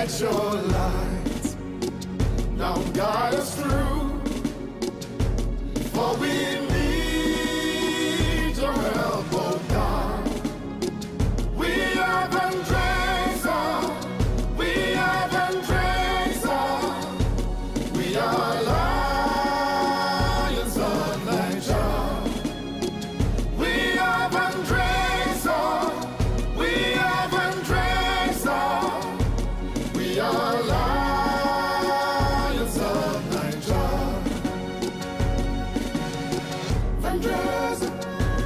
Let your light now guide us through, for we need your help, oh God. We are Vandrezzer, we are Vandrezzer, we are lions of Niger. We are Vandrezzer, we are Vandrezzer, we are lions of Niger. Vandrezzer,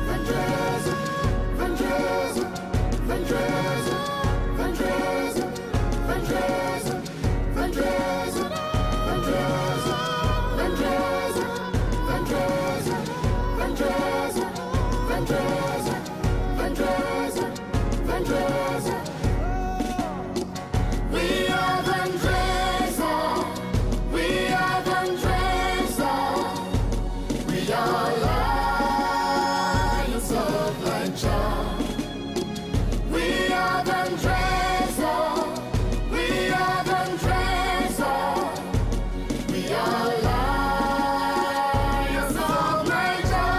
Vandrezzer, Vandrezzer, Vandrezzer, Vandrezzer, Vandrezzer, Vandrezzer, Vandrezzer, Vandrezzer, Vandrezzer, Vandrezzer, Vandrezzer, Vandrezzer, Vandrezzer. We are Vandrezzer, we are Vandrezzer, we are lions of Niger. We are Vandrezzer, we are Vandrezzer, we are lions of Niger.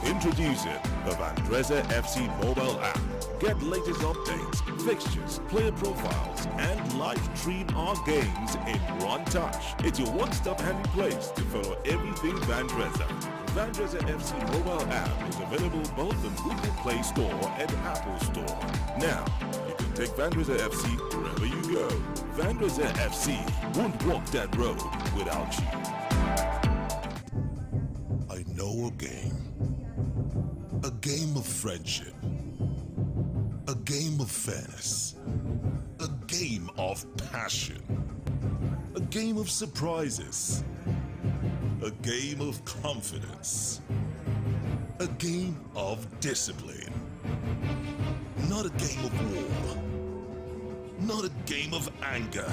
Introducing the Vandrezzer FC mobile app. Get latest updates, fixtures, player profiles, and live stream our games in one touch. It's your one-stop handy place to follow everything Vandrezzer. Vandrezzer FC mobile app is available both on Google Play Store and Apple Store. Now, you can take Vandrezzer FC wherever you go. Vandrezzer FC won't walk that road without you. I know a game of friendship, a game of fairness, a game of passion, a game of surprises, a game of confidence, a game of discipline. Not a game of war, not a game of anger,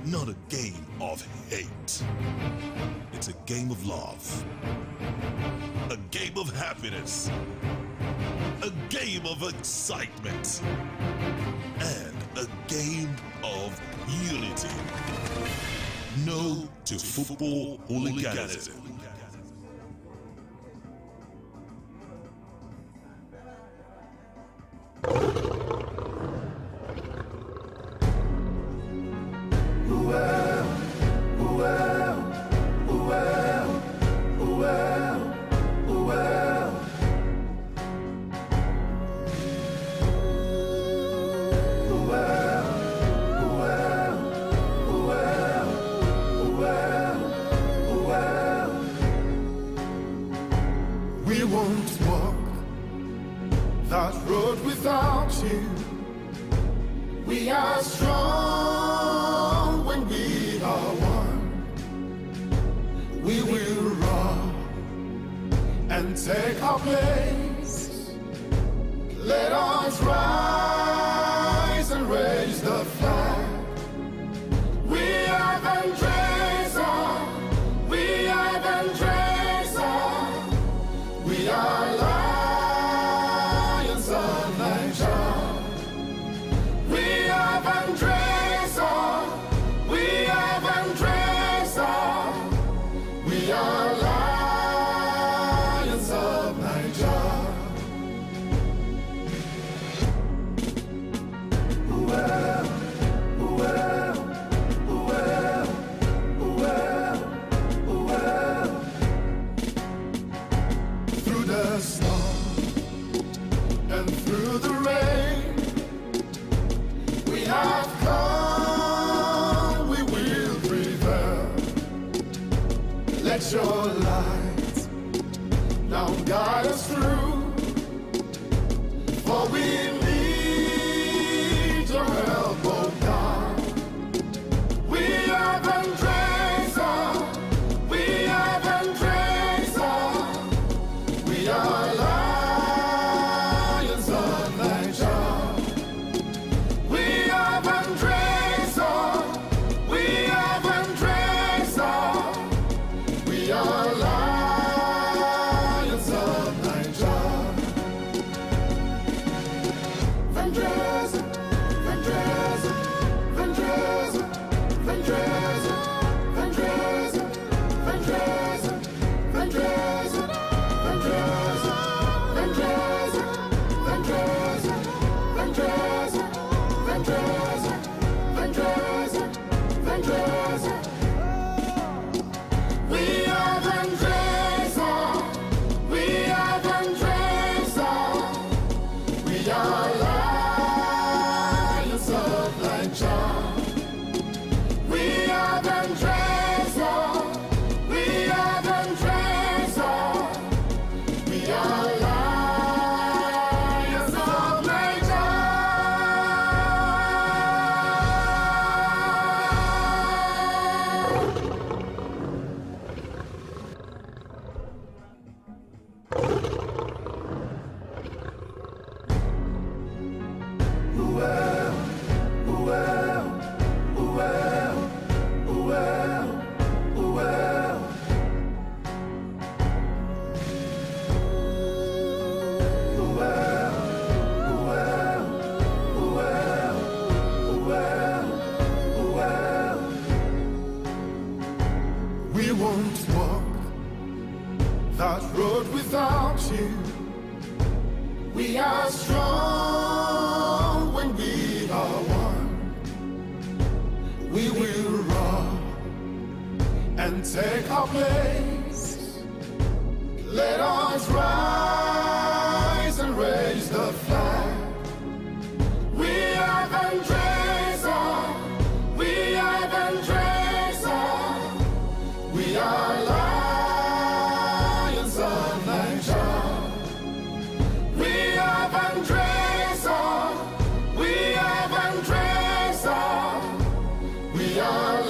not a game of hate. It's a game of love, a game of happiness, a game of excitement, and a game of unity. No to football hooliganism. We won't walk that road without you. We are strong when we are one. We will run and take our place. Let us rise and raise the flag. We are Vandrezzer, we are Vandrezzer, we are lions of Niger. We are Vandrezzer, we are Vandrezzer, we are lions of Niger. Through the storm and through the rain, we have come, we will prevail. Let your light now guide us through, for we need your help, oh God. We are Vandrezzer, we are Vandrezzer, we are lions of Niger. We are Vandrezzer, we are Vandrezzer, Vandrezzer. We are Vandrezzer. We are Vandrezzer. We are lions of Niger. We are Vandrezzer. We are Vandrezzer. We are lions of Niger. We won't walk that road without you. We are strong when we are one. We will run and take our place. Let us rise and raise the flag. We are Vandrezzer. We are Vandrezzer. We are lions of Niger. We are Vandrezzer. We are Vandrezzer. We are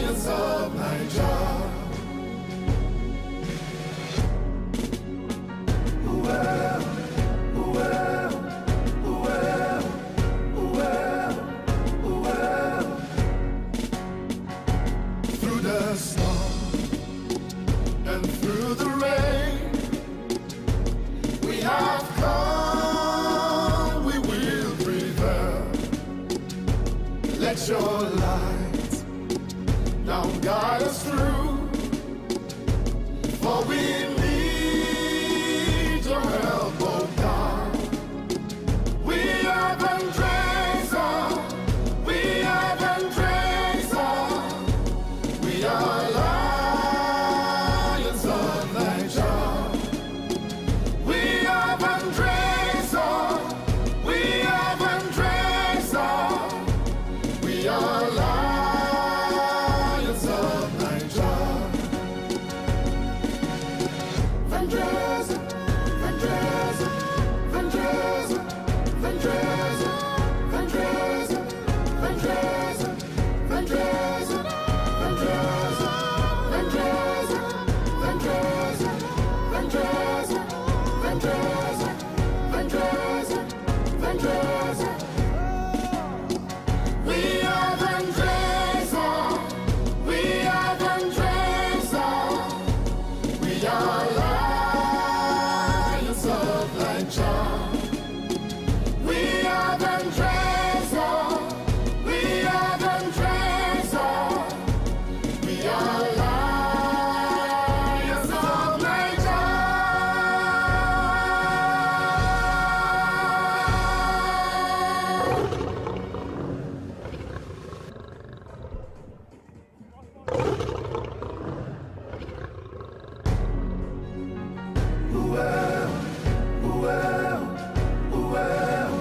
lions of Niger. Well, well, well, well, well. Through the storm and through the rain, we have come, we will prevail. Let your light now guide us through, for we need your help, oh God. We are Vandrezzer. We are Vandrezzer. We are lions of Niger. We are Vandrezzer. We are Vandrezzer. We are lions of Niger. Vandrezzer, Vandrezzer, Vandrezzer, Vandrezzer, Vandrezzer, Vandrezzer, Vandrezzer, Vandrezzer, Vandrezzer, Vandrezzer, Vandrezzer, Vandrezzer, Vandrezzer, Vandrezzer. We are Vandrezzer. We are Vandrezzer. We are lions of Niger. We are Vandrezzer. We are Vandrezzer. We are lions of Niger. Well, well, well, well,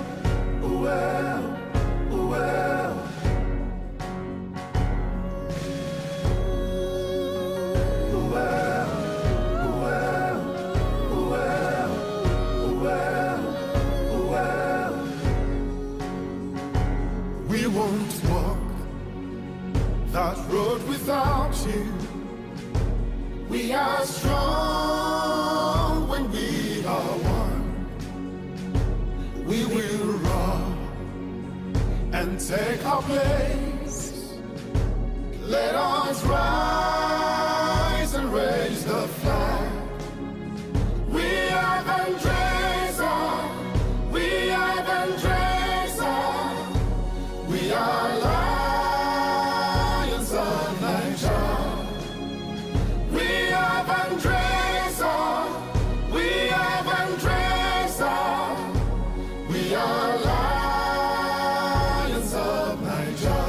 well. Well, well, well, well, well. We won't walk that road without you. We are strong when we are one. We will run and take our place. Let us rise and raise the flag. We are Vandrezzer. We are Vandrezzer. We are lions of Niger. We are Vandrezzer. We are Vandrezzer. We are lions of Niger.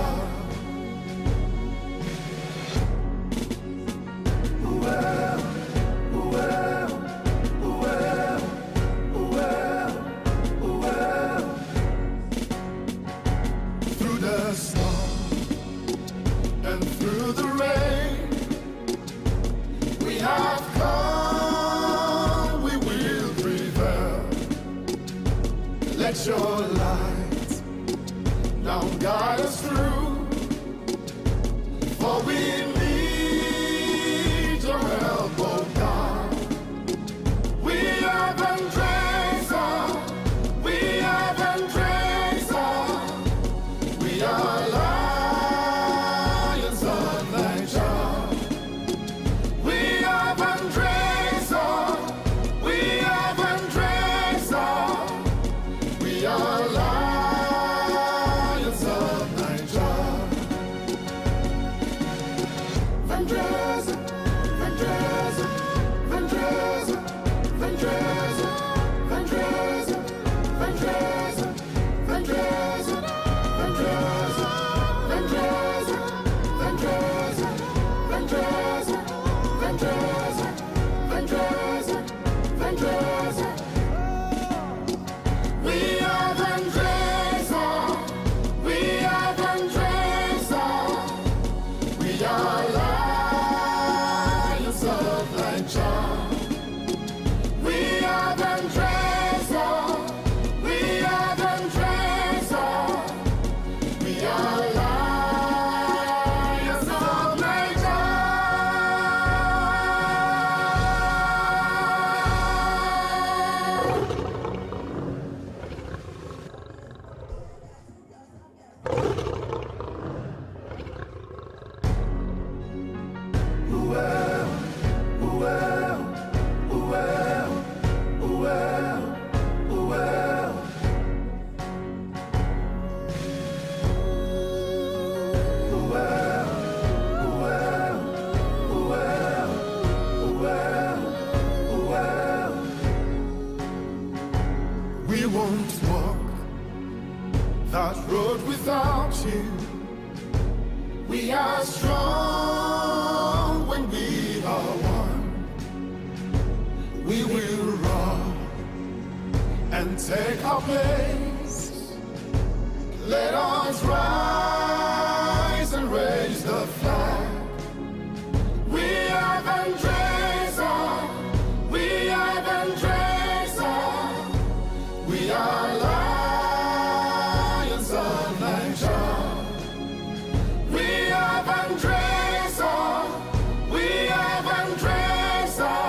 are strong when we are one. We will run and take our place. Let us rise and raise the flag. We are Vandrezzer. We are Vandrezzer. We are lions of Niger. We are Vandrezzer. We are Vandrezzer.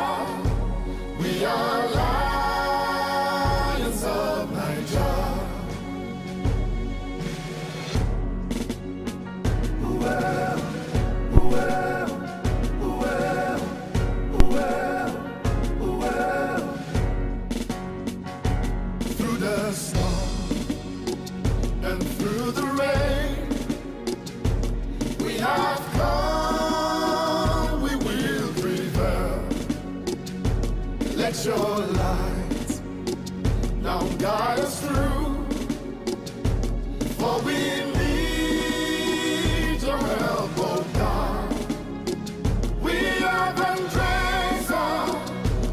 We are lions of Niger. Through the storm and through the rain, we have come, we will prevail. Let your light now guide us through, for we need your help, oh God. We are Vandrezzer.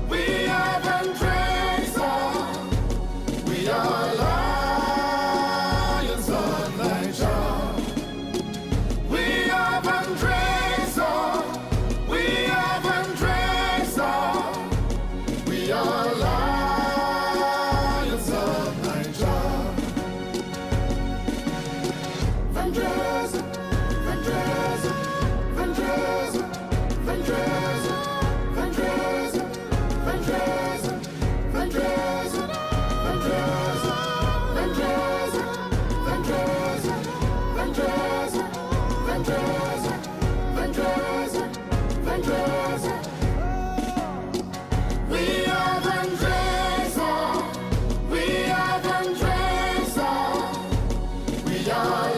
We are Vandrezzer. We are lions of Niger. We are Vandrezzer. We are Vandrezzer. We are lions of Niger. Vandrezzer, Vandrezzer, Vandrezzer, Vandrezzer, Vandrezzer, Vandrezzer, Vandrezzer, Vandrezzer, Vandrezzer, Vandrezzer, Vandrezzer, Vandrezzer, Vandrezzer, Vandrezzer. We are Vandrezzer. We are Vandrezzer. We are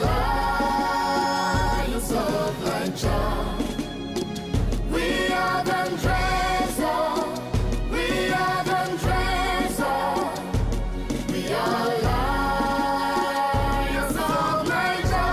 lions of Niger. We are Vandrezzer. We are Vandrezzer. We are lions of Niger.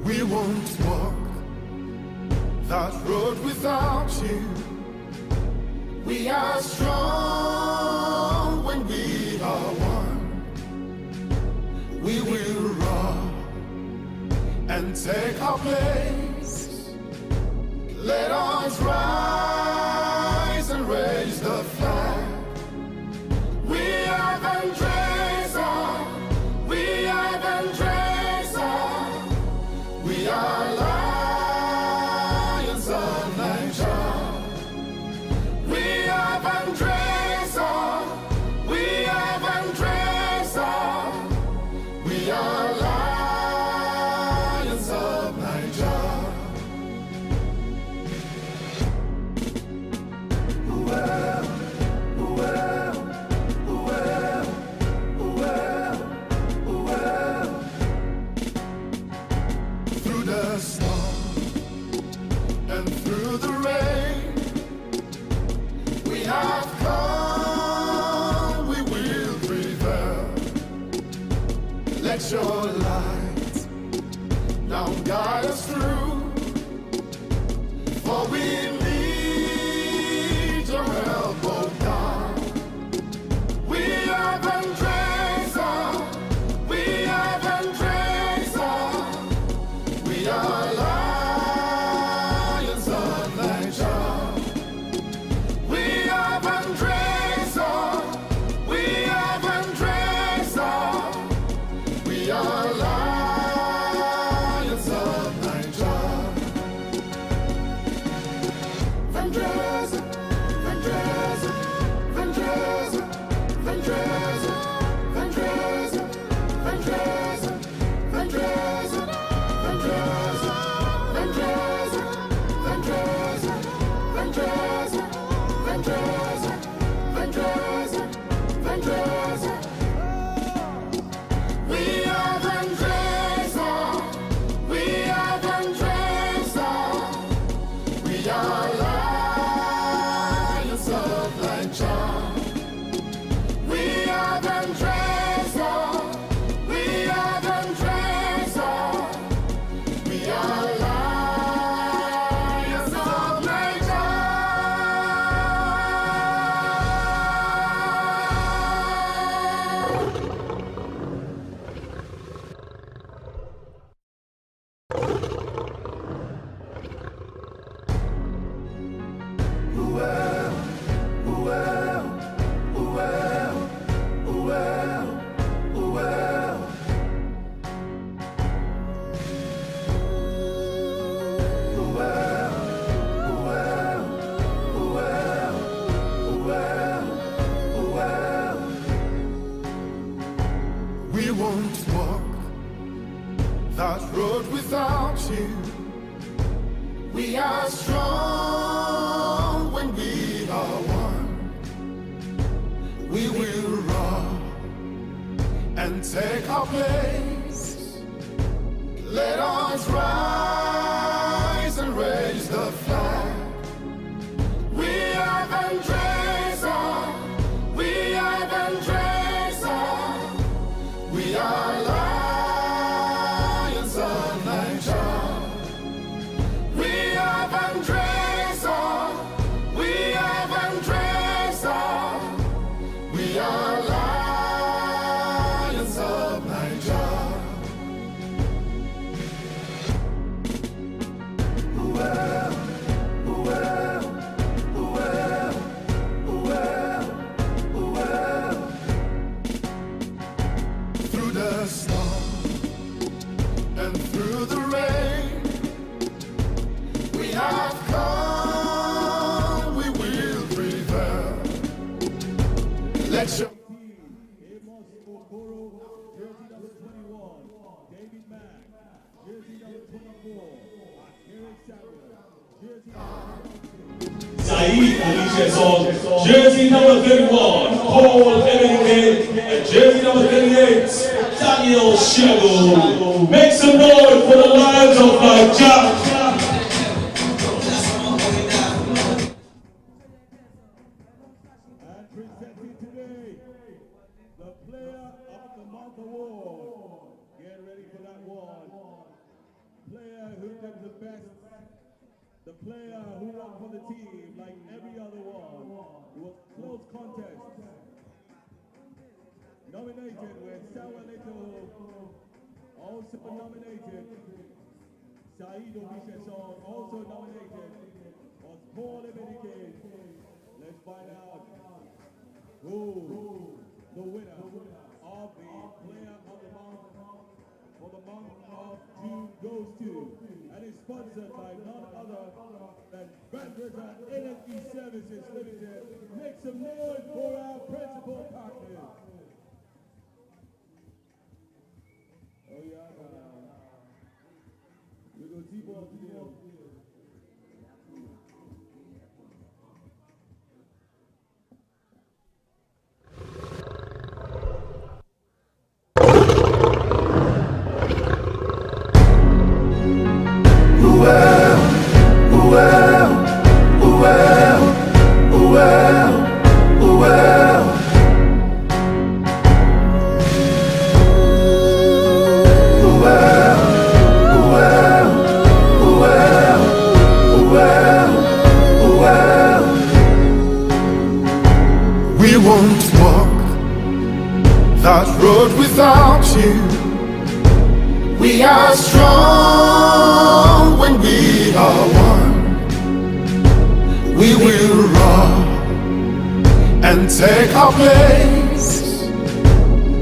We won't walk that road without you. We are strong when we are one. We will run and take our place. Let us rise and raise the flag. We are Vandrezzer. We are Vandrezzer. We are lions of Niger. We are Vandrezzer. We are Vandrezzer. We are lions of Niger. Through the storm and through the rain, we have come, we will prevail. Let your light now guide us through, for we need your help, oh God. We are Vandrezzer. We are Vandrezzer. We are lions of Niger. We are Vandrezzer. We are Vandrezzer. We are lions of Niger. We won't walk that road without you. We are strong when we are one. We will run and take our place. Let us rise and raise the flag. We are Vandrezzer. We are Vandrezzer. We are lions of Niger. We are Vandrezzer. We are Vandrezzer. We are lions of Niger. Well, well, well, well, well. Through the storm and through the rain, we have come, we will prevail. Let your Saeed Alicia Song, jersey number 31, Paul Emery, and jersey number 38, Daniel Shadow. Make some noise for the Lions of Niger. And presenting today, the Player of the Month Award. Get ready for that one. Player who did the best. The player who won for the team, like every other one, it was close contest. Nominated with Sawa Leto, also nominated. Saeed Omishason, also nominated, was Paul Emenike. Let's find out who the winner of the Player of the Month for the month of June goes to, and is sponsored by none other than Vandrezzer NNL Services Limited. Make some noise for our principal partners. Oh yeah, we go T-ball today. We won't walk that road without you. We are strong when we are one. We will run and take our place.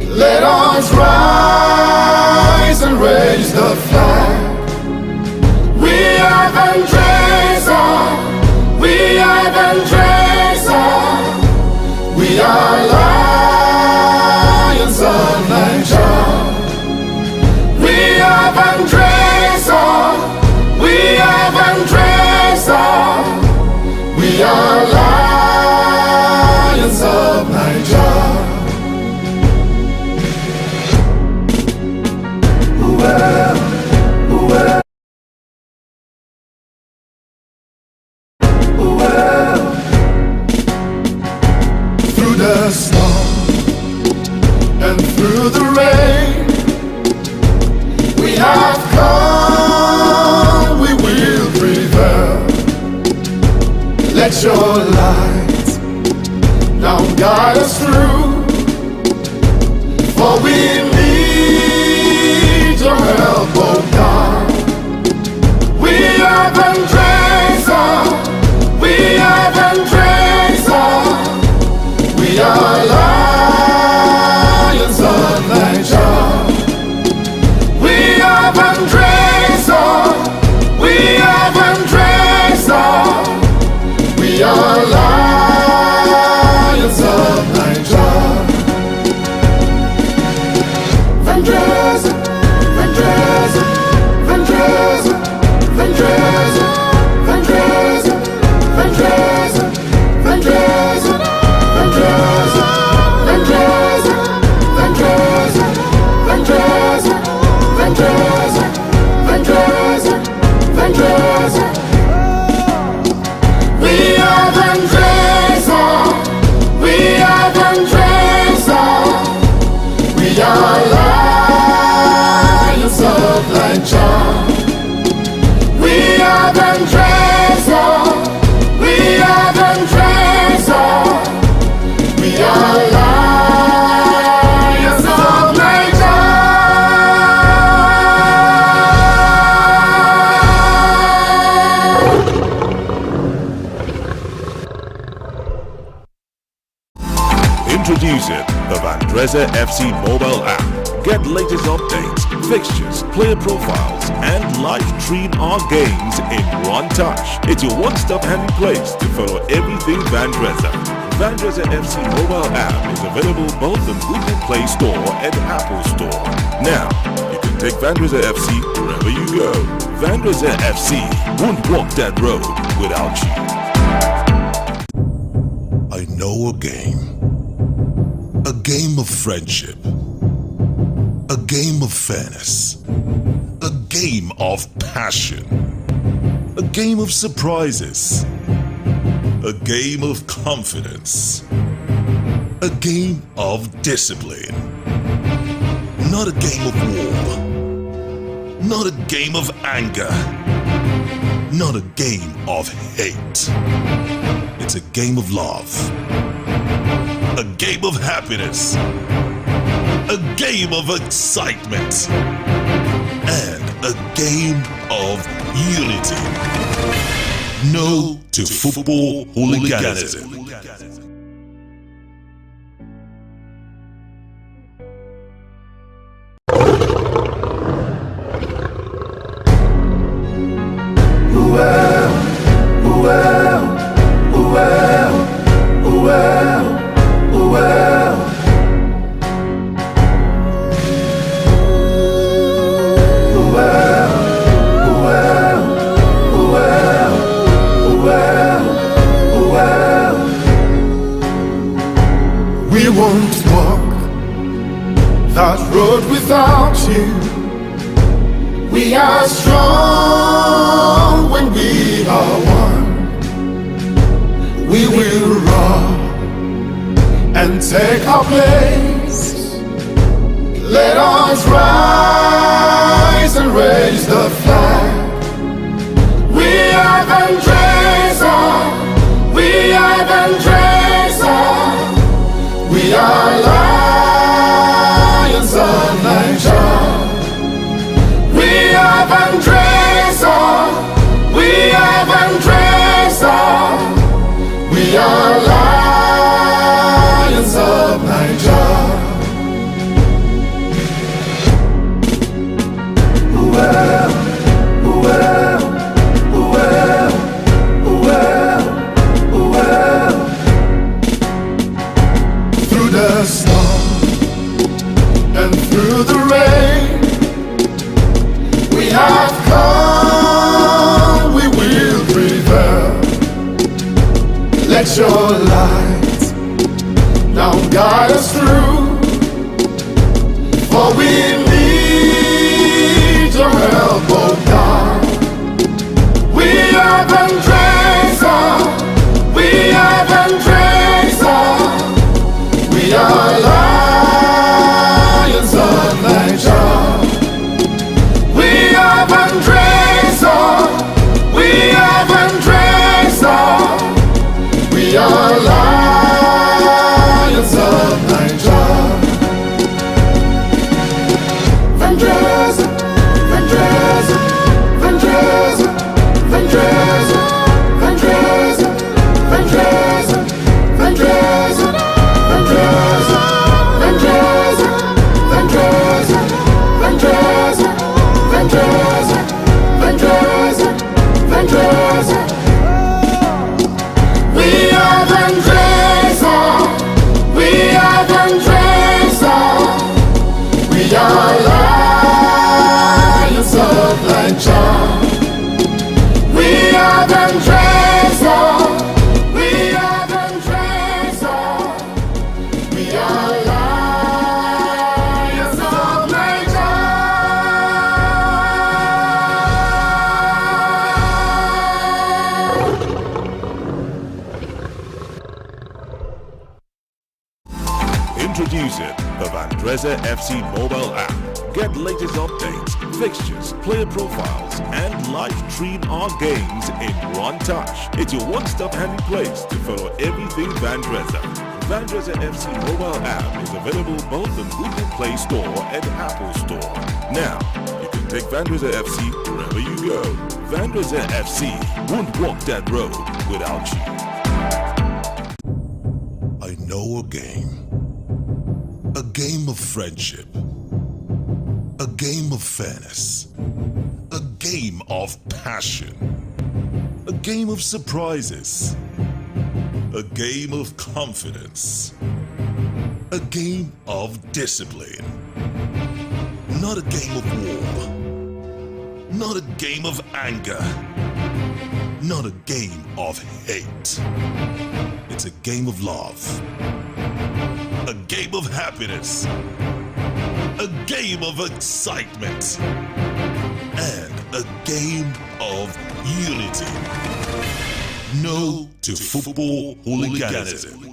Let us rise and raise the flag. We are Vandrezzer. We are Vandrezzer. We are lions of Niger. We are Vandrezzer. We are Vandrezzer. We are lions of Niger. Well, well, well. Through the storm and through the rain, we have come, we will prevail. Let your light now guide us through, for we need your help, oh God. We are Vandrezzer. We are Vandrezzer. We are lions of Niger. We are Vandrezzer. We are Vandrezzer. We are lions of Niger. We are lions of Niger. We are Vandrezzer. We are Vandrezzer. We are lions of Niger. Introducing the Vandrezzer FC mobile app. Get latest updates, fixtures, player profiles, and live stream our games in one touch. It's your one-stop handy place to follow everything Vandrezzer. Vandrezzer FC mobile app is available both on Google Play Store and Apple Store. Now, you can take Vandrezzer FC wherever you go. Vandrezzer FC won't walk that road without you. I know a game. A game of friendship. A game of fairness. A game of passion. A game of surprises. A game of confidence. A game of discipline. Not a game of war. Not a game of anger. Not a game of hate. It's a game of love. A game of happiness. A game of excitement. And a game of unity. No to football hooliganism. We won't walk that road without you. We are strong when we are one. We will run and take our place. Let us rise and raise the flag. We are Vandrezzer. We are Vandrezzer. We are lions of Niger. We are Vandrezzer. We are Vandrezzer. We are lions of Niger. Well, well, well, well, well. Through the storm and through the rain, we have come, we will prevail. Let your light now guide us through, for we need your help, oh God. We are Vandrezzer. We are Vandrezzer. We are lions of Niger. We are Vandrezzer. We are Vandrezzer. We are Vandrezzer FC mobile app. Get latest updates, fixtures, player profiles, and live stream our games in one touch. It's your one-stop handy place to follow everything Vandrezzer. Vandrezzer FC mobile app is available both on Google Play Store and Apple Store. Now, you can take Vandrezzer FC wherever you go. Vandrezzer FC won't walk that road without you. I know a game of friendship, a game of fairness, a game of passion, a game of surprises, a game of confidence, a game of discipline. Not a game of war, not a game of anger, not a game of hate. It's a game of love, a game of happiness, a game of excitement, and a game of unity. No to football hooliganism.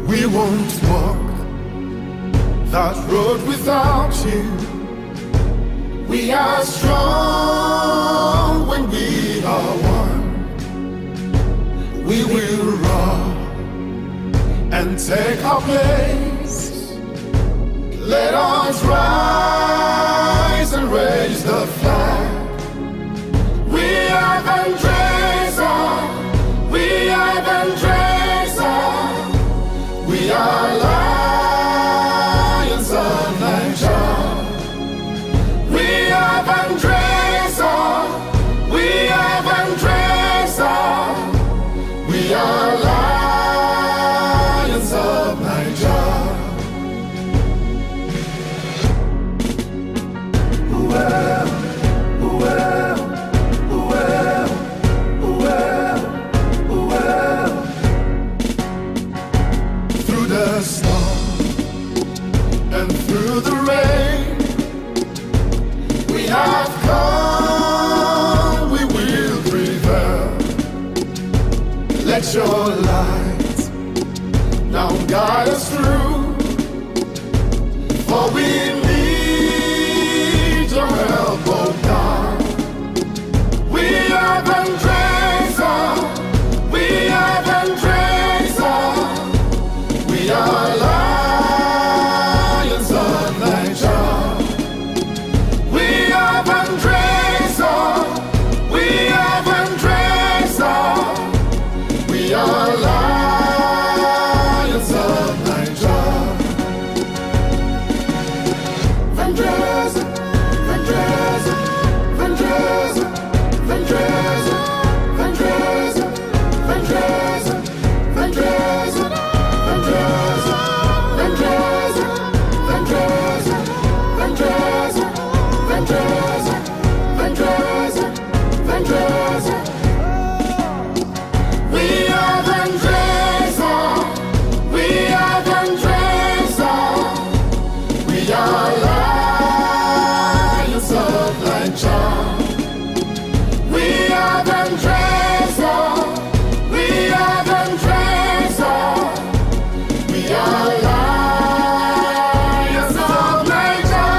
We won't walk that road without you. We are strong when we are one. We will run and take our place. Let us rise and raise the flag. We are Vandrezzer. We are Vandrezzer. We are lions of Niger. We are Vandrezzer. We are Vandrezzer. We are lions of Niger. Well, well, well, well, well. Through the storm and through the rain, we have come, we will prevail. Let your light now guide us through, for we need your help, oh God. We are Vandrezzer. We are Vandrezzer. We are lions of Niger. We are Vandrezzer. We are Vandrezzer. We are lions of Niger. Vandrezzer, Vandrezzer, Vandrezzer, Vandrezzer, Vandrezzer, Vandrezzer, Vandrezzer. Vandrezzer, Vandrezzer, Vandrezzer, Vandrezzer, Vandrezzer, Vandrezzer, Vandrezzer. We are Vandrezzer. We are Vandrezzer. We are lions of Niger. We are Vandrezzer. We are Vandrezzer. We are lions of Niger.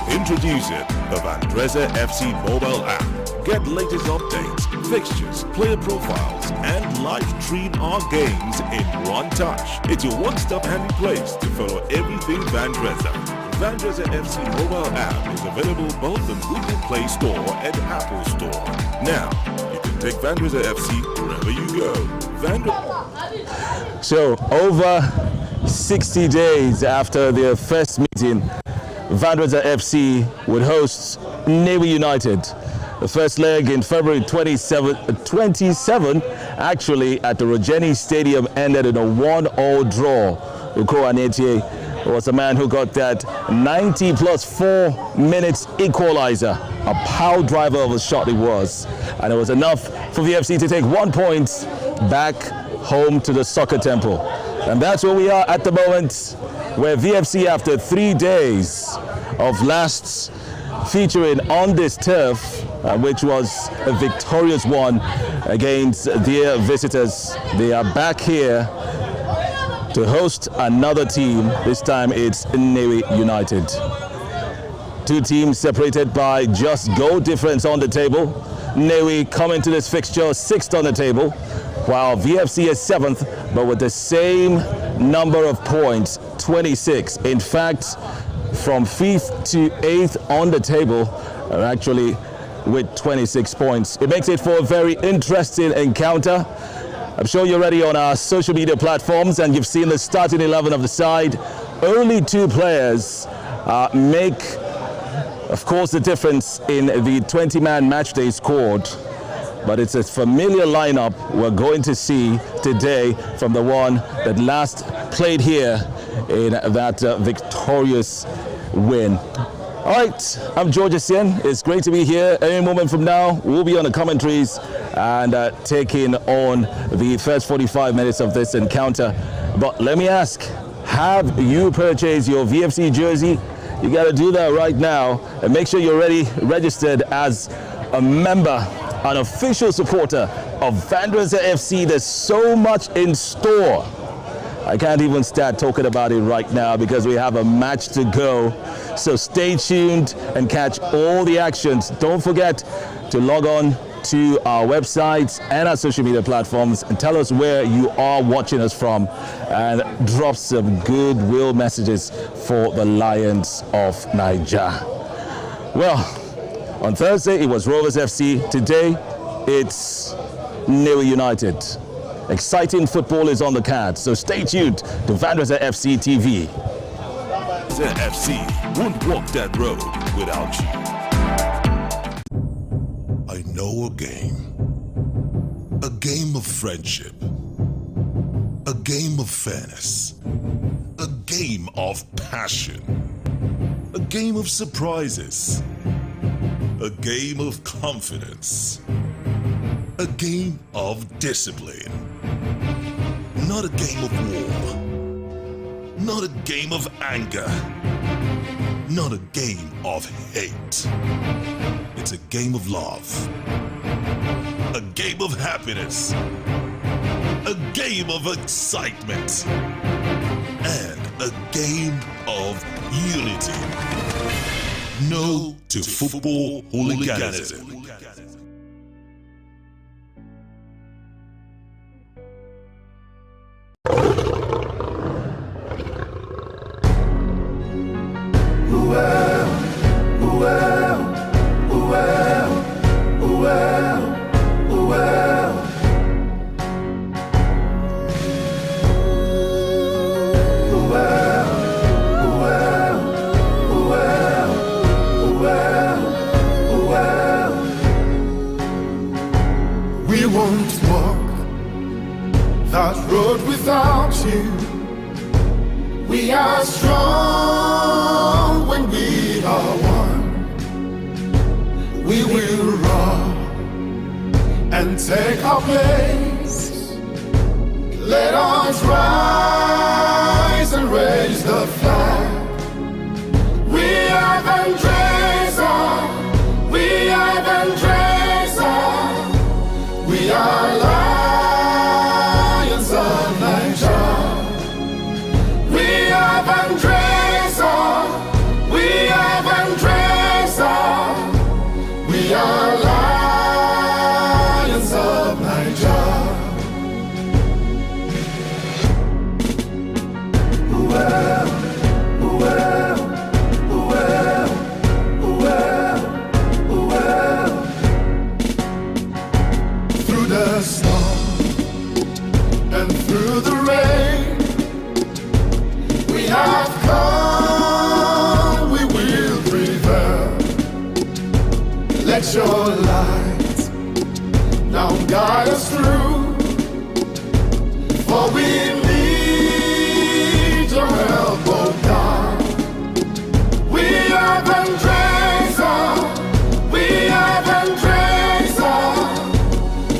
Introducing the Vandrezzer FC mobile app. Get latest updates, fixtures, player profiles, and live stream our games in one touch. It's your one-stop handy place to follow everything Vandrezzer. Vandrezzer FC mobile app is available both on Google Play Store and Apple Store. Now, you can take Vandrezzer FC wherever you go. So, over 60 days after their first meeting Vandrezzer FC would host Nnewi United. The first leg in February 27 actually at the Rogeni Stadium ended in a 1-1 draw. Uko Anetie was a man who got that 90 plus 4 minutes equalizer. A power driver of a shot it was. And it was enough for VFC to take 1 point back home to the soccer temple. And that's where we are at the moment, where VFC, after 3 days of lasts featuring on this turf, which was a victorious one against their visitors, they are back here to host another team. This time it's Nnewi United. Two teams separated by just goal difference on the table. Nnewi coming to this fixture 6th on the table, while VFC is 7th, but with the same number of points, 26. In fact, from 5th to 8th on the table are actually with 26 points. It makes it for a very interesting encounter. I'm sure you're ready on our social media platforms and you've seen the starting 11 of the side. Only 2 players make, of course, the difference in the 20-man match day squad. But it's a familiar lineup we're going to see today from the one that last played here in that victorious win. All right, I'm George Essien. It's great to be here. Any moment from now, we'll be on the commentaries and taking on the first 45 minutes of this encounter. But let me ask, have you purchased your VFC jersey? You got to do that right now and make sure you're registered as a member, an official supporter of Vandrezzer FC. There's so much in store. I can't even start talking about it right now because we have a match to go. So stay tuned and catch all the actions. Don't forget to log on to our websites and our social media platforms and tell us where you are watching us from and drop some goodwill messages for the Lions of Niger. Well, on Thursday, it was Rovers FC. Today, it's Nnewi United. Exciting football is on the cards, so stay tuned to Vandrezzer FC TV. Vandrezzer FC won't walk that road without you. I know a game of friendship, a game of fairness, a game of passion, a game of surprises, a game of confidence, a game of discipline. Not a game of war, not a game of anger, not a game of hate. It's a game of love, a game of happiness, a game of excitement, and a game of unity. No to football hooliganism. We won't walk that road without you. We are strong when we are one. We will run and take our place. Let us rise and raise the flag. We are Vandrezzer. We are Vandrezzer. We are Lions of Niger. We are Vandrezzer. We are Vandrezzer. We are Lions of Niger. Through the storm and through the rain, we have come, we will Let your light now guide us through, for we need your help, oh God. We are Vandrezzer, we are Vandrezzer,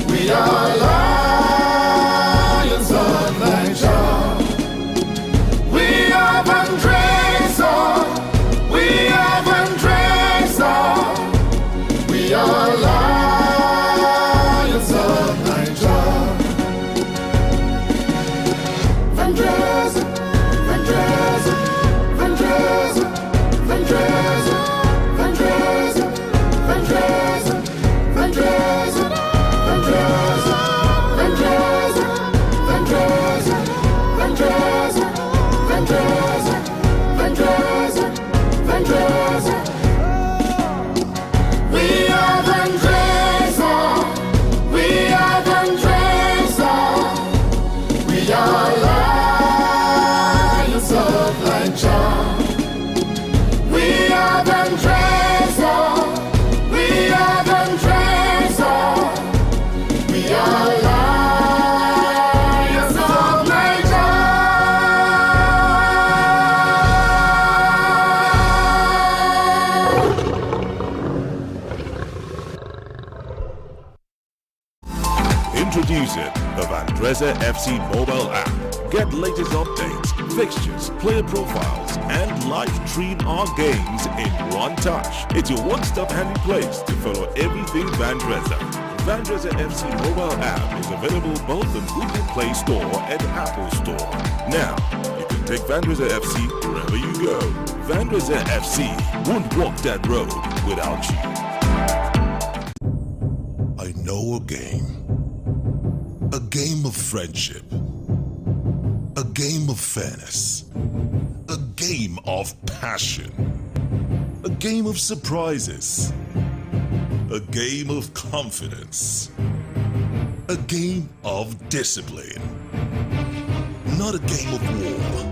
we are lions of Niger. We are Vandrezzer, we are Vandrezzer, we are lions of Niger. Vandrezzer, Vandrezzer, Vandrezzer, Vandrezzer, Vandrezzer, Vandrezzer, Vandrezzer, Vandrezzer, Vandrezzer, Vandrezzer, Vandrezzer, Vandrezzer, Vandrezzer, Vandrezzer. We are Vandrezzer, we are Vandrezzer, we are lions of Niger. We are Vandrezzer, we are Vandrezzer, we are lions of Niger. Introducing the Vandrezzer FC mobile app. Get latest updates, fixtures, player profiles, and live stream our games in one touch. It's your one-stop handy place to follow everything Vandrezzer. Vandrezzer FC mobile app is available both on Google Play Store and Apple Store. Now, you can take Vandrezzer FC wherever you go. Vandrezzer FC won't walk that road without you. I know a game of friendship, a game of fairness, a game of passion, a game of surprises, a game of confidence, a game of discipline. Not a game of war,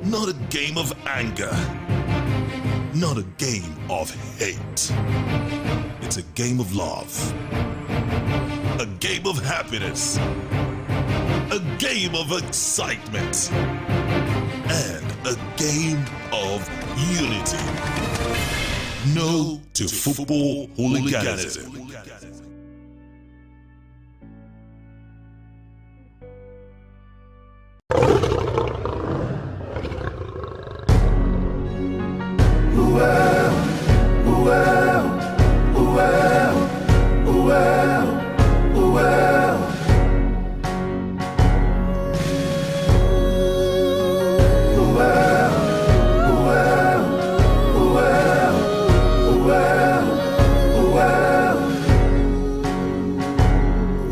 not a game of anger, not a game of hate. It's a game of love, a game of happiness, a game of excitement, and a game of unity. No to football hooliganism.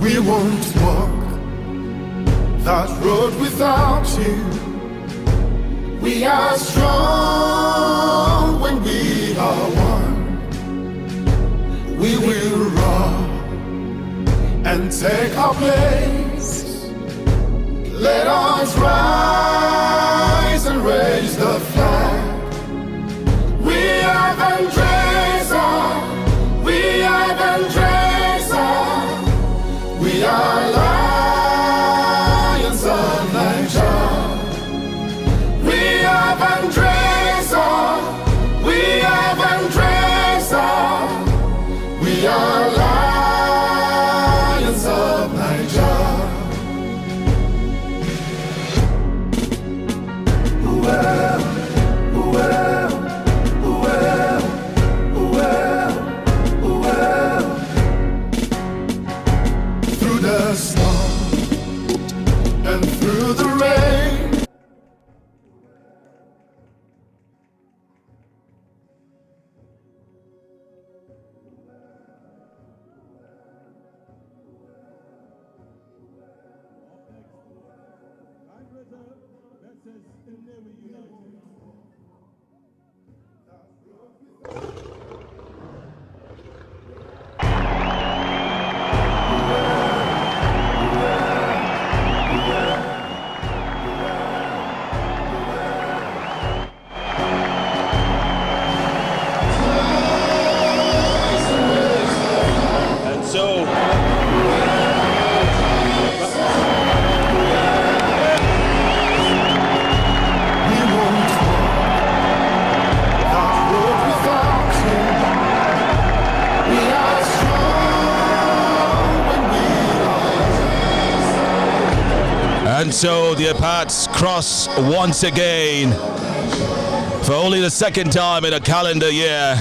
We won't walk that road without you. We are strong when we are one. We will roar and take our place. Let us rise and raise the flag. We are Vandrezzer, we are Vandrezzer, we are lions of Niger. We are Vandrezzer, we are Vandrezzer, we are lions of Niger. And so their paths cross once again for only the second time in a calendar year,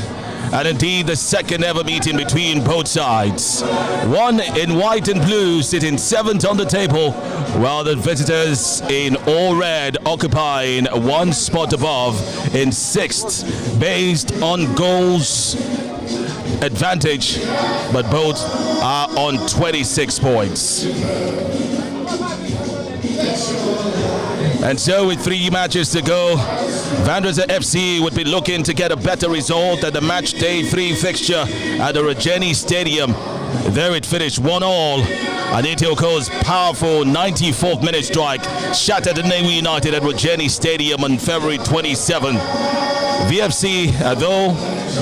and indeed the second ever meeting between both sides. One in white and blue sitting 7th on the table, while the visitors in all red occupying one spot above in 6th, based on goals advantage, but both are on 26 points. And so with 3 matches to go, Vandrezzer FC would be looking to get a better result at the match day 3 fixture at the Regeni Stadium. There it finished 1-1. And Etioko's powerful 94th minute strike shattered Nnewi United at Regeni Stadium on February 27. VFC, though,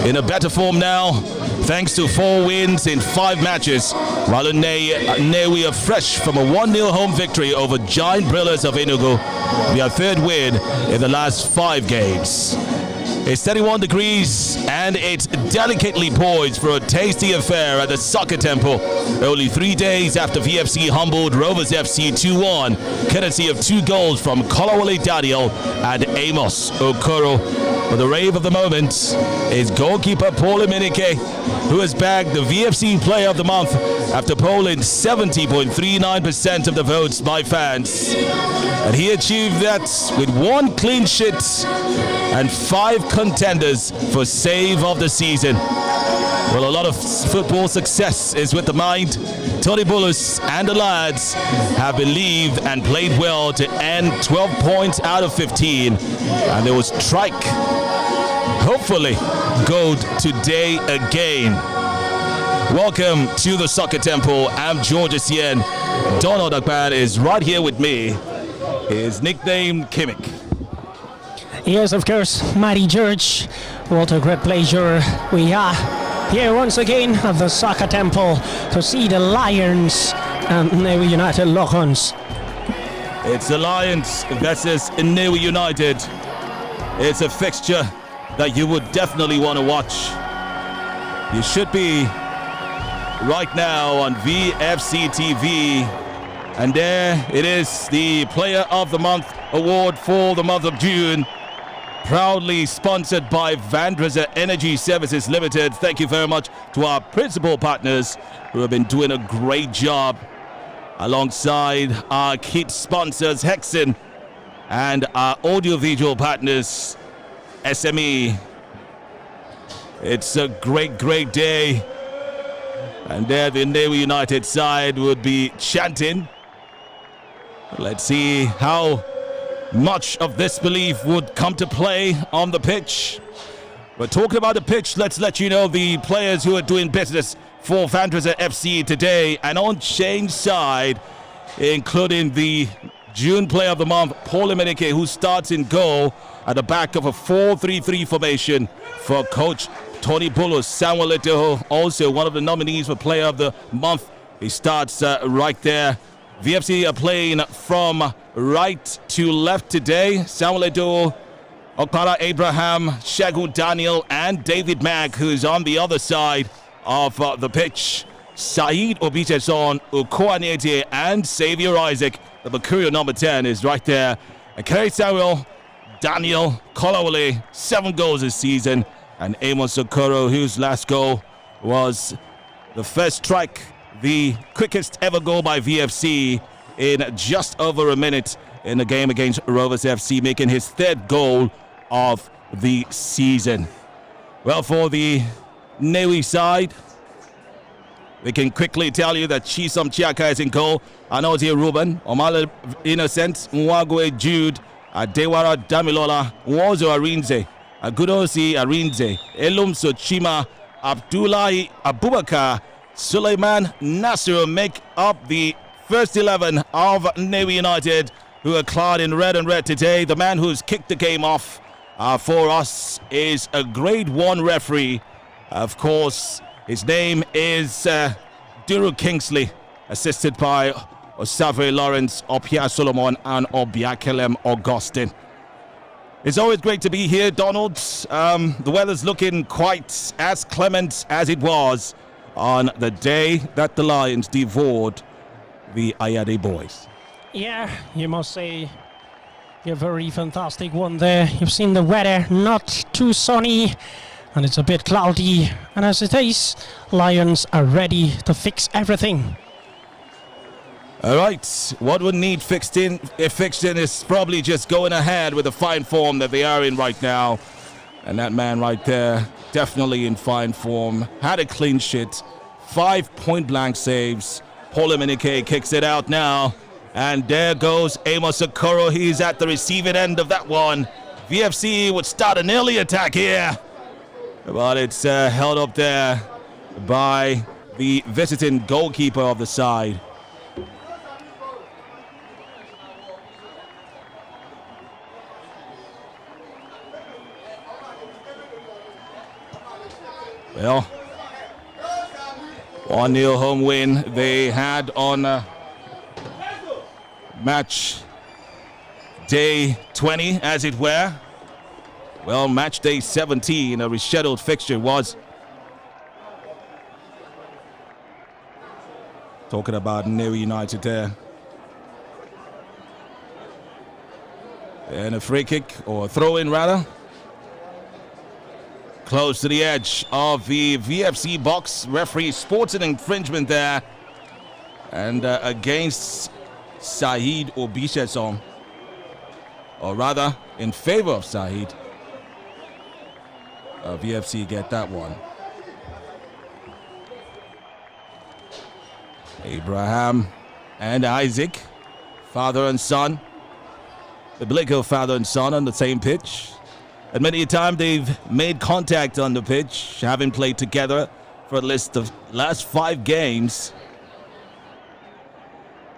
in a better form now, thanks to 4 wins in 5 matches, while Nnewi are fresh from a 1-0 home victory over Giant Brillers of Enugu, their 3rd win in the last 5 games. It's 31 degrees and it's delicately poised for a tasty affair at the Soccer Temple. Only 3 days after VFC humbled Rovers FC 2-1, courtesy of 2 goals from Kolawole Daniel and Amos Okoro. But the rave of the moment is goalkeeper Paul Emenike, who has bagged the VFC Player of the Month after polling 70.39% of the votes by fans. And he achieved that with 1 clean sheet and 5 contenders for save of the season. Well, a lot of football success is with the mind. Tony Bullis and the lads have believed and played well to end 12 points out of 15. And they will strike, hopefully, gold today again. Welcome to the Soccer Temple. I'm George Essien. Donald Akpan is right here with me. His nickname, Kimmick. Yes, of course, Matty George. What a great pleasure. We are here once again at the Soccer Temple to see the Lions and Nnewi United lock-ons. It's the Lions versus Nnewi United. It's a fixture that you would definitely want to watch. You should be right now on VFC TV. And there it is, the Player of the Month award for the month of June. Proudly sponsored by Vandrezzer Energy Services Limited. Thank you very much to our principal partners who have been doing a great job, alongside our kit sponsors Hexen and our audiovisual partners SME. It's a great day, and there the Nnewi United side would be chanting. Let's see how much of this belief would come to play on the pitch. But talking about the pitch, let's let you know the players who are doing business for Vandrezzer FC today. And on change side, including the June Player of the Month, Paul Emenike, who starts in goal at the back of a 4-3-3 formation for coach Tony Bullis. Samuel Eto'o, also one of the nominees for Player of the Month. He starts right there. VFC are playing from right to left today. Samuel Eto'o, Okpara Abraham, Shagun Daniel, and David Mack, who's on the other side of the pitch. Saeed Obiteson, Ukoanete, and Xavier Isaac. The Mercurial number 10 is right there. And Kerry Samuel, Daniel, Kolawole, 7 goals this season. And Amos Okoro, whose last goal was the first strike, the quickest ever goal by VFC in just over a minute in the game against Rovers FC, making his 3rd goal of the season. Well, for the Nnewi side, we can quickly tell you that Chisom Chiaka is in goal. Anozie Ruben, Omala Innocent, Mwagwe Jude, Adewara Damilola, Nwozo Arinze, Agudosi Arinze, Elum Sochima, Abdullahi Abubakar, Suleiman Nasser make up the first 11 of Nnewi United, who are clad in red and red today. The man who's kicked the game off for us is a grade 1 referee. Of course, his name is Duru Kingsley, assisted by Osave Lawrence, Opia Solomon, and Obiakelem Augustine. It's always great to be here, Donald. The weather's looking quite as clement as it was on the day that the Lions devoured the Ayade boys. Yeah, you must say a very fantastic one there. You've seen the weather, not too sunny, and it's a bit cloudy. And as it is, Lions are ready to fix everything. All right, what would need fixing is probably just going ahead with the fine form that they are in right now. And that man right there, definitely in fine form, had a clean sheet, 5 point-blank saves. Paul Emenike kicks it out now. And there goes Amos Okoro. He's at the receiving end of that one. VFC would start an early attack here. But it's held up there by the visiting goalkeeper of the side. Well, 1-0 home win they had on match day 20, as it were. Well, match day 17, a rescheduled fixture was. Talking about Nnewi United there. And a free kick, or a throw-in rather. Close to the edge of the VFC box. Referee sports an infringement there. And against Saheed Obisheson. Or rather, in favor of Saheed. VFC get that one. Abraham and Isaac, father and son. The biblical father and son on the same pitch. And many a time they've made contact on the pitch, having played together for at least the last 5 games.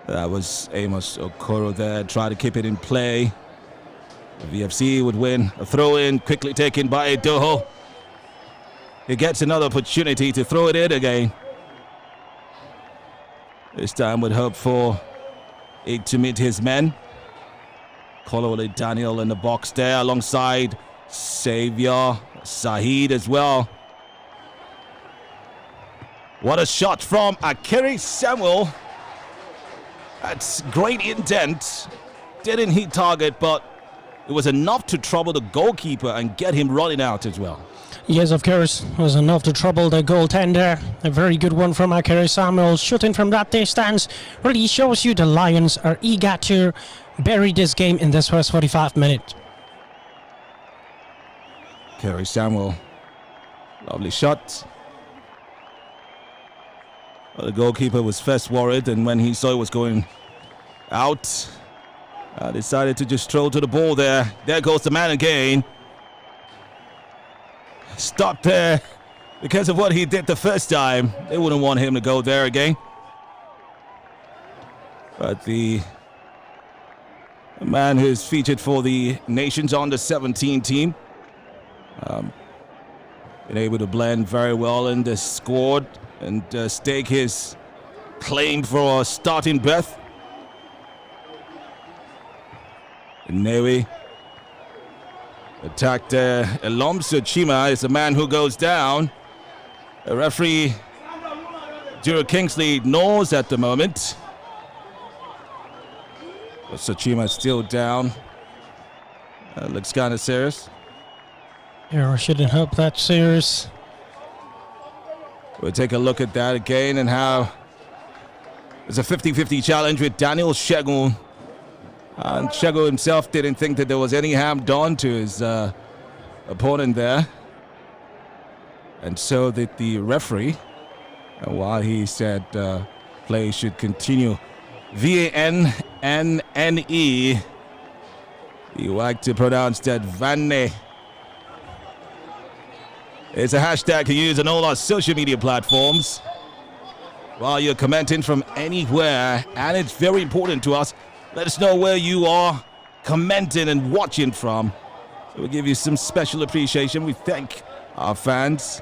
That was Amos Okoro there, trying to keep it in play. The VFC would win. A throw-in, quickly taken by Doho. He gets another opportunity to throw it in again. This time with hope for it to meet his men. Kolowole Daniel in the box there alongside Xavier Saheed as well. What a shot from Akiri Samuel. That's great intent. Didn't hit target, but it was enough to trouble the goalkeeper and get him running out as well. Yes, of course, it was enough to trouble the goaltender. A very good one from Akiri Samuel. Shooting from that distance really shows you the Lions are eager to bury this game in this first 45 minutes. Akiri Samuel, lovely shot. Well, the goalkeeper was first worried, and when he saw it was going out, decided to just stroll to the ball there. There goes the man again. Stopped there because of what he did the first time. They wouldn't want him to go there again. But the man who's featured for the Nations Under-17 team, been able to blend very well in the squad and stake his claim for a starting berth. Nnewi attacked Elomso Chima is the man who goes down. The referee, Jura Kingsley, knows at the moment. But Sochima is still down. Looks kind of serious. Yeah, I shouldn't hope that serious. We'll take a look at that again and how it's a 50-50 challenge with Daniel Shegun. And Shego himself didn't think that there was any harm done to his opponent there. And so did the referee. While he said play should continue. V-A-N-N-N-E. You like to pronounce that Vanne. It's a hashtag you use on all our social media platforms while you're commenting from anywhere. And it's very important to us. Let us know where you are commenting and watching from. So we'll give you some special appreciation. We thank our fans.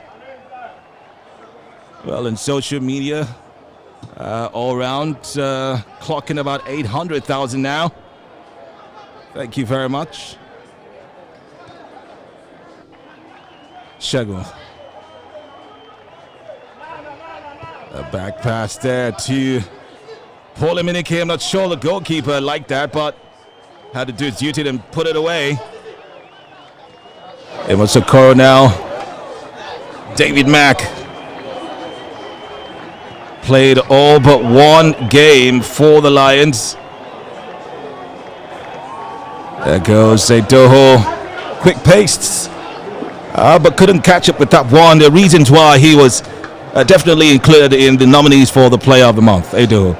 Well, in social media, all around, clocking about 800,000 now. Thank you very much. Shego. A back pass there to Paul Emenike, I'm not sure the goalkeeper liked that, but had to do its duty and put it away. It was Socorro now. David Mack played all but one game for the Lions. There goes Doho. Quick pace, but couldn't catch up with that one. The reasons why he was definitely included in the nominees for the Player of the Month. Doho.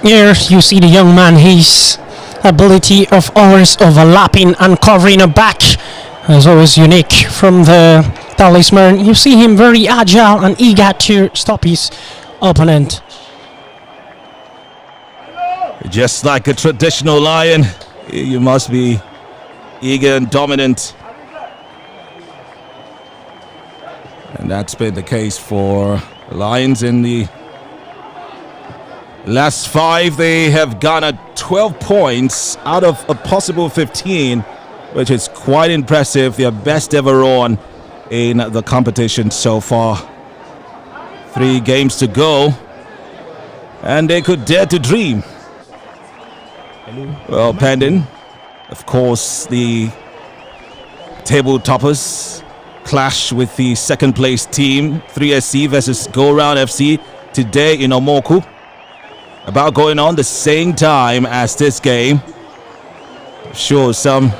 Here you see the young man, his ability of always overlapping and covering a back is always unique from the talisman. You see him very agile and eager to stop his opponent. Just like a traditional Lion, you must be eager and dominant. And that's been the case for the Lions in the last 5. They have garnered 12 points out of a possible 15, which is quite impressive. Their best ever on in the competition so far. 3 games to go, and they could dare to dream. Well, pending, of course, the table toppers clash with the second place team, 3SC versus Go Round FC, today in Omoku. About going on the same time as this game. Sure, some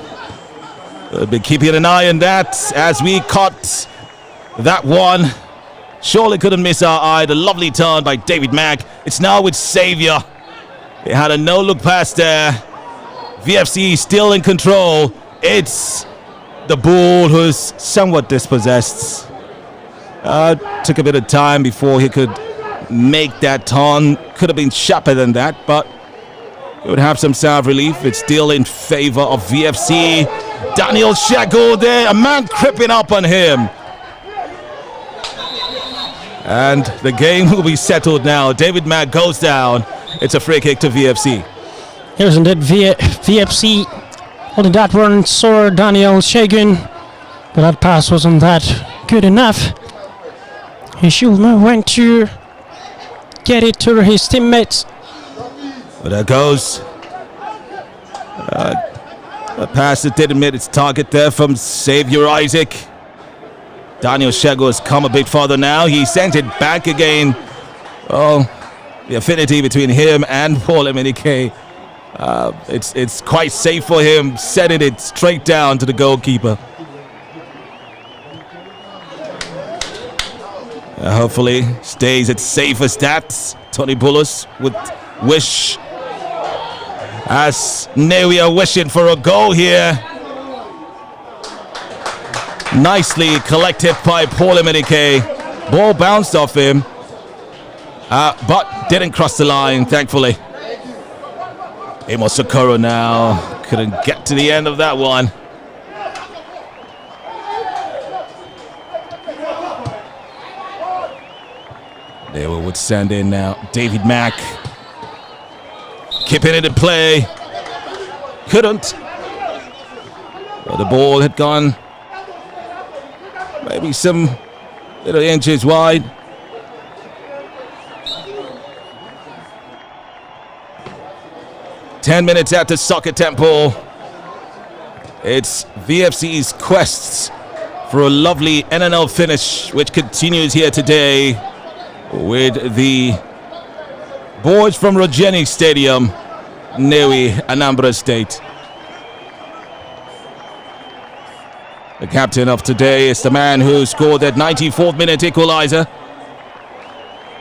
will be keeping an eye on that as we caught that one. Surely couldn't miss our eye. The lovely turn by David Mack. It's now with Xavier. They had a no-look pass there. VFC still in control. It's the Bull who's somewhat dispossessed. Took a bit of time before he could make that turn. Could have been sharper than that, but it would have some sound relief. It's still in favor of VFC. Daniel Shago there, a man creeping up on him. And the game will be settled now. David Mack goes down. It's a free kick to VFC. Here's indeed VFC holding that one, saw Daniel Shagun, but that pass wasn't that good enough. He should know when to get it to his teammates. But there goes a pass that didn't meet its target there from Xavier Isaac. Daniel Shago has come a bit further now. He sent it back again. Oh, the affinity between him and Paul Emenike. It's quite safe for him, setting it straight down to the goalkeeper. Hopefully stays at safer stats. Tony Bullos would wish, as Nnewi are wishing for a goal here. Nicely collected by Paul Emenike. Ball bounced off him, but didn't cross the line, thankfully. Amos Socorro now couldn't get to the end of that one. They would send in now David Mack. Keeping it in play. Couldn't. But the ball had gone maybe some little inches wide. Ten minutes after Soccer Temple. It's VFC's quests for a lovely NNL finish, which continues here today with the boys from Rogeni Stadium, Nnewi, Anambra State. The captain of today is the man who scored that 94th minute equalizer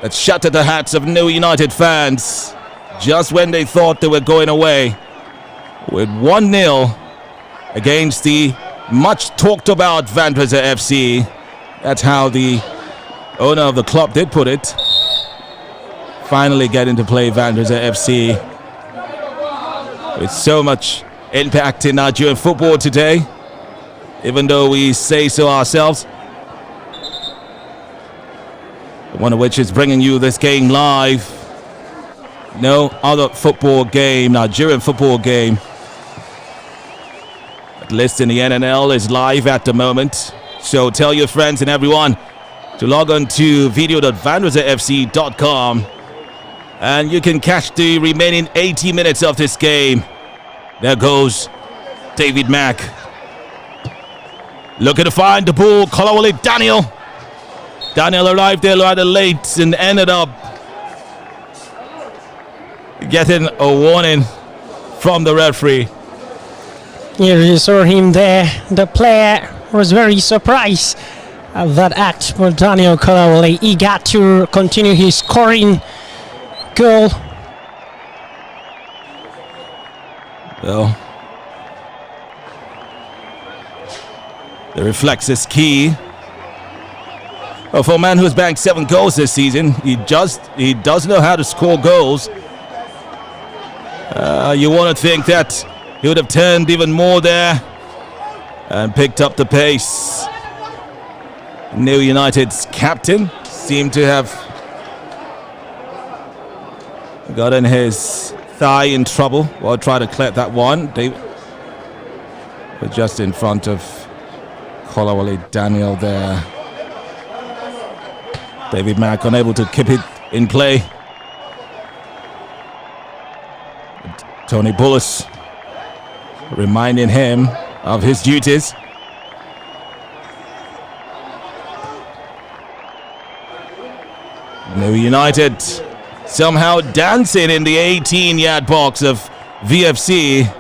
that shattered the hats of Nnewi United fans just when they thought they were going away, with 1-0 against the much talked about Vandrezzer FC. That's how the owner of the club did put it. Finally getting to play Vandrezzer FC with so much impact in Nigerian football today, even though we say so ourselves. One of which is bringing you this game live. No other football game, Nigerian football game, at least in the NNL, is live at the moment. So tell your friends and everyone to log on to video.vandrezzerfc.com and you can catch the remaining 80 minutes of this game. There goes David Mack. Looking to find the ball. Kolawole Daniel. Daniel arrived there rather late and ended up getting a warning from the referee. Here you saw him there. The player was very surprised at that act, but Daniel Kolawole, he got to continue his scoring goal. Well, the reflex is key. Well, for a man who's banked 7 goals this season, he does know how to score goals. You want to think that he would have turned even more there and picked up the pace. Nnewi United's captain seemed to have gotten his thigh in trouble while trying to clear that one. But just in front of Kolawole Daniel there. David Mack unable to keep it in play. Tony Bullis reminding him of his duties. Nnewi United somehow dancing in the 18-yard box of VFC.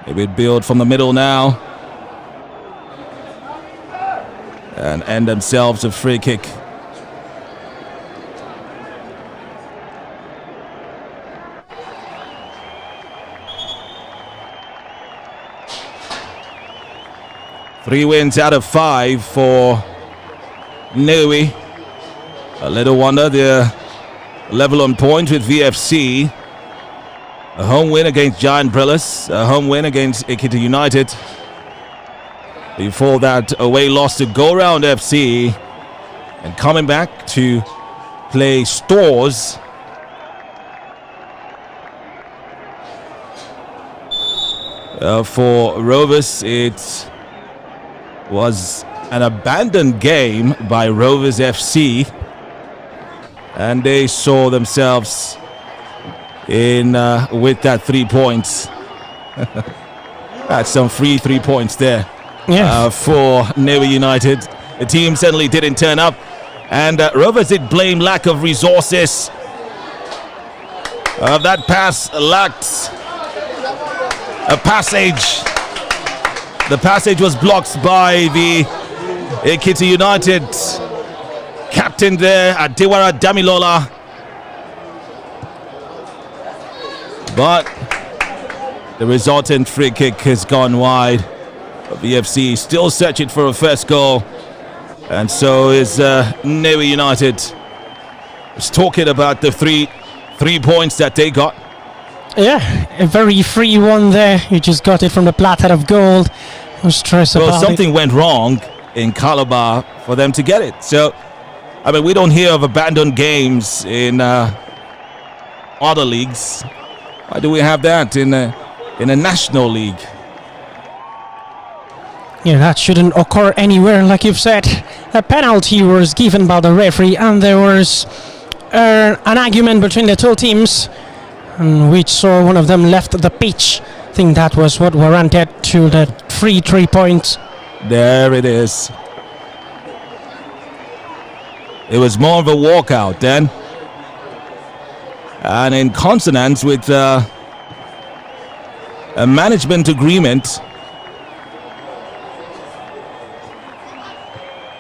They will build from the middle now and end themselves a free kick. Three wins out of 5 for Nnewi. A little wonder they're level on points with VFC. A home win against Giant Brillas, a home win against Ekiti United. Before that, away loss to Go Round FC, and coming back to play Stores. For Rovers, it was an abandoned game by Rovers FC, and they saw themselves in with that 3 points. That's some free 3 points there. Yeah. For Nnewi United. The team certainly didn't turn up, and Rovers did blame lack of resources. That pass lacked a passage. The passage was blocked by the Ekiti United captain there, Adewara Damilola. But the resultant free kick has gone wide. VFC still searching for a first goal, and so is Nnewi United. Was talking about the three points that they got. Yeah, a very free one there. You just got it from the platter of gold. No stress about something went wrong in Calabar for them to get it. So, I mean, we don't hear of abandoned games in other leagues. Why do we have that in a national league? Yeah, that shouldn't occur anywhere, like you've said. A penalty was given by the referee, and there was an argument between the two teams, and which saw one of them left the pitch. I think that was what warranted to the free 3 points. There it is. It was more of a walkout then, and in consonance with a management agreement.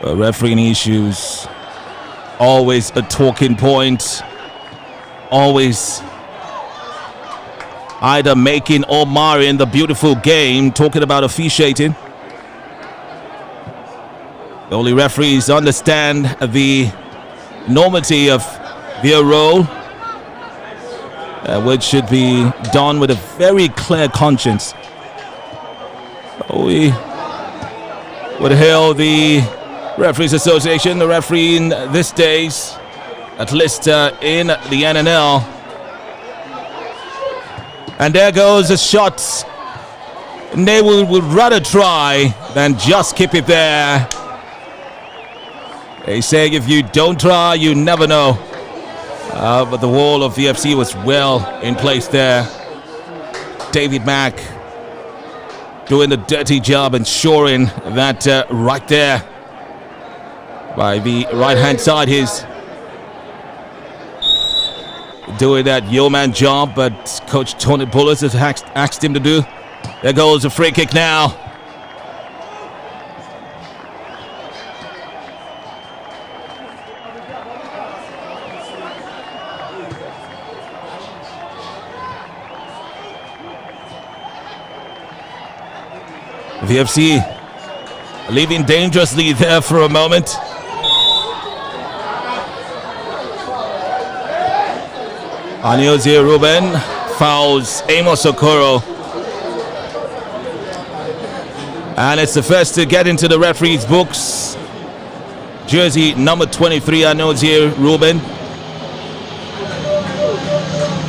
Refereeing issues, always a talking point, always either making or marring the beautiful game, talking about officiating. The only referees understand the enormity of their role, which should be done with a very clear conscience. We would hail the Referees Association, the referee in these days, at least in the NNL. And there goes a shot. Nnewi would rather try than just keep it there. They say if you don't try, you never know. But the wall of VFC was well in place there. David Mack doing the dirty job, ensuring that right there by the right-hand side, he's doing that yeoman job, but Coach Tony Bullis has asked him to do. There goes a free kick now. VFC leaving dangerously there for a moment. Nnewi Ruben fouls Amos Okoro. And it's the first to get into the referee's books. Jersey number 23, Nnewi Ruben.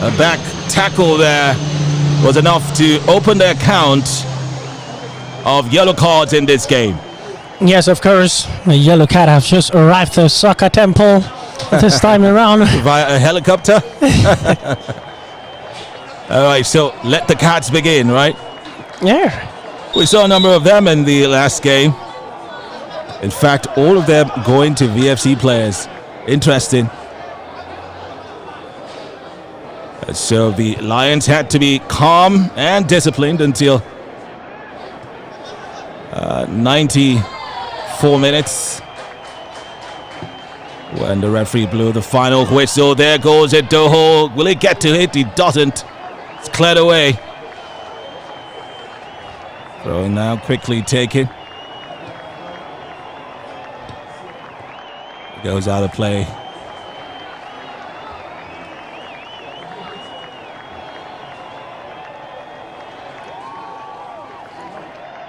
A back tackle there was enough to open the account of yellow cards in this game. Yes, of course. The yellow card has just arrived at Soccer Temple this time around. Via a helicopter. All right, so let the cards begin, right? Yeah. We saw a number of them in the last game. In fact, all of them going to VFC players. Interesting. So the Lions had to be calm and disciplined until 94 minutes when the referee blew the final whistle. There goes it, Doho. Will he get to it? He doesn't. It's cleared away. Throwing now, quickly taken. Goes out of play.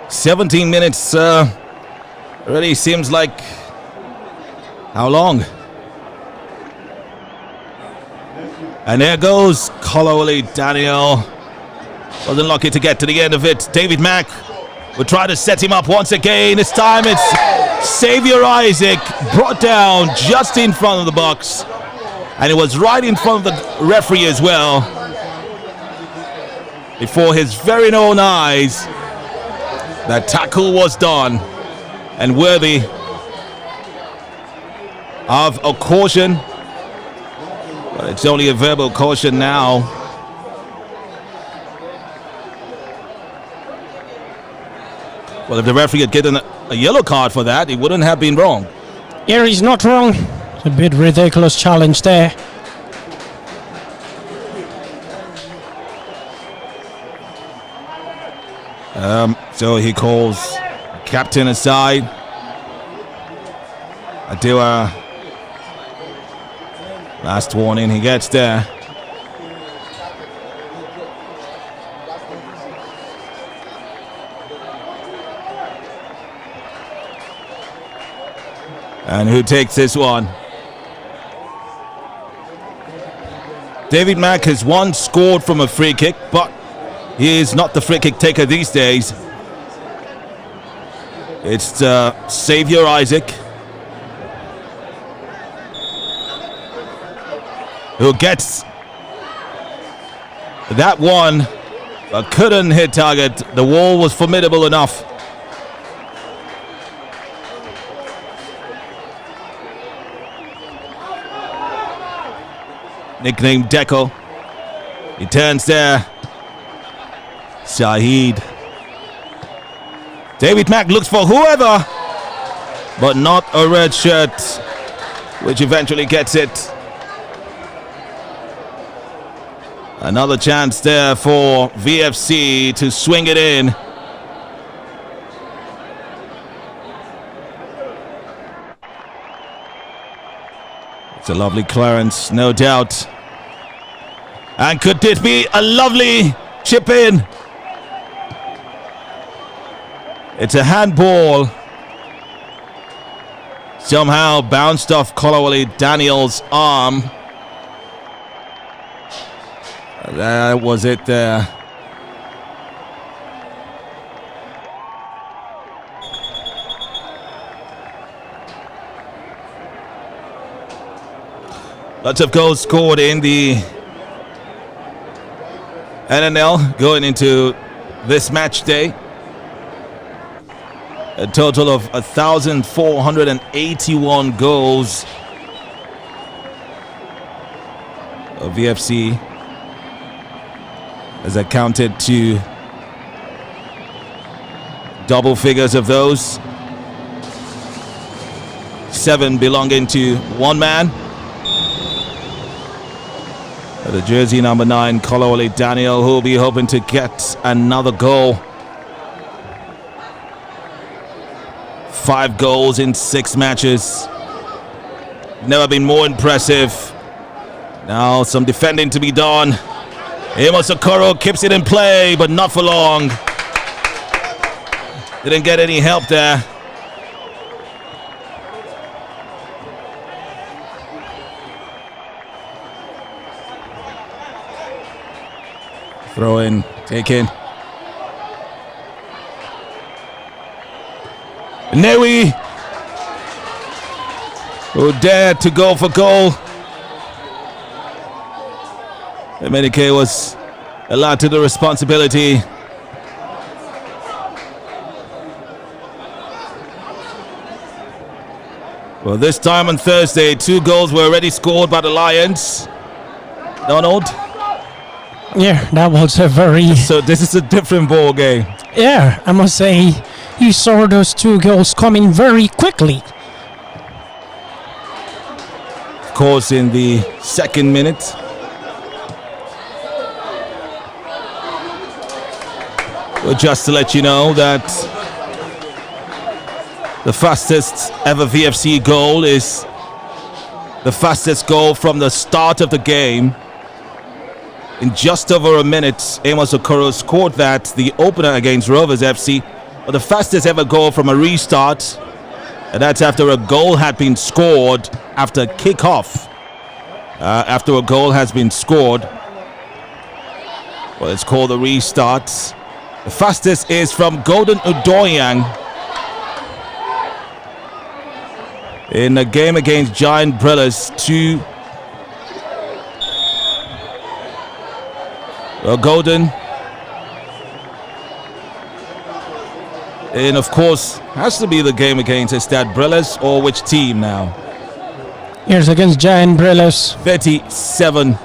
"17 minutes really seems like how long?" And there goes Kolawole Daniel. Wasn't lucky to get to the end of it. David Mack will try to set him up once again. This time it's Xavier Isaac brought down just in front of the box. And it was right in front of the referee as well. Before his very own eyes. That tackle was done and worthy of a caution. But it's only a verbal caution now. Well, if the referee had given a yellow card for that, he wouldn't have been wrong. Yeah, he's not wrong. It's a bit ridiculous challenge there. So he calls captain aside. Adiwa. Last warning he gets there. And who takes this one? David Mack has once scored from a free kick, but he is not the free kick taker these days. It's Xavier Isaac who gets that one, but couldn't hit target. The wall was formidable enough. Nicknamed Deco. He turns there. Shahid. David Mack looks for whoever, but not a red shirt, which eventually gets it. Another chance there for VFC to swing it in. It's a lovely clearance, no doubt. And could this be a lovely chip in? It's a handball. Somehow bounced off Kolawole Daniel's arm. That was it there. Lots of goals scored in the NNL going into this match day. A total of 1,481 goals. VFC has accounted to double figures of those. 7 belonging to one man. The jersey number 9, Kolawole Daniel, who will be hoping to get another goal. 5 goals in 6 matches. Never been more impressive. Now some defending to be done. Amos Okoro keeps it in play, but not for long. Didn't get any help there. Throw in, taken. Nnewi, who dared to go for goal. Emenike was allowed to the responsibility. Well, this time on Thursday, 2 goals were already scored by the Lions. Donald? Yeah, that was a very... So this is a different ball game. Yeah, I must say, you saw those 2 goals coming very quickly. Of course, in the 2nd minute. Well, just to let you know that the fastest ever VFC goal is the fastest goal from the start of the game. In just over a minute, Amos Okoro scored that, the opener against Rovers FC. But the fastest ever goal from a restart, and that's after a goal had been scored after kickoff. After a goal has been scored, well, it's called a restart. The fastest is from Golden Udoyang in a game against Giant Brillers. Golden, and of course has to be the game against Estad Brillers, or which team now? Here's against Giant Brillers. 37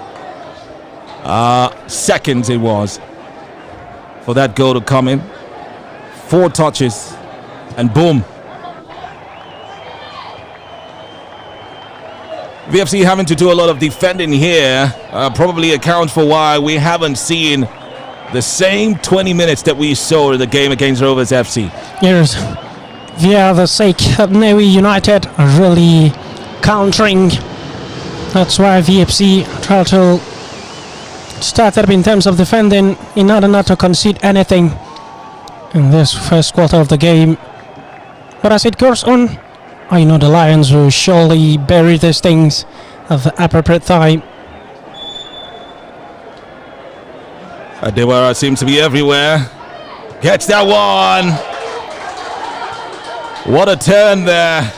seconds it was for that goal to come in. 4 touches and boom. VFC having to do a lot of defending here, probably accounts for why we haven't seen the same 20 minutes that we saw in the game against Rovers FC. Here's, via the sake of Nnewi United really countering. That's why VFC try to start up in terms of defending in order not to concede anything in this first quarter of the game. But as it goes on, I know the Lions will surely bury these things at the appropriate time. Adewara seems to be everywhere. Gets that one. What a turn there.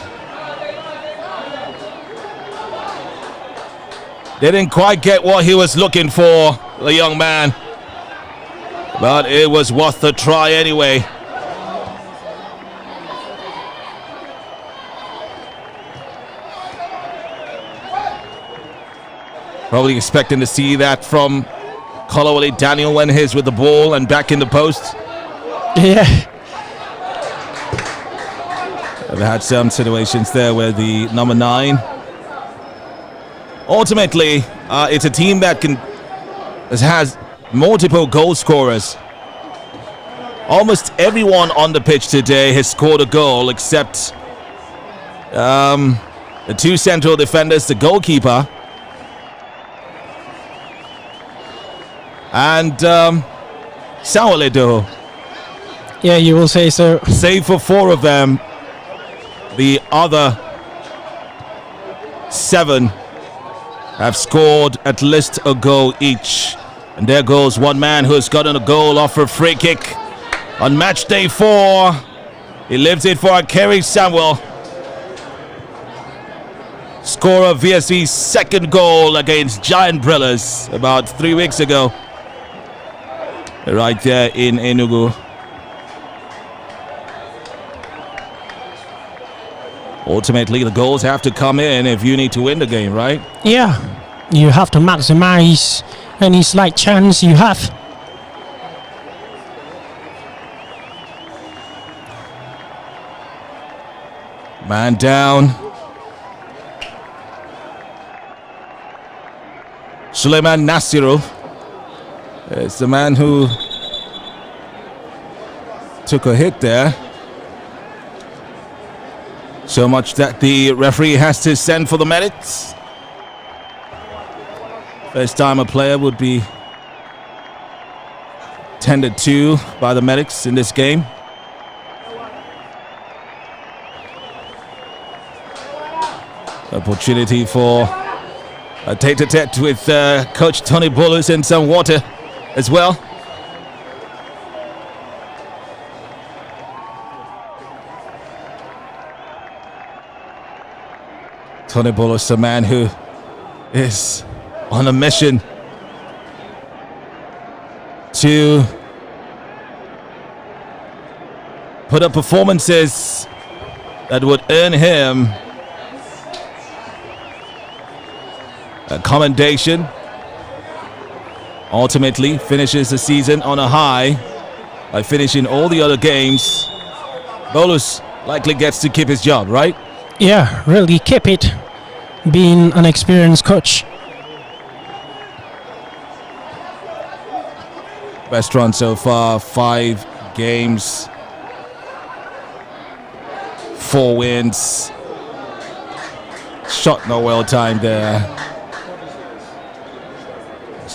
Didn't quite get what he was looking for, the young man. But it was worth the try anyway. Probably expecting to see that from Kolawole Daniel when he's with the ball and back in the post. Yeah. I've had some situations there where the number 9. Ultimately, it's a team that has multiple goal scorers. Almost everyone on the pitch today has scored a goal except the 2 central defenders, the goalkeeper, and Sawaledo. Yeah, you will say so. Save for 4 of them, the other 7 have scored at least a goal each. And there goes one man who's gotten a goal off a free kick on match day 4. He lives it for Kerry Samuel. scorer of VFC's second goal against Giant Brillers about 3 weeks ago. Right there in Enugu. Ultimately, the goals have to come in if you need to win the game, right? Yeah, you have to maximize any slight chance you have. Man down. Suleiman Nasirov. It's the man who took a hit there. So much that the referee has to send for the medics. First time a player would be tended to by the medics in this game. Opportunity for a tete-a-tete with Coach Tony Bullis and some water as well. Tony Bullis, a man who is on a mission to put up performances that would earn him a commendation. Ultimately finishes the season on a high by finishing all the other games. Bolus likely gets to keep his job, right? Yeah, really keep it, being an experienced coach. Best run so far, 5 games, 4 wins. Shot not well timed there.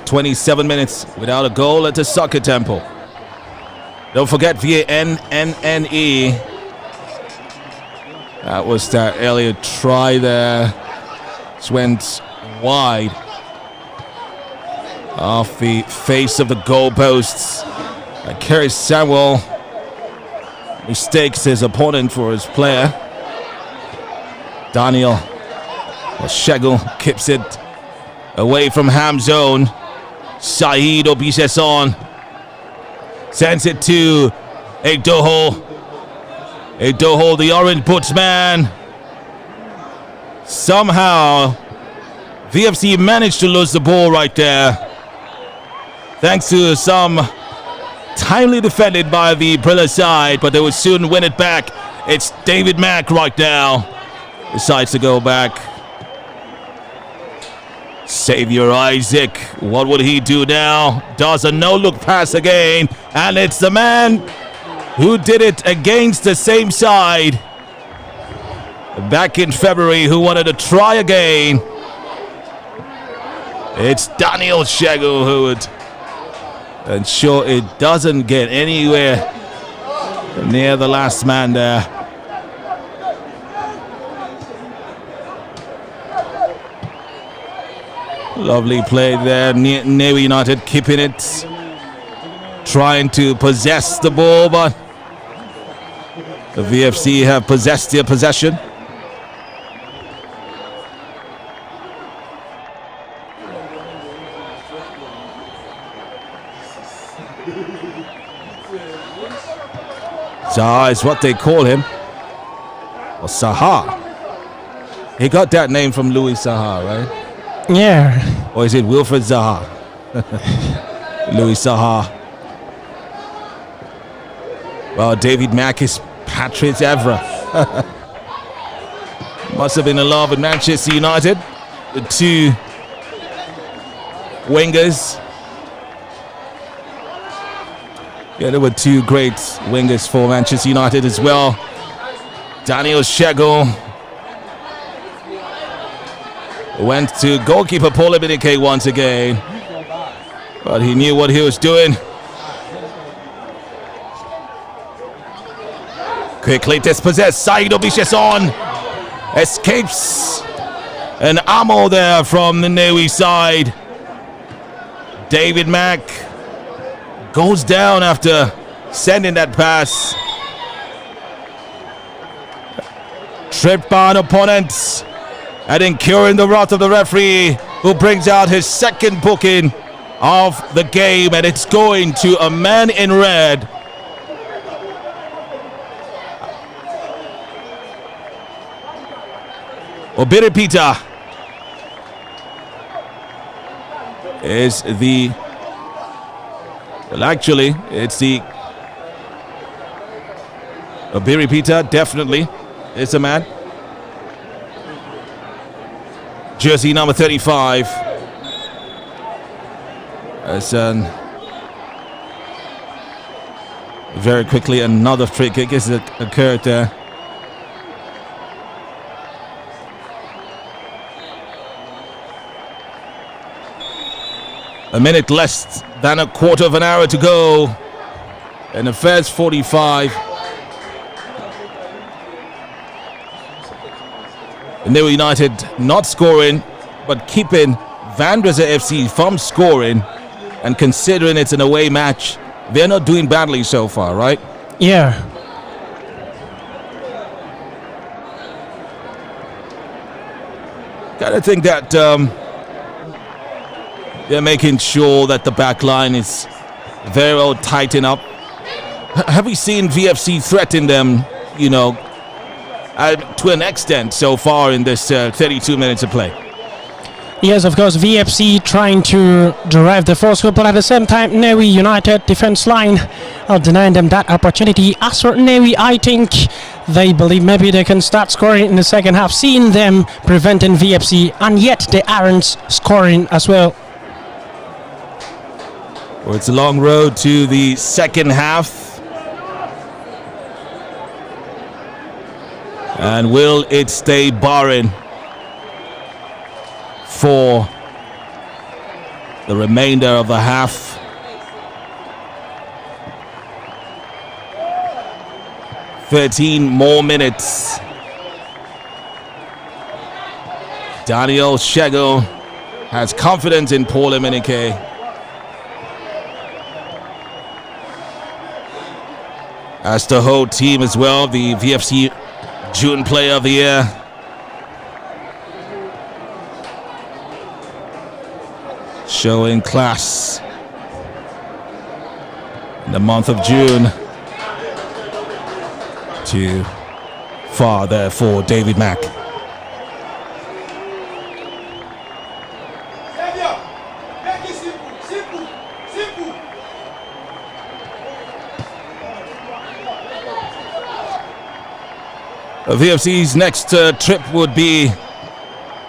27 minutes without a goal at the Soccer Temple. Don't forget via NNE. That was that earlier try there. Just went wide off the face of the goalposts. Kerry Samuel mistakes his opponent for his player. Daniel Oshego keeps it away from Ham zone. Saeed Obiseson sends it to Edoho. Edoho, the orange boots man. Somehow, VFC managed to lose the ball right there. Thanks to some timely defended by the Brilla side, but they would soon win it back. It's David Mack right now. Decides to go back. Xavier Isaac, what would he do now? Does a no-look pass again, and it's the man who did it against the same side back in February who wanted to try again. It's Daniel Shegu who would ensure it doesn't get anywhere near the last man there. Lovely play there. Nnewi United keeping it, trying to possess the ball, but the VFC have possessed their possession. Zaha is what they call him. Or Saha. He got that name from Louis Saha, right? Yeah. Or is it Wilfred Zaha? Louis Saha. Well, David Mack is Patrice Evra. Must have been in love with Manchester United. The two wingers. Yeah, there were two great wingers for Manchester United as well. Daniel Shego went to goalkeeper Paul Ebinike once again, but he knew what he was doing. Quickly dispossessed, Saeed Obiseson escapes an ammo there from the Nnewi side. David Mack goes down after sending that pass. Tripped by an opponent. and incurring the wrath of the referee, who brings out his second booking of the game, and it's going to a man in red. Obiripita is the, well, actually it's the Obiripita, definitely is a man. Jersey number 35. As very quickly another free kick has occurred there. A minute less than a quarter of an hour to go in the first 45. Nnewi United not scoring, but keeping Vandrezzer FC from scoring, and considering it's an away match, they're not doing badly so far, right? Yeah. Gotta think that they're making sure that the back line is very well tightened up. Have we seen VFC threaten them, you know, to an extent so far in this 32 minutes of play? Yes, of course, VFC trying to derive the first goal, but at the same time, Nnewi United defense line are denying them that opportunity. As for Nnewi, I think they believe maybe they can start scoring in the second half, seeing them preventing VFC, and yet they aren't scoring as well. Well, it's a long road to the second half. And will it stay barren for the remainder of the half? "13 more minutes. Daniel Shego has confidence in Paul Emenike. As the whole team as well, the VFC June Player of the Year. Showing class in the month of June. Too far there for David Mack. VFC's next trip would be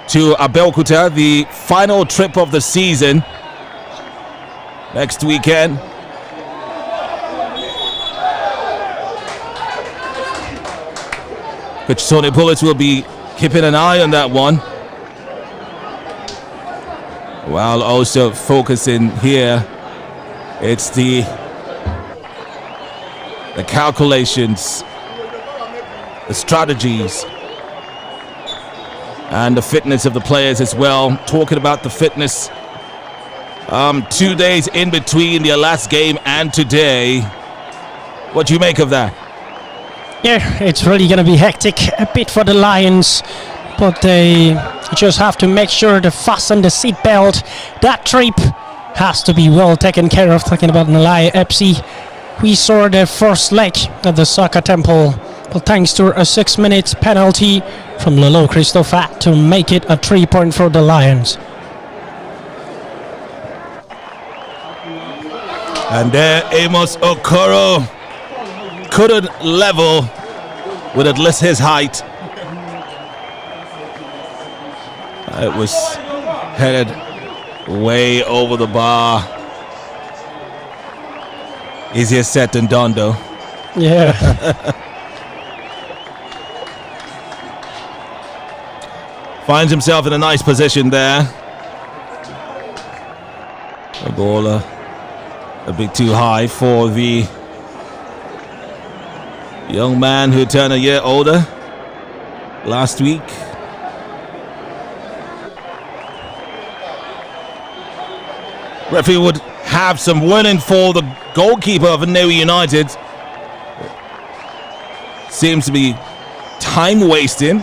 to Abeokuta, the final trip of the season next weekend. Coach Tony Pullett will be keeping an eye on that one, while also focusing here. It's the calculations, the strategies, and the fitness of the players as well. Talking about the fitness, 2 days in between their last game and today. What do you make of that? Yeah, it's really going to be hectic a bit for the Lions, but they just have to make sure to fasten the seatbelt. That trip has to be well taken care of. Talking about Nnewi FC, we saw the first leg at the Soccer Temple, but thanks to a 6-minute penalty from Lolo Christopher to make it a 3-point for the Lions. And there Amos Okoro couldn't level with at least his height. It was headed way over the bar. Easier said than done, though. Yeah. Finds himself in a nice position there. The ball a bit too high for the young man who turned a year older last week. Referee would have some warning for the goalkeeper of Nnewi United. Seems to be time wasting.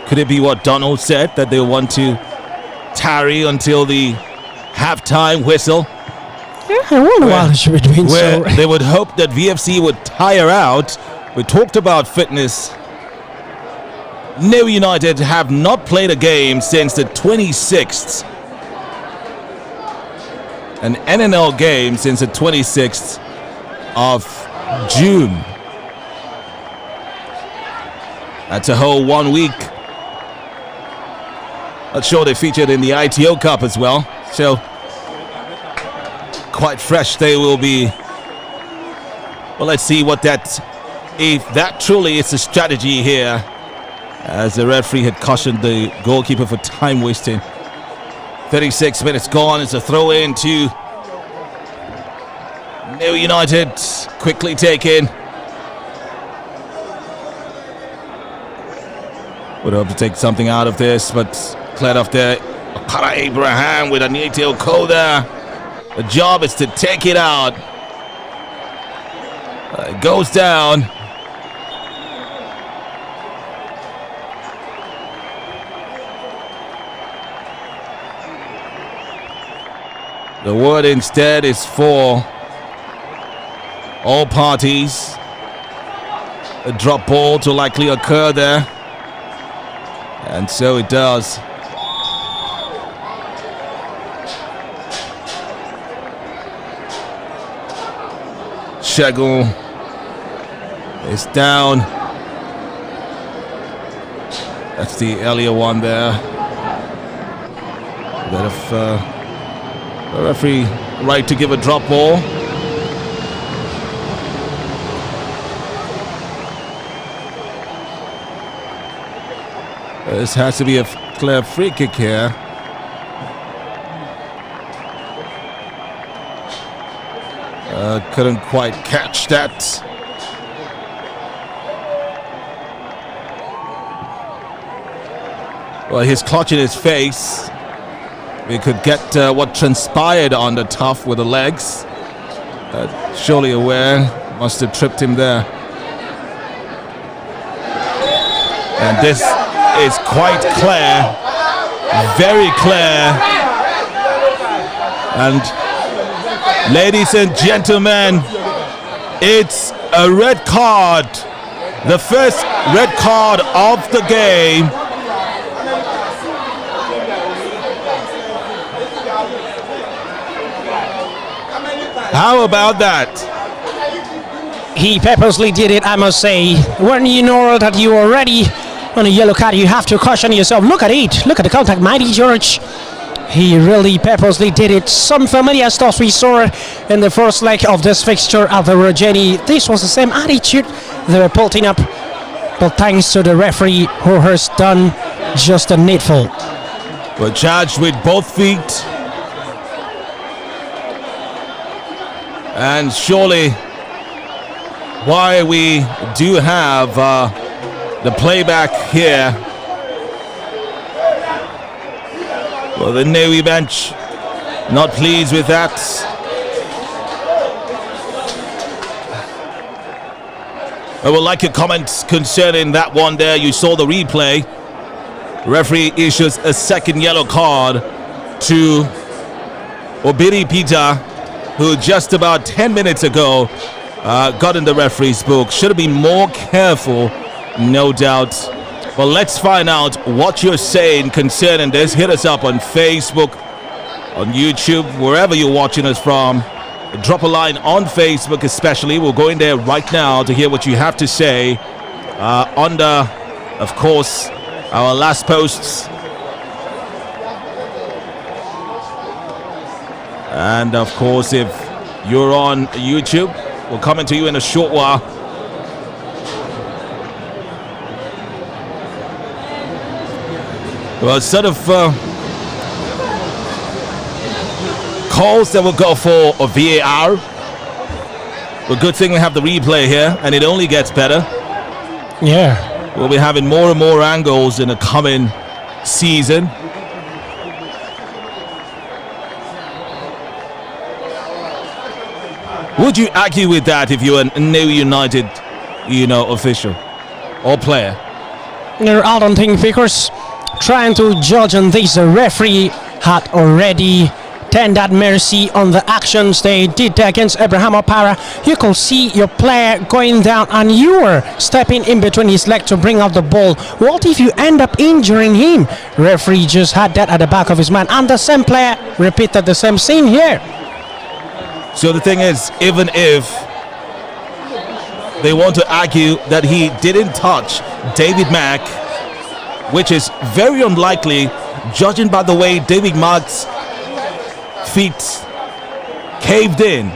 Could it be what Donald said, that they want to tarry until the halftime whistle? Yeah, I wonder why they should be doing Where so. they would hope that VFC would tire out. We talked about fitness. Nnewi United have not played a game since the 26th. An NNL game since the 26th of June. That's a whole 1 week. Not sure they featured in the ITO Cup as well. So quite fresh they will be. Well, let's see what if that truly is the strategy here, as the referee had cautioned the goalkeeper for time wasting. 36 minutes gone. It's a throw in to Nnewi United. Quickly taken. Would hope to take something out of this, but cleared off there. Para Abraham with a Nieto Koda. The job is to take it out. It goes down. The word instead is for all parties. A drop ball to likely occur there. And so it does. Shegun is down. That's the earlier one there. Bit of the referee right to give a drop ball. This has to be a clear free kick here. Couldn't quite catch that. Well, he's clutching his face. We could get what transpired on the tough with the legs. Surely aware, must have tripped him there. And this is quite clear, very clear. And ladies and gentlemen, it's a red card. The first red card of the game. How about that? He purposely did it, I must say. When you know that you are ready on a yellow card, you have to caution yourself. Look at it. Look at the contact. Mighty George. He really purposely did it. Some familiar stuff we saw in the first leg of this fixture at the Rogeni. This was the same attitude they were pulling up. But thanks to the referee who has done just the needful. We're charged with both feet. And surely why we do have the playback here. Well, the Nnewi bench not pleased with that. I would like your comments concerning that one there. You saw the replay. Referee issues a second yellow card to Obiri Peter, who just about 10 minutes ago got in the referee's book. Should have been more careful, no doubt. Well, let's find out what you're saying concerning this. Hit us up on Facebook, on YouTube, wherever you're watching us from. Drop a line on Facebook especially. We'll go in there right now to hear what you have to say under, of course, our last posts. And of course, if you're on YouTube, we'll come to you in a short while. Well, sort of calls that will go for a VAR. Well, good thing we have the replay here, and it only gets better. Yeah. We'll be having more and more angles in the coming season. Would you argue with that if you're a Nnewi United, official or player? I don't think because trying to judge on this, the referee had already tendered mercy on the actions they did against Abraham Opara. You could see your player going down and you were stepping in between his leg to bring out the ball. What if you end up injuring him? Referee just had that at the back of his mind, and the same player repeated the same scene here. So the thing is, even if they want to argue that he didn't touch David Mack, which is very unlikely, judging by the way David Mack's feet caved in.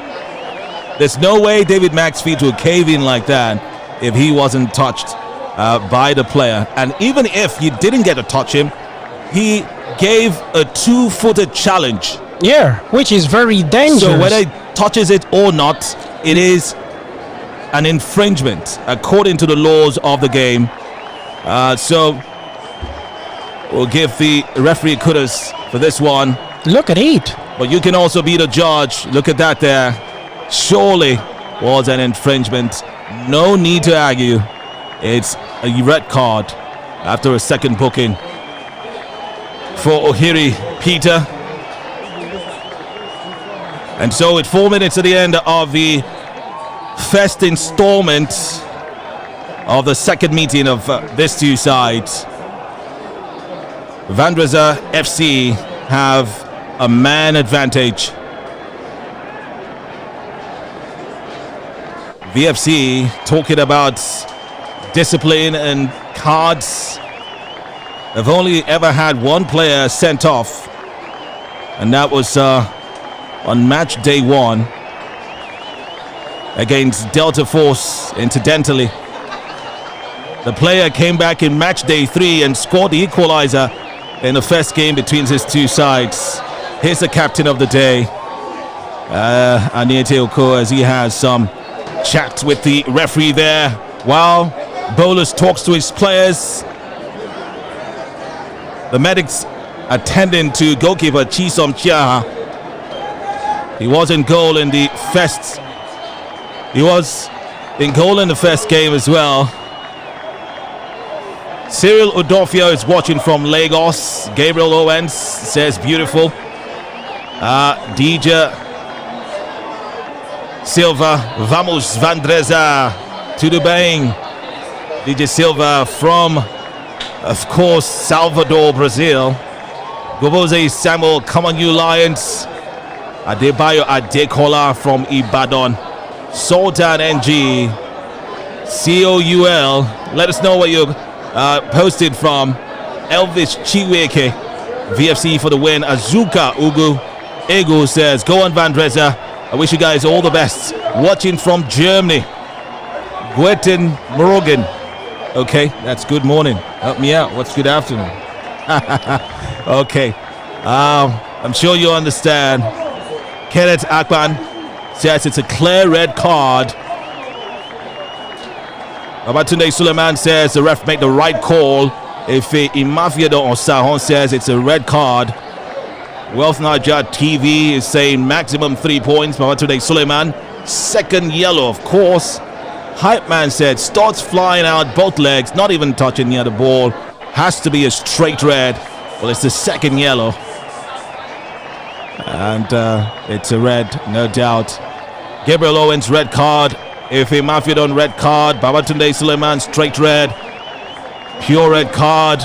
There's no way David Mack's feet would cave in like that if he wasn't touched by the player. And even if you didn't get to touch him, he gave a two-footed challenge. Yeah, which is very dangerous. So whether he touches it or not, it is an infringement according to the laws of the game. So we'll give the referee kudos for this one. Look at it. But you can also be the judge. Look at that there. Surely was an infringement. No need to argue. It's a red card after a second booking for Ohiri Peter. And so with 4 minutes at the end of the first installment of the second meeting of these two sides, Vandrezzer FC have a man advantage. VFC talking about discipline and cards. They've only ever had one player sent off, and that was on match day 1 against Delta Force. Incidentally, the player came back in match day 3 and scored the equalizer in the first game between his two sides. Here's the captain of the day, Aniete Oko, as he has some chat with the referee there while Bolus talks to his players. The medics attending to goalkeeper Chisom Chiaha. He was in goal in the first. He was in goal in the first game as well. Cyril Udofio is watching from Lagos. Gabriel Owens says beautiful. DJ Silva, vamos Vandrezzer to the bang. DJ Silva from, of course, Salvador, Brazil. Goboze Samuel, come on you Lions. Adebayo Adekola from Ibadan. Sultan NG, COUL. Let us know where you posted from. Elvis Chiweke, VFC for the win. Azuka Ugu Ego says, go on Vandrezzer. I wish you guys all the best. Watching from Germany. Guetin Morgan. Okay, that's good morning. Help me out. What's good afternoon? Okay. I'm sure you understand. Kenneth Akpan says it's a clear red card. Babatunde Suleiman says the ref made the right call. If Imafiedo Osahon says it's a red card. Wealth Niger TV is saying maximum 3 points. Babatunde Suleiman, second yellow, of course. Hype Man said starts flying out both legs, not even touching near the ball. Has to be a straight red. Well, it's the second yellow. And it's a red, no doubt. Gabriel Owens, red card. If a Mafidon, red card. Babatunde Suleiman, straight red. Pure red card.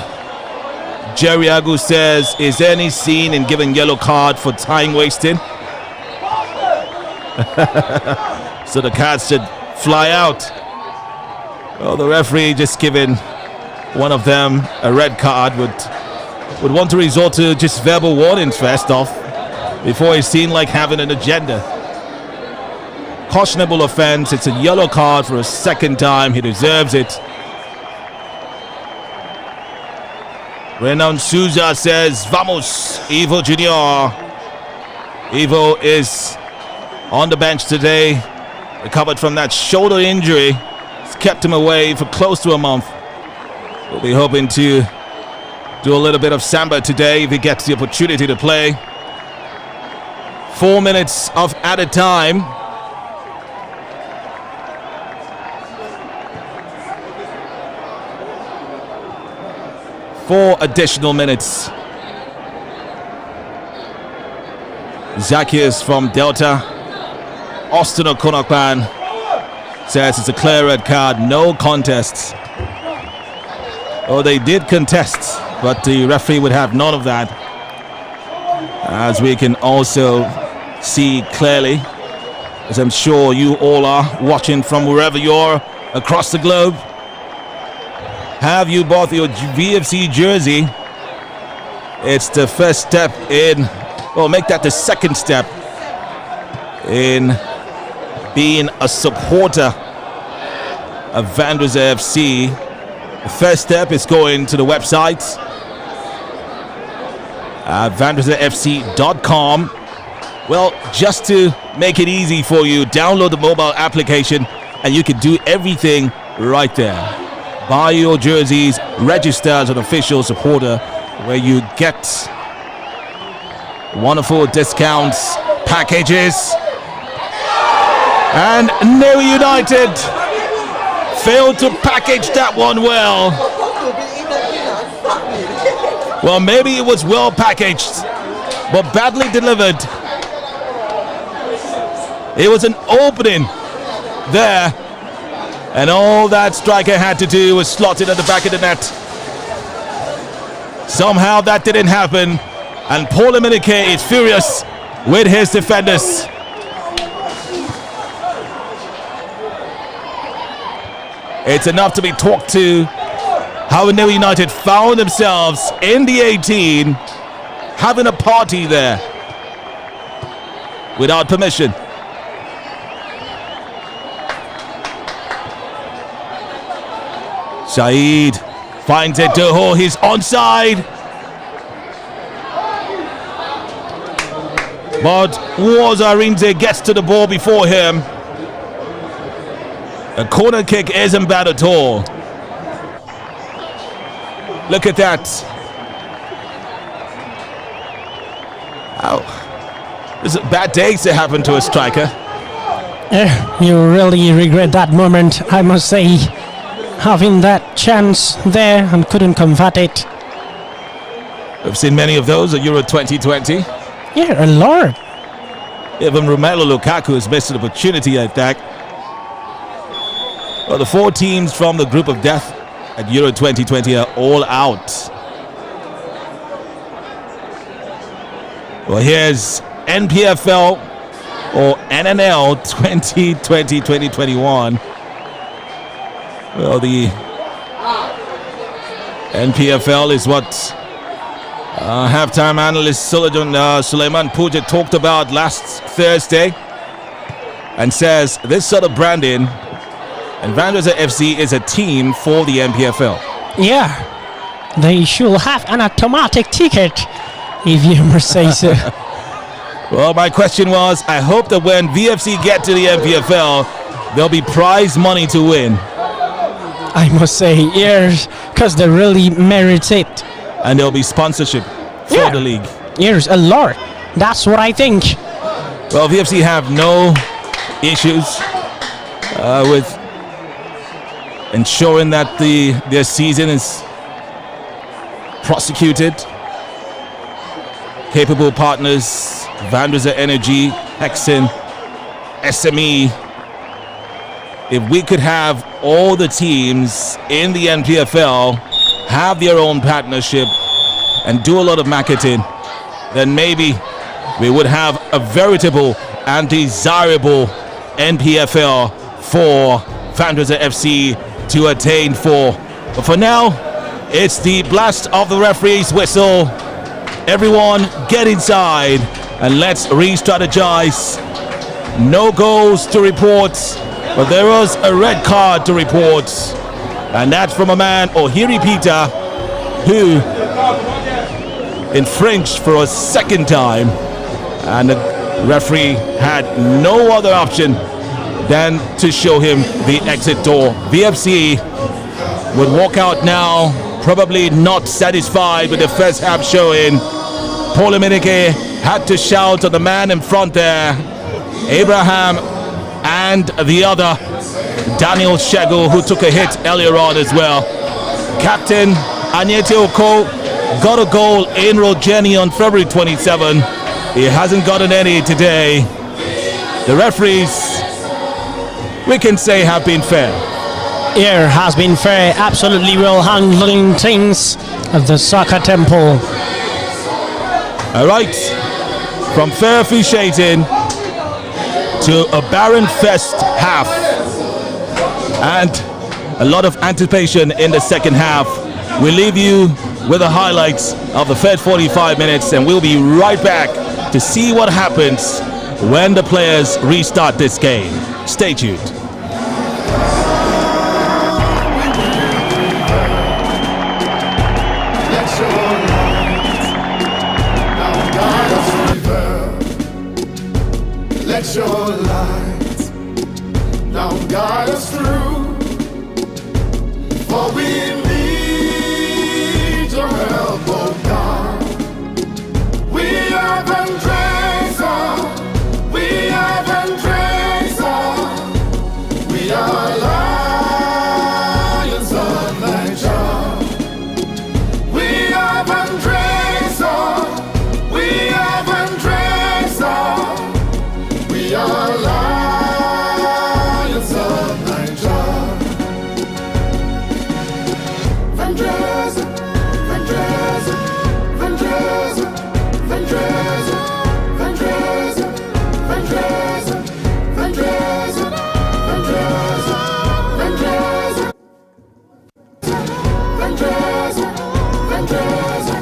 Jerry Agu says, is there any scene in giving yellow card for time wasting? So the cards should fly out. Well, the referee just giving one of them a red card would want to resort to just verbal warnings first off before he's seen like having an agenda. Cautionable offense. It's a yellow card for a second time. He deserves it. Renan Souza says, vamos, Evo Junior. Evo is on the bench today. Recovered from that shoulder injury. It's kept him away for close to a month. We'll be hoping to do a little bit of samba today if he gets the opportunity to play. 4 minutes of added time. 4 additional minutes. Zacchaeus from Delta. Austin Okonokpan says it's a clear red card, no contests. Oh, they did contest, but the referee would have none of that. As we can also see clearly, as I'm sure you all are watching from wherever you are across the globe. Have you bought your VFC jersey? It's the first step in, well, make that the second step in being a supporter of Vandrezzer FC. The first step is going to the website, vandrezzerfc.com. Well, just to make it easy for you, download the mobile application and you can do everything right there. Buy your jerseys, register as an official supporter where you get wonderful discounts, packages. And Nnewi United failed to package that one well. Well, maybe it was well packaged, but badly delivered. It was an opening there, and all that striker had to do was slot it at the back of the net. Somehow that didn't happen, and Paul Emenike is furious with his defenders. It's enough to be talked to how Nnewi United found themselves in the 18 having a party there without permission. Saeed finds it, Doho, he's onside. But Wazarinze gets to the ball before him. A corner kick isn't bad at all. Look at that. Oh, there's bad days that happen to a striker. You really regret that moment, I must say. Having that chance there and couldn't convert it. We've seen many of those at Euro 2020. Yeah, a lot. Even Romelu Lukaku has missed an opportunity like that. Well, the 4 teams from the group of death at Euro 2020 are all out. Well, here's NPFL or NNL 2020-2021. Well, the NPFL is what halftime analyst Suleiman Puja talked about last Thursday, and says this sort of branding, and Vandrezzer FC is a team for the NPFL. Yeah, they should have an automatic ticket, if you must say so. Well, my question was, I hope that when VFC get to the NPFL, there'll be prize money to win. I must say, yes, because they really merit it. And there'll be sponsorship for the league. Yes, a lot. That's what I think. Well, VFC have no issues with ensuring that their season is prosecuted. Capable partners, Vandrezzer Energy, Hexen, SME. If we could have all the teams in the NPFL have their own partnership and do a lot of marketing, then maybe we would have a veritable and desirable NPFL for Vandrezzer FC to attain for. But for now, it's the blast of the referee's whistle. Everyone get inside and let's re-strategize. No goals to report, but there was a red card to report, and that's from a man, Ohiri Peter, who infringed for a second time, and the referee had no other option than to show him the exit door. VFC would walk out now, probably not satisfied with the first half showing. Paul Emenike had to shout at the man in front there, Abraham, and the other, Daniel Shego, who took a hit earlier on as well. Captain Anyete Oko got a goal in Rogeni on February 27. He hasn't gotten any today. The referees, we can say, have been fair. Here has been fair, absolutely well handling things at the soccer temple. All right, from fair officiating to a barren fest half and a lot of anticipation in the second half. We leave you with the highlights of the first 45 minutes, and we'll be right back to see what happens when the players restart this game. Stay tuned. Let your light now guide us through, for we need your help, oh God. We are Vandrezzer, we are Vandrezzer, we are lions of Niger. We are Vandrezzer, we are Vandrezzer. We are lions of Niger. Vandrezzer, Vandrezzer, Vandrezzer, Vandrezzer, Vandrezzer, Vandrezzer, Vandrezzer, Vandrezzer, Vandrezzer, Vandrezzer,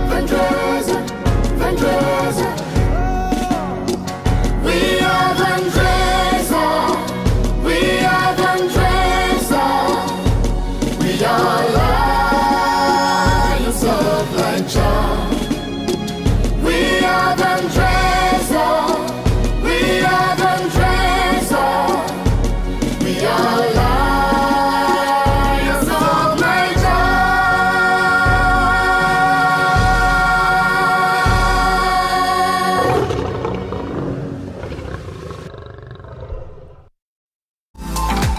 Vandrezzer, Vandrezzer. We are Vandrezzer, we are Vandrezzer, we are lions of Niger. We are Vandrezzer, we are Vandrezzer, we are lions of Niger.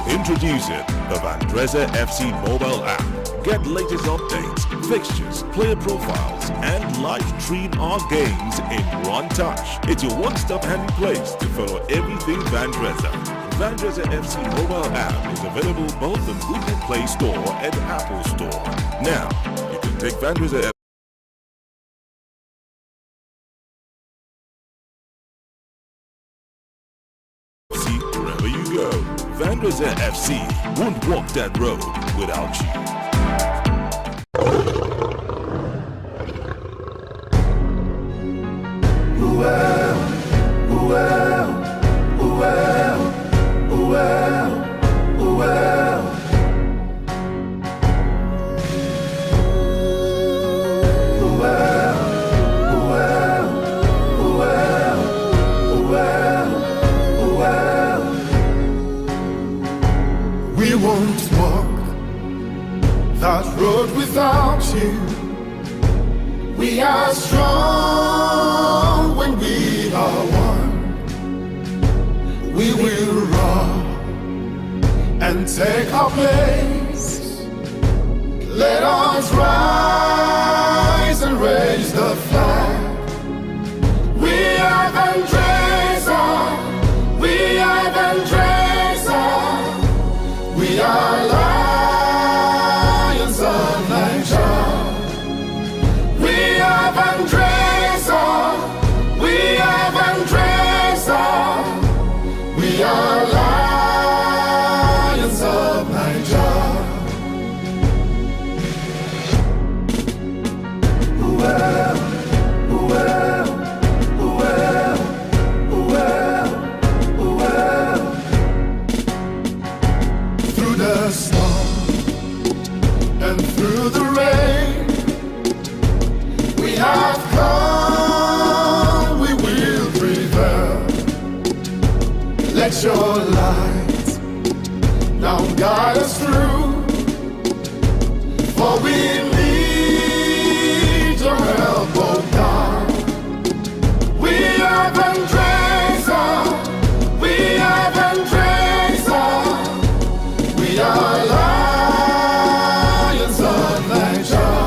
Introducing the Vandrezzer FC mobile app. Get latest updates, fixtures, player profiles, and live stream our games in one touch. It's your one-stop handy place to follow everything Vandrezzer. Vandrezzer FC mobile app is available both on Google Play Store and Apple Store. Now, you can take Vandrezzer FC wherever you go. Vandrezzer FC won't walk that road without you. We won't walk that road without you. We are strong when we are one. We will run and take our place. Let us rise and raise the flag. We are Vandrezzer, we are Vandrezzer, we are lions of Niger. We are Vandrezzer, we are Vandrezzer, we are lions of Niger. Through the storm and through the rain, we have come, we will prevail. Let your light now guide us through, for we need your help, oh God. We are Vandrezzer, we are Vandrezzer, we are lions of Niger.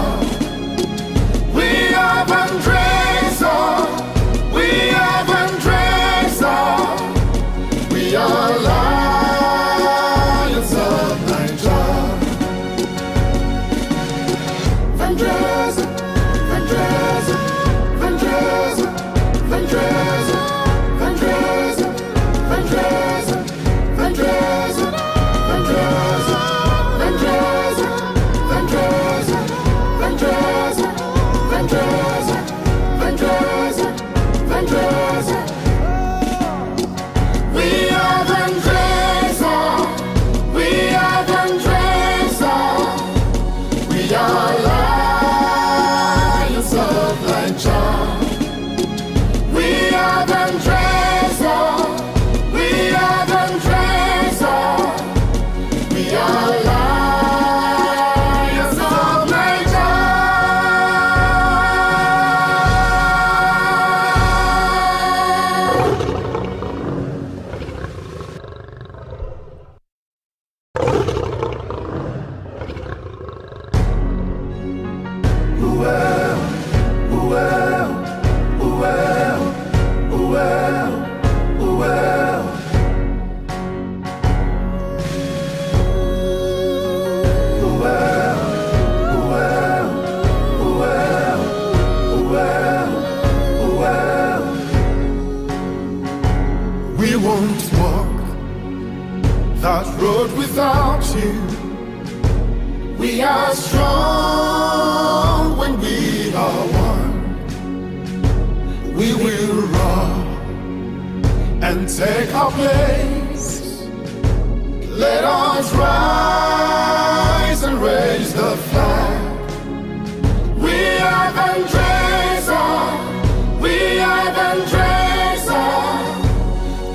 without you. We are strong when we are one. We will run and take our place. Let us rise and raise the flag. We are Vandrezzer. We are Vandrezzer.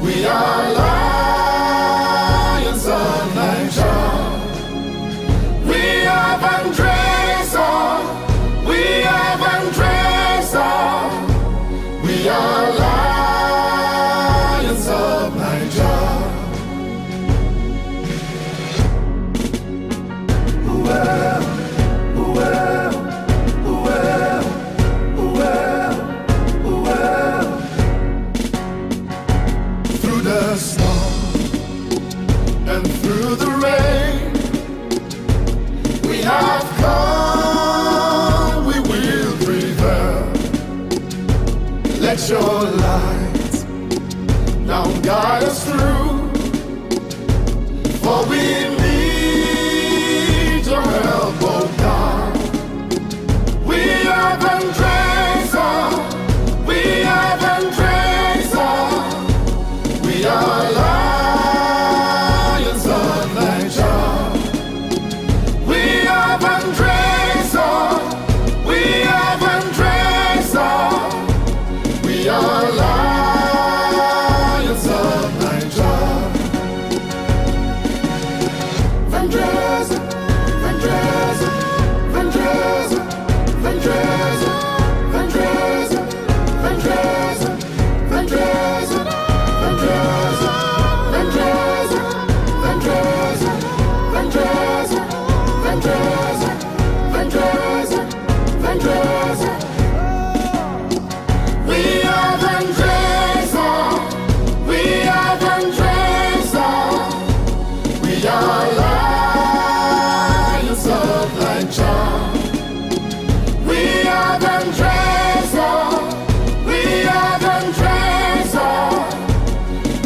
We are lions of Niger. We are Vandrezzer. We are Vandrezzer. We are lions of Niger. Well, well, well, well, well. Through the storm and through the rain, we have come, we will prevail. Let your light now guide us through, for we need your help, oh God. We are Vandrezzer. We are Vandrezzer. We are lions of Niger. We are Vandrezzer. We are Vandrezzer. We are lions of Niger. Vandrezzer, Vandrezzer, Vandrezzer, Vandrezzer, Vandrezzer, Vandrezzer, Vandrezzer, Vandrezzer, Vandrezzer, Vandrezzer, Vandrezzer, Vandrezzer, Vandrezzer, Vandrezzer. We are Vandrezzer. We are Vandrezzer. We are lions of Niger. We are Vandrezzer. We are Vandrezzer.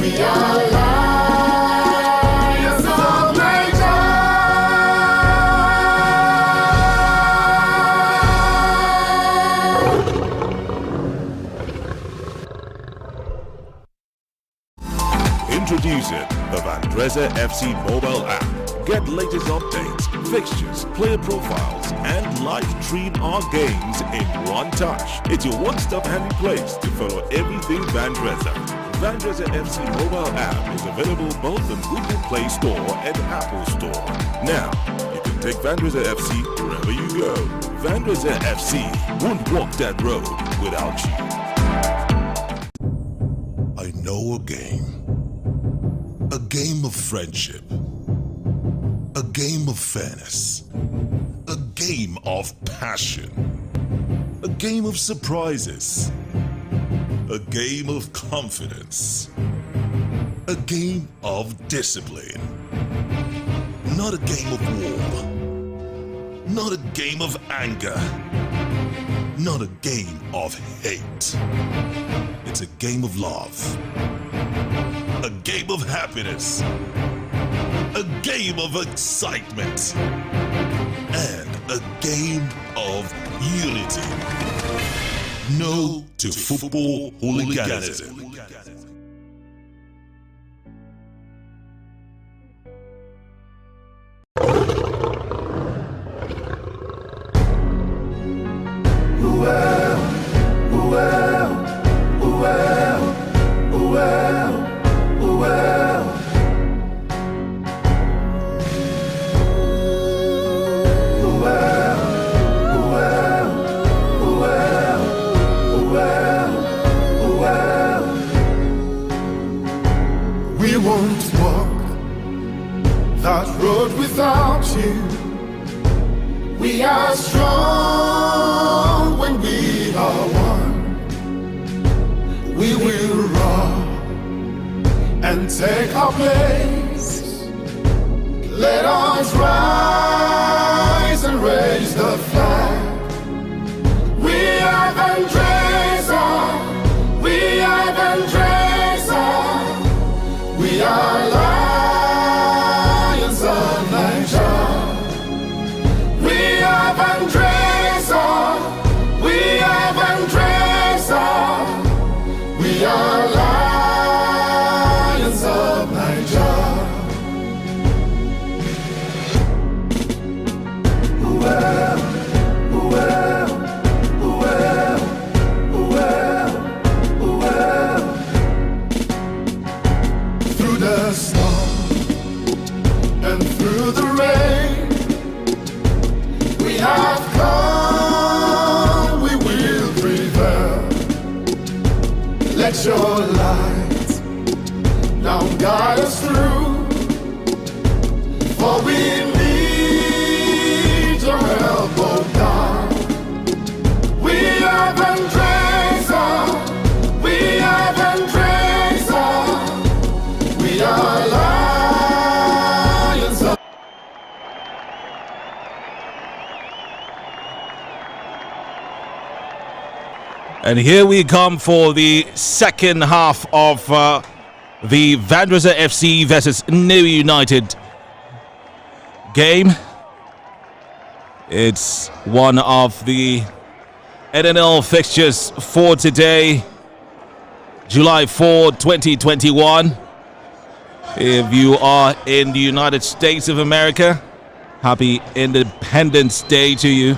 We are lions of Niger. Introducing the Vandrezzer FC mobile app. Get latest updates, fixtures, player profiles, and live stream our games in one touch. It's your one-stop handy place to follow everything Vandrezzer. Vandrezzer FC mobile app is available both on Google Play Store and Apple Store. Now, you can take Vandrezzer FC wherever you go. Vandrezzer FC won't walk that road without you. I know a game of friendship, a game of fairness, a game of passion, a game of surprises, a game of confidence, a game of discipline. Not a game of war, not a game of anger, not a game of hate. It's a game of love, a game of happiness, a game of excitement, and a game of unity. No to football hooliganism. We won't walk that road without you. We are strong when we are one. We will run and take our place. Let us rise and raise the flag. We are Vandrezzer. We are Vandrezzer. We are lions of For we need your help, oh God. We are Vandrezzer. We are Vandrezzer. We are lions of And here we come for the second half of the Vandrezzer FC versus Nnewi United game. It's one of the NNL fixtures for today, July 4, 2021. If you are in the United States of America, happy Independence Day to you.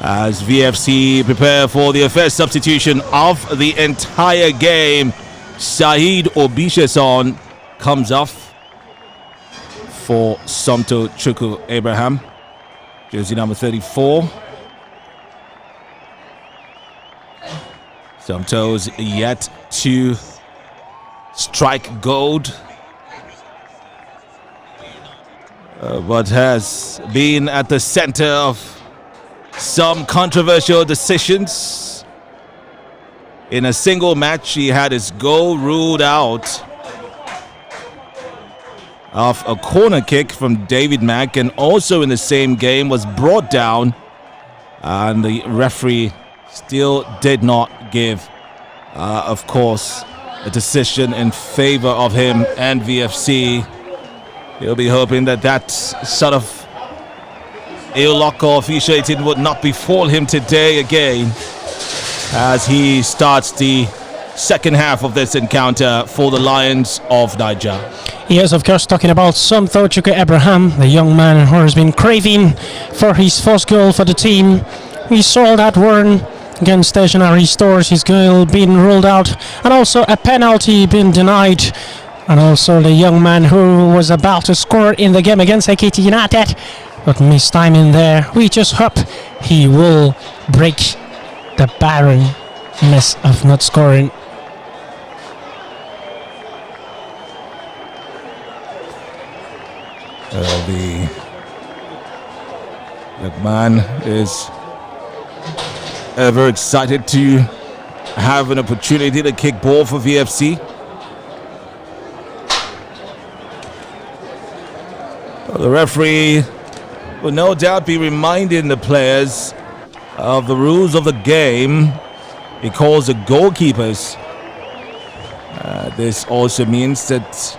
As VFC prepare for the first substitution of the entire game, Saheed Obisheson comes off for Somto Chukwu Abraham, jersey number 34. Somto's yet to strike gold, but has been at the center of some controversial decisions. In a single match, he had his goal ruled out of a corner kick from David Mack, and also in the same game was brought down, and the referee still did not give, of course, a decision in favor of him and VFC. He'll be hoping that that sort of ill-luck or officiating would not befall him today again, as he starts the second half of this encounter for the Lions of Niger. Yes, of course, talking about Somto Chukwu Abraham, the young man who has been craving for his first goal for the team. We saw that one against Stationary Stores, his goal being ruled out, and also a penalty being denied. And also the young man who was about to score in the game against Ekiti United, but missed time in there. We just hope he will break the barrenness of not scoring. The young man is ever excited to have an opportunity to kick ball for VFC. The referee will no doubt be reminding the players of the rules of the game. He calls the goalkeepers. This also means that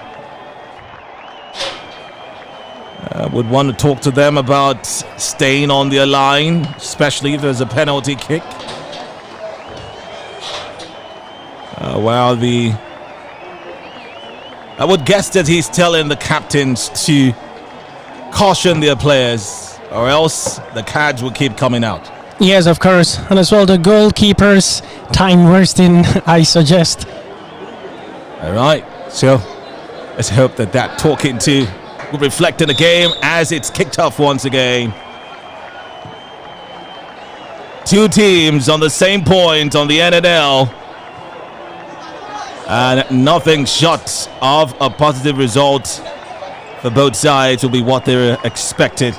would want to talk to them about staying on their line, especially if there's a penalty kick. While I would guess that he's telling the captains to caution their players, or else the cards will keep coming out. Yes, of course, and as well the goalkeepers, time wasting, I suggest. All right, so let's hope that that talking to will reflect in the game as it's kicked off once again. Two teams on the same point on the NNL, and nothing short of a positive result for both sides will be what they're expected.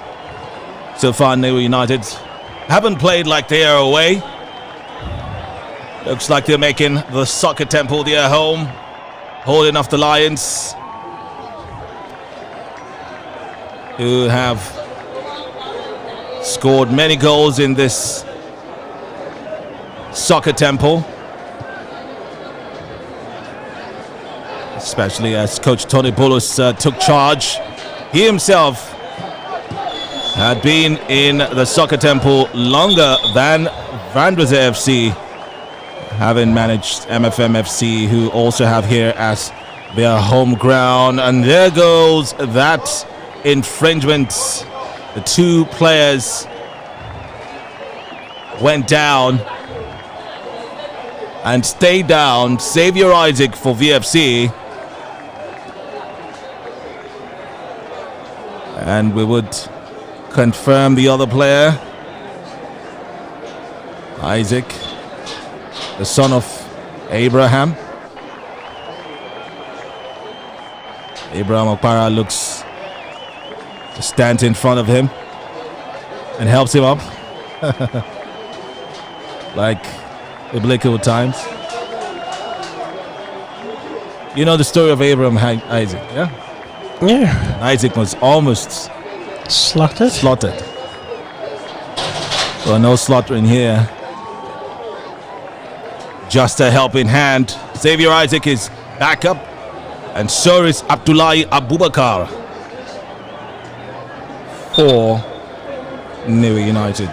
So far, Nnewi United haven't played like they are away. Looks like they're making the Soccer Temple their home, holding off the Lions, who have scored many goals in this Soccer Temple, especially as Coach Tony Bulus took charge. He himself had been in the Soccer Temple longer than Vandrezzer FC, having managed MFM FC, who also have here as their home ground. And there goes that infringement. The two players went down and stayed down. Xavier Isaac for VFC, and we would confirm the other player, Isaac, the son of Abraham. Abraham Okpara looks to stand in front of him and helps him up. Like biblical times. You know the story of Abraham and Isaac, yeah? Yeah. Isaac was almost Slaughtered. Well, no slaughtering here. Just a helping hand. Xavier Isaac is back up. And so is Abdullahi Abubakar for Nnewi United.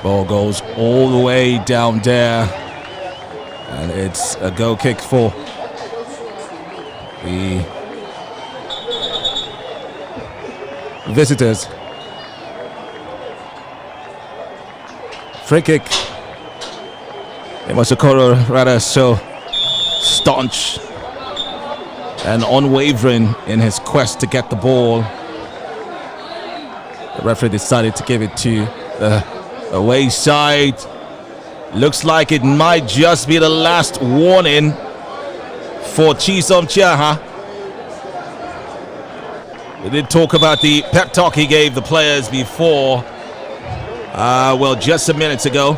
Ball goes all the way down there. And it's a goal kick for the visitors. Free kick. Emasokoro rather so staunch and unwavering in his quest to get the ball. The referee decided to give it to the away side. Looks like it might just be the last warning for Chisom Chiaha. We did talk about the pep talk he gave the players before. Well, just a minute ago.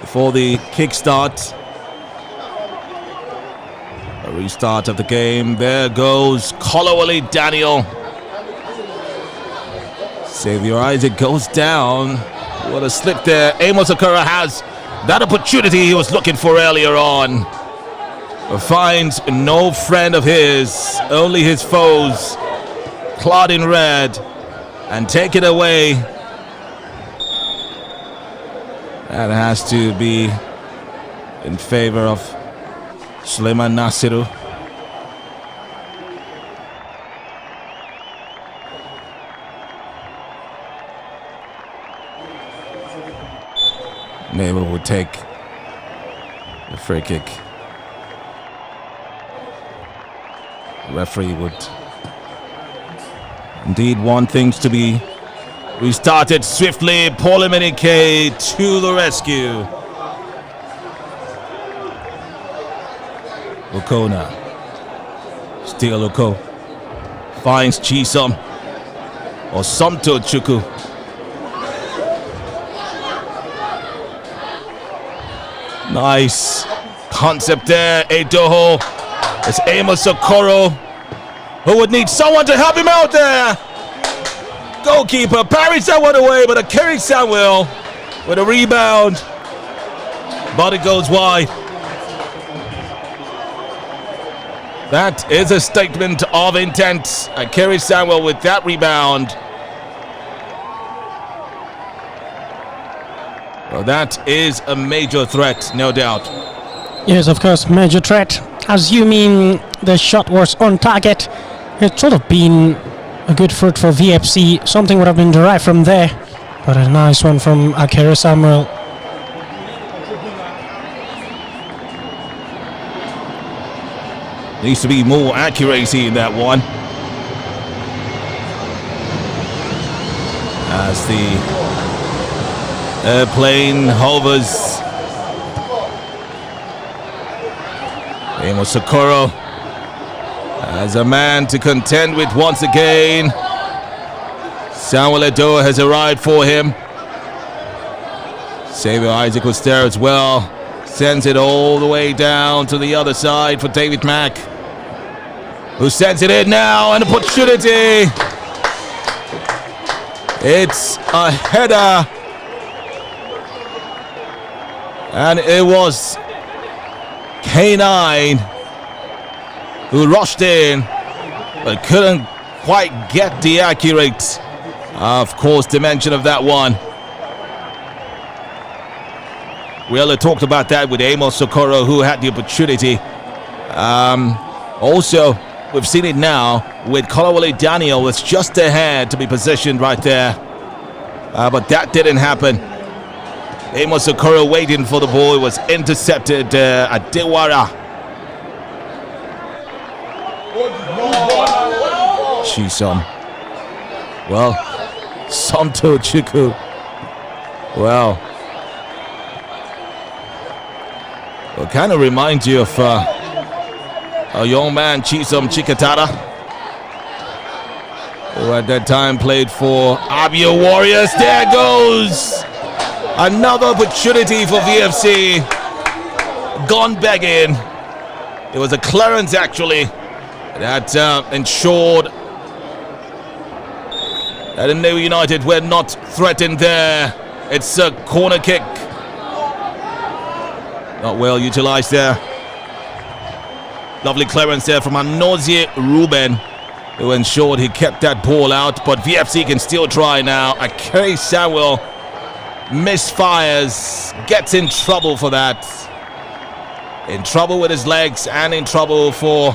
Before the kickstart. A restart of the game. There goes Kolawole Daniel. Xavier Isaac goes down. What a slip there. Amos Okoro has that opportunity he was looking for earlier on. But finds no friend of his, only his foes. Clawed in red and take it away. That has to be in favor of Suleiman Nasiru. Nnewi would take the free kick. The referee would indeed want things to be restarted swiftly. Paul Emenike to the rescue. Okona. Still Oko. Finds Chisom. Or Somto Chukwu. Nice concept there. Edoho. It's Amos Okoro, who would need someone to help him out there. Goalkeeper parries that one away, but Akiri Samuel with a rebound. But it goes wide. That is a statement of intent. Akiri Samuel with that rebound. Well, that is a major threat, no doubt. Yes, of course, major threat. Assuming the shot was on target, it should have been a good fruit for VFC. Something would have been derived from there. But a nice one from Akira Samuel. Needs to be more accuracy in that one. As the airplane hovers. Amos Okoro as a man to contend with once again. Samuel Edoho has arrived for him. Xavier Isaac was there as well. Sends it all the way down to the other side for David Mack, who sends it in now. An opportunity. It's a header. And it was K9 who rushed in but couldn't quite get the accurate, of course, dimension of that one. We already talked about that with Amos Okoro, who had the opportunity. Also, we've seen it now with Kolawole Daniel. It's just ahead to be positioned right there, but that didn't happen. Amos Okoro waiting for the ball. It was intercepted at Dewara. Chisom. Well, Somto Chukwu. Well, It kind of reminds you of a young man, Chisom Chikatara, who at that time played for Abia Warriors. There goes another opportunity for VFC. Gone back in. It was a clearance actually that ensured that Nnewi United were not threatened there. It's a corner kick. Not well utilized there. Lovely clearance there from Anozie Ruben, who ensured he kept that ball out. But VFC can still try now. Akere Samuel misfires, gets in trouble for that. In trouble with his legs and in trouble for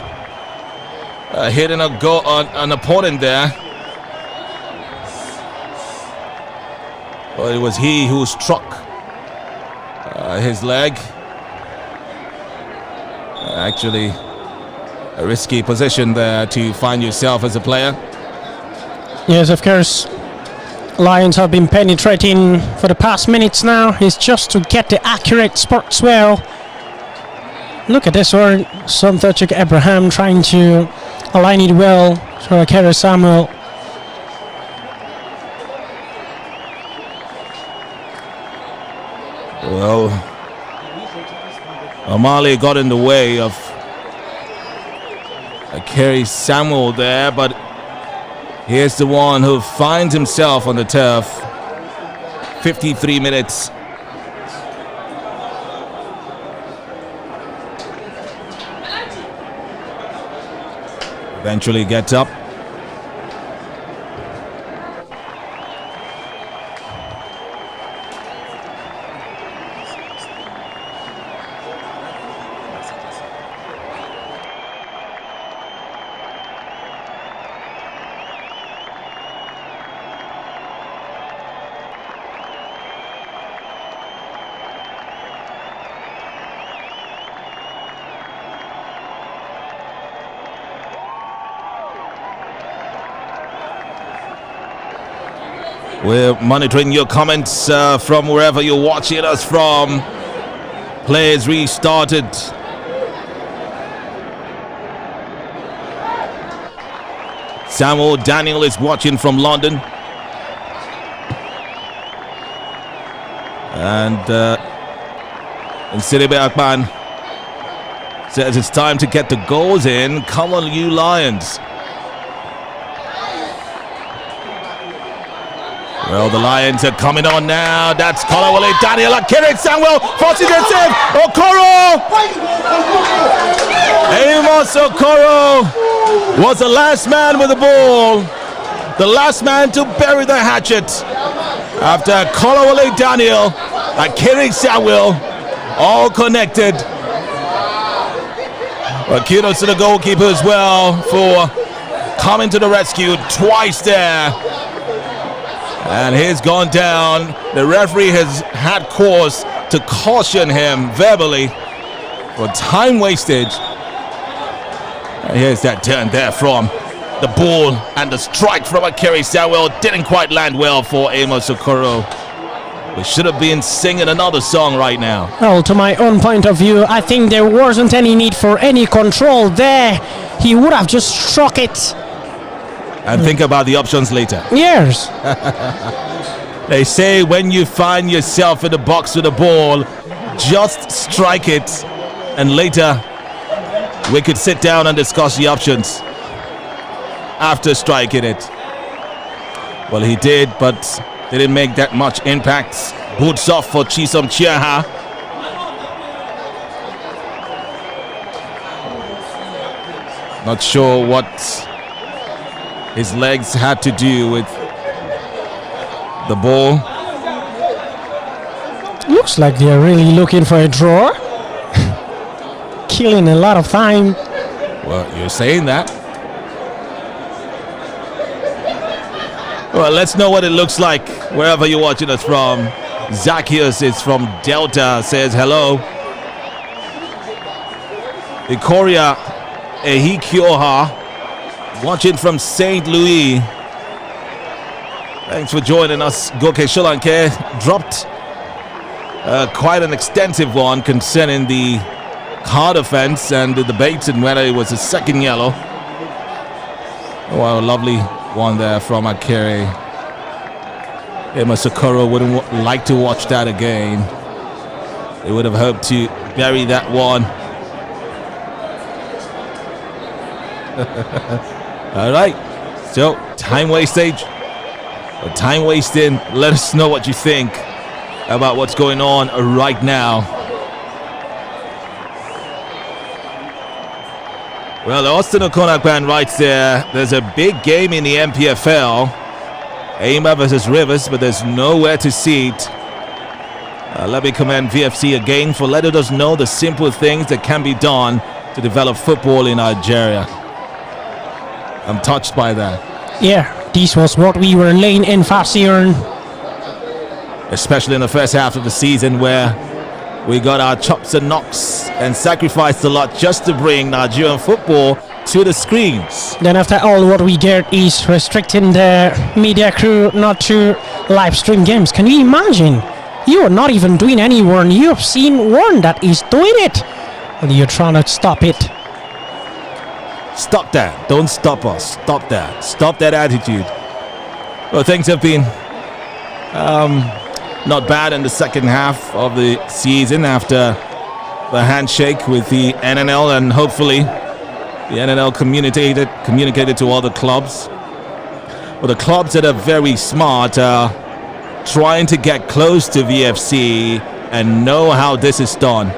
hitting a goal on an opponent there. Well, it was he who struck his leg. Actually, a risky position there to find yourself as a player. Yes, of course. Lions have been penetrating for the past minutes now. It's just to get the accurate spot well. Look at this one. Somthachik Abraham trying to align it well for Akere Samuel. Well, Omali got in the way of Akere Samuel there, but here's the one who finds himself on the turf. 53 minutes. Eventually gets up. We're monitoring your comments from wherever you're watching us from. Players restarted. Samuel Daniel is watching from London. And Sidibe Akman says it's time to get the goals in. Come on, you Lions. Well, the Lions are coming on now. That's Kolawole Daniel. Akere Samuel forcing it in. Okoro! Amos Okoro was the last man with the ball. The last man to bury the hatchet. After Kolawole Daniel, Akere Samuel, all connected. But kudos to the goalkeeper as well for coming to the rescue twice there. And he's gone down. The referee has had cause to caution him verbally for time wastage. And here's that turn there from the ball, and the strike from Akere Samuel didn't quite land well for Amos Okoro. We should have been singing another song right now. Well, to my own point of view, I think there wasn't any need for any control there. He would have just struck it. And think about the options later. Yes. They say when you find yourself in the box with the ball, just strike it, and later we could sit down and discuss the options after striking it. Well, he did, but didn't make that much impact. Boots off for Chisom Chiaha. Not sure what his legs had to do with the ball. Looks like they're really looking for a draw. Killing a lot of time. Well, you're saying that. Well, let's know what it looks like wherever you're watching us from. Zacchaeus is from Delta, says hello. Ikoria Ehikioha, watching from St. Louis. Thanks for joining us. Goke Sholanke dropped quite an extensive one concerning the hard offense and the debate on whether it was a second yellow. Wow, lovely one there from Akere. Emma Socorro wouldn't like to watch that again. They would have hoped to bury that one. All right, so time wastage or time wasting. Let us know what you think about what's going on right now. Well, Austin Okonakpan writes there's a big game in the MPFL. Aimba versus Rivers, but there's nowhere to see it. Let me commend VFC again for letting us know the simple things that can be done to develop football in Nigeria. I'm touched by that. Yeah, this was what we were laying in fast here. Especially in the first half of the season where we got our chops and knocks and sacrificed a lot just to bring Nigerian football to the screens. Then after all, what we did is restricting the media crew not to live stream games. Can you imagine? You are not even doing any one. You have seen one that is doing it, and you're trying to stop it. Stop that. Don't stop us. Stop that. Stop that attitude. Well, things have been not bad in the second half of the season after the handshake with the NNL, and hopefully the NNL communicated to all the clubs. Well, the clubs that are very smart are trying to get close to VFC and know how this is done.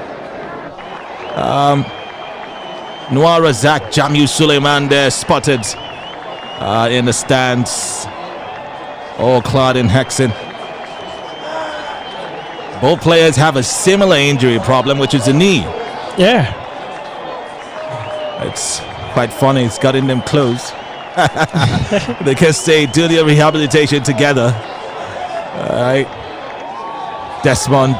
Noir Razak, Jamil Suleiman there spotted in the stands, all clad in hexen. Both players have a similar injury problem, which is the knee. Yeah. It's quite funny, it's got in them clothes. Because they do their rehabilitation together. Alright. Desmond.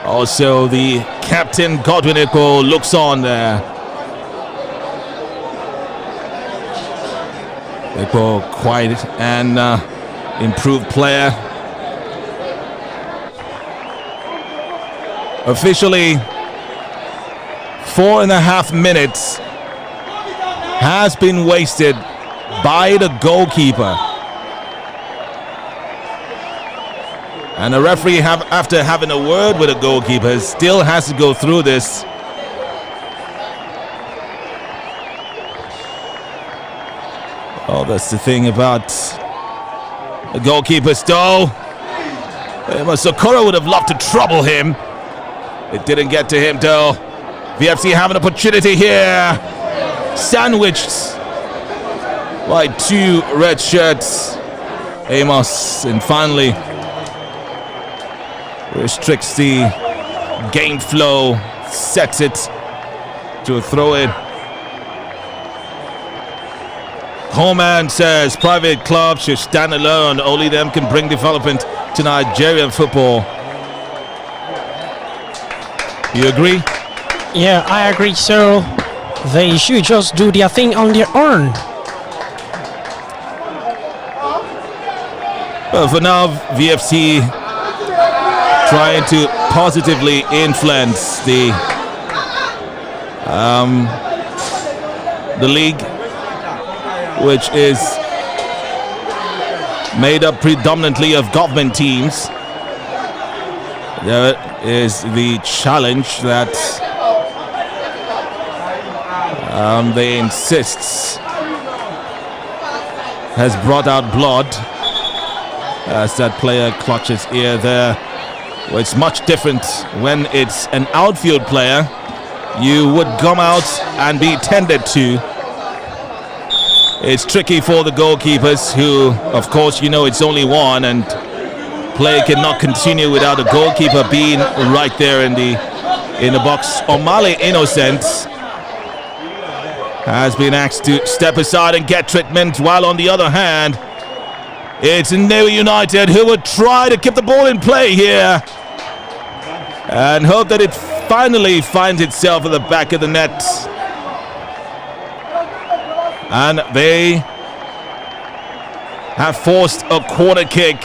Also the captain, Godwin Eko, looks on there. Eko, quite an improved player. Officially, 4.5 minutes has been wasted by the goalkeeper. And the referee, after having a word with the goalkeeper, still has to go through this. Oh, that's the thing about the goalkeeper, though. Socorro would have loved to trouble him. It didn't get to him, though. VFC have an opportunity here. Sandwiched by two red shirts. Amos, and finally restricts the game flow, sets it to a throw-in. Coleman says private clubs should stand alone. Only them can bring development to Nigerian football. You agree? Yeah, I agree. So they should just do their thing on their own. Well, for now, VFC trying to positively influence the league, which is made up predominantly of government teams. There is the challenge that they insist has brought out blood as that player clutches ear there. Well, it's much different when it's an outfield player. You would come out and be tended to. It's tricky for the goalkeepers who, of course, you know it's only one, and play cannot continue without the goalkeeper being right there in the box. Omale Innocent has been asked to step aside and get treatment, while on the other hand, it's Nnewi United who would try to keep the ball in play here and hope that it finally finds itself at the back of the net. And they have forced a corner kick.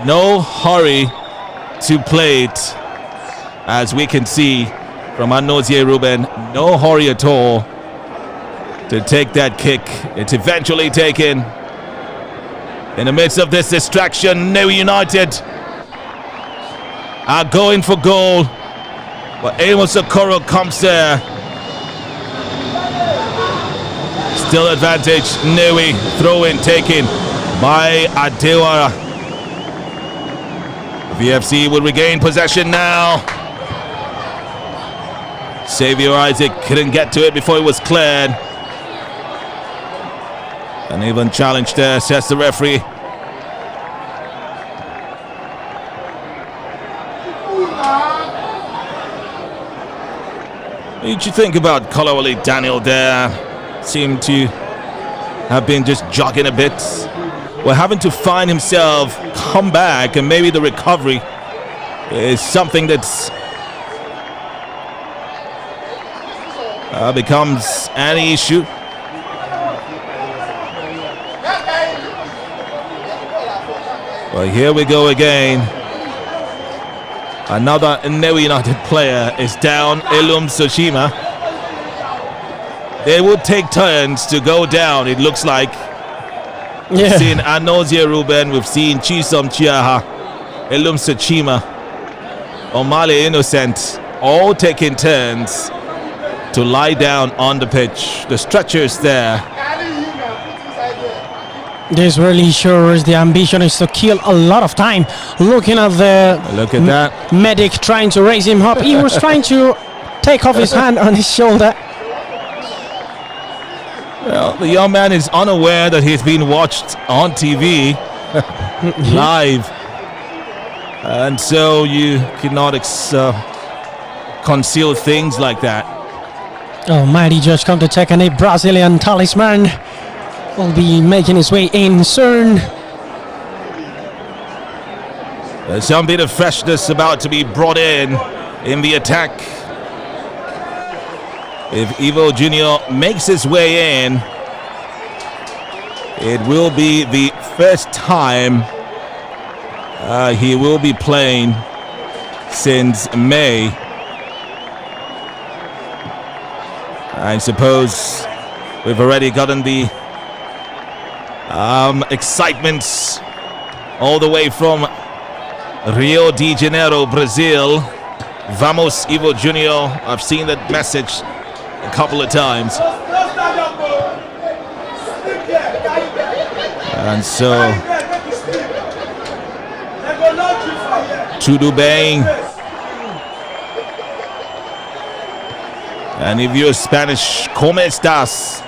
No hurry to play it. as we can see from Anozie Ruben. No hurry at all to take that kick. It's eventually taken. In the midst of this distraction, Nnewi United are going for goal, but Amos Okoro comes there. Still advantage, Nnewi, throw-in taken by Adewara. VFC will regain possession now. Xavier Isaac couldn't get to it before it was cleared. An even challenge there, says the referee. What did you think about Kolawole Daniel there? Seemed to have been just jogging a bit. Well, having to find himself, come back, and maybe the recovery is something that's becomes an issue. Well, here we go again. Another Nnewi United player is down, Elum Sochima. They would take turns to go down, it looks like. We've seen Anozie Ruben, we've seen Chisom Chiaha, Elum Sochima, Omale Innocent, all taking turns to lie down on the pitch. The stretchers there. This really shows the ambition is to kill a lot of time. Looking at the that medic trying to raise him up. He was trying to take off his hand on his shoulder. Well, the young man is unaware that he's being watched on TV live, and so you cannot conceal things like that. Oh, mighty George come to take a Brazilian talisman. Will be making his way in soon. There's some bit of freshness about to be brought in the attack. If Ivo Jr. makes his way in, it will be the first time he will be playing since May. I suppose we've already gotten the excitement all the way from Rio de Janeiro, Brazil. Vamos, Ivo Jr. I've seen that message a couple of times. And so Tudo bem. And if you're Spanish, ¿cómo estás?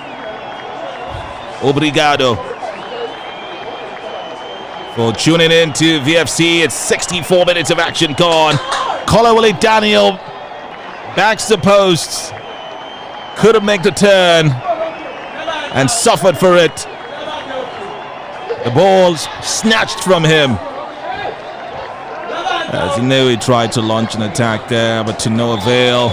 Obrigado. For tuning in to VFC, it's 64 minutes of action gone. Kolawole Daniel backs the post, couldn't make the turn and suffered for it. The ball's snatched from him. As Nnewi tried to launch an attack there, but to no avail.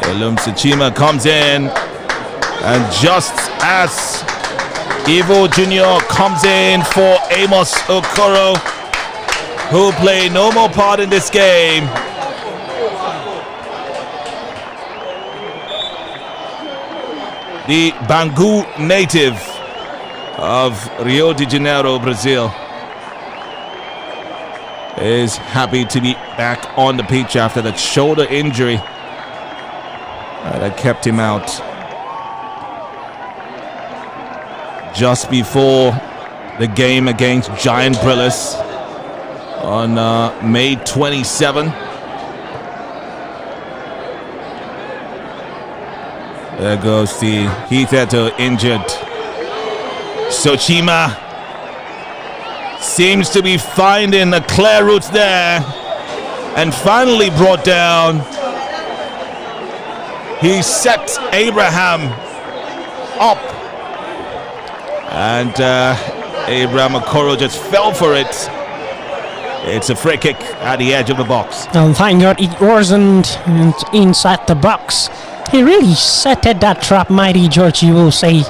Elum Sochima comes in, and just as Ivo Jr. comes in for Amos Okoro, who play no more part in this game. The Bangu native of Rio de Janeiro, Brazil, is happy to be back on the pitch after that shoulder injury that kept him out just before the game against Giant Brillis on May 27. There goes the Heath Eto injured. Sochima seems to be finding a clear route there and finally brought down. He set Abraham up, and Abraham Okoro just fell for it. It's a free kick at the edge of the box. And thank God it wasn't inside the box. He really set that trap, mighty George, you will say.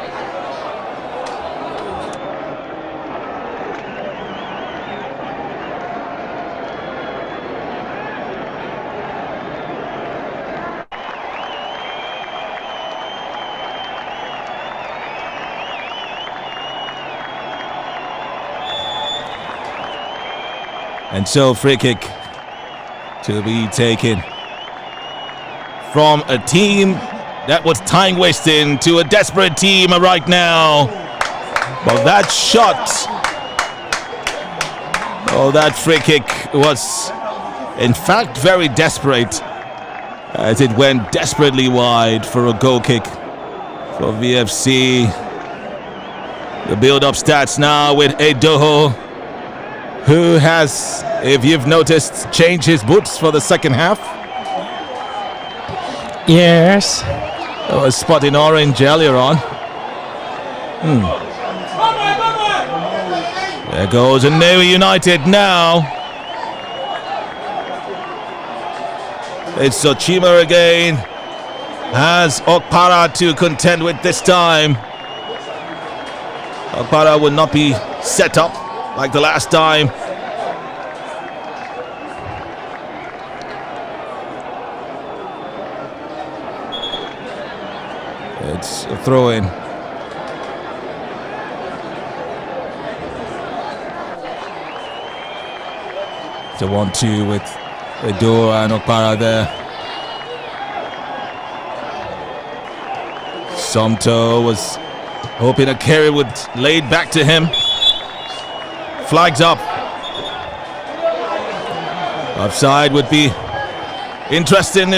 And so free kick to be taken from a team that was time wasting to a desperate team right now. But that shot, that free kick was in fact very desperate, as it went desperately wide for a goal kick for VFC. The build-up stats now with Edoho, who has, if you've noticed, changed his boots for the second half. Yes. A spot in orange earlier on. There goes Nnewi United now. It's Sochima again. Has Okpara to contend with this time. Okpara will not be set up like the last time. It's a throw-in. It's a 1-2 with Edo and Okpara there. Somto was hoping a carry would lay back to him. Flags up. Offside would be interesting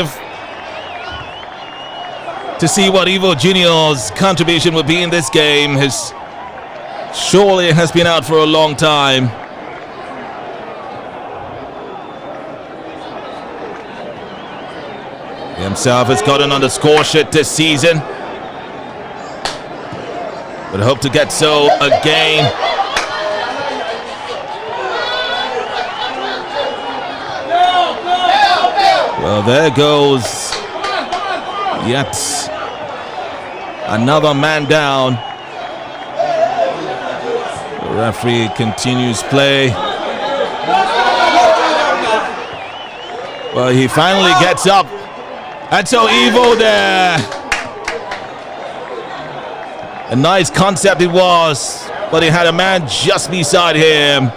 to see what Ivo Junior's contribution would be in this game. Surely has been out for a long time. He himself has gotten on the score sheet this season, but hope to get so again. Well, there goes yet another man down. The referee continues play. Well, he finally gets up. And so Ivo there. A nice concept it was, but he had a man just beside him.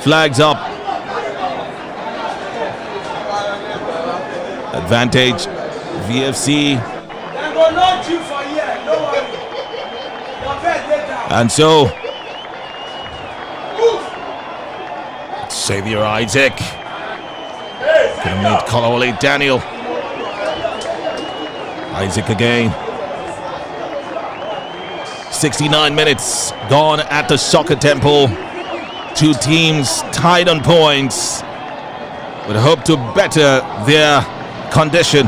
Flags up. Advantage, VFC. And so, Xavier Isaac. Gonna meet Kolawole Daniel. Isaac again. 69 minutes gone at the Soccer Temple. Two teams tied on points, would hope to better their condition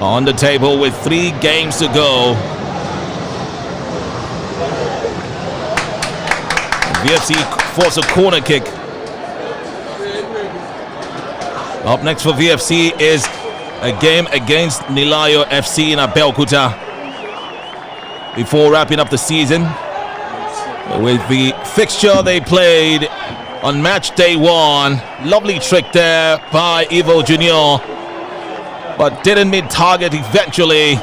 on the table with 3 games to go. VFC force a corner kick. Up next for VFC is a game against Nilayo FC in Abeokuta before wrapping up the season with the fixture they played on match day 1. Lovely trick there by Ivo Junior, but didn't meet target eventually.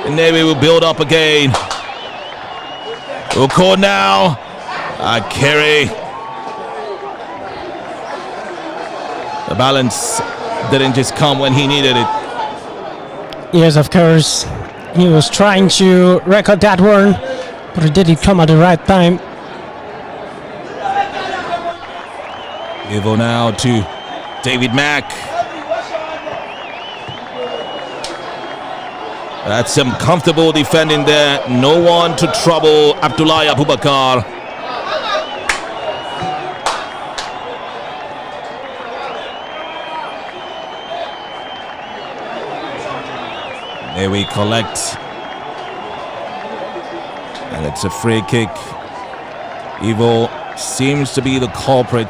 Nnewi will build up again. Uko now. Carry. The balance didn't just come when he needed it. Yes, of course. He was trying to record that one, but it didn't come at the right time. Ivo now to David Mack. That's some comfortable defending there. No one to trouble Abdullah Abubakar. There we collect. And it's a free kick. Ivo seems to be the culprit.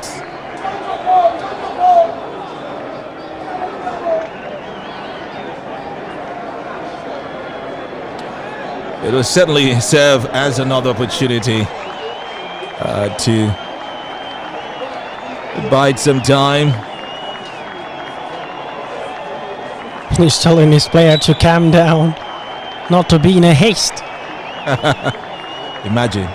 It will certainly serve as another opportunity to bide some time. He's telling his player to calm down, not to be in a haste. Imagine.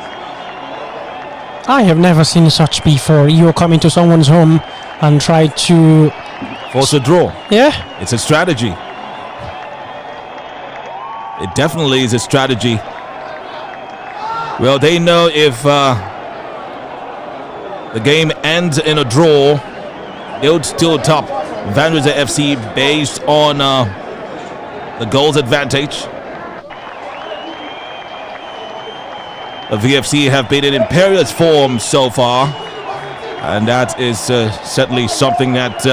I have never seen such before. You come into someone's home and try to Force a draw. Yeah. It's a strategy. It definitely is a strategy. Well, they know if the game ends in a draw, they'll still top Vandrezzer FC based on the goals advantage. The VFC have been in imperious form so far, and that is certainly something that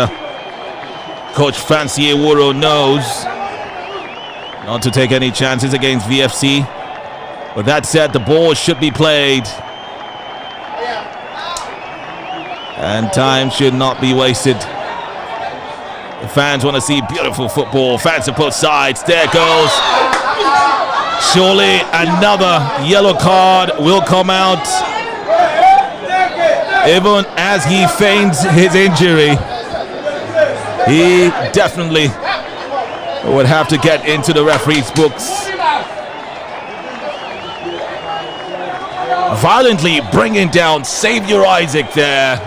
Coach Fancy Ewuro knows, not to take any chances against VFC. But that said, the ball should be played, and time should not be wasted. The fans want to see beautiful football. Fans of both sides. There goes. Surely another yellow card will come out. Even as he feigns his injury, he definitely would have to get into the referee's books. Violently bringing down Xavier Isaac there,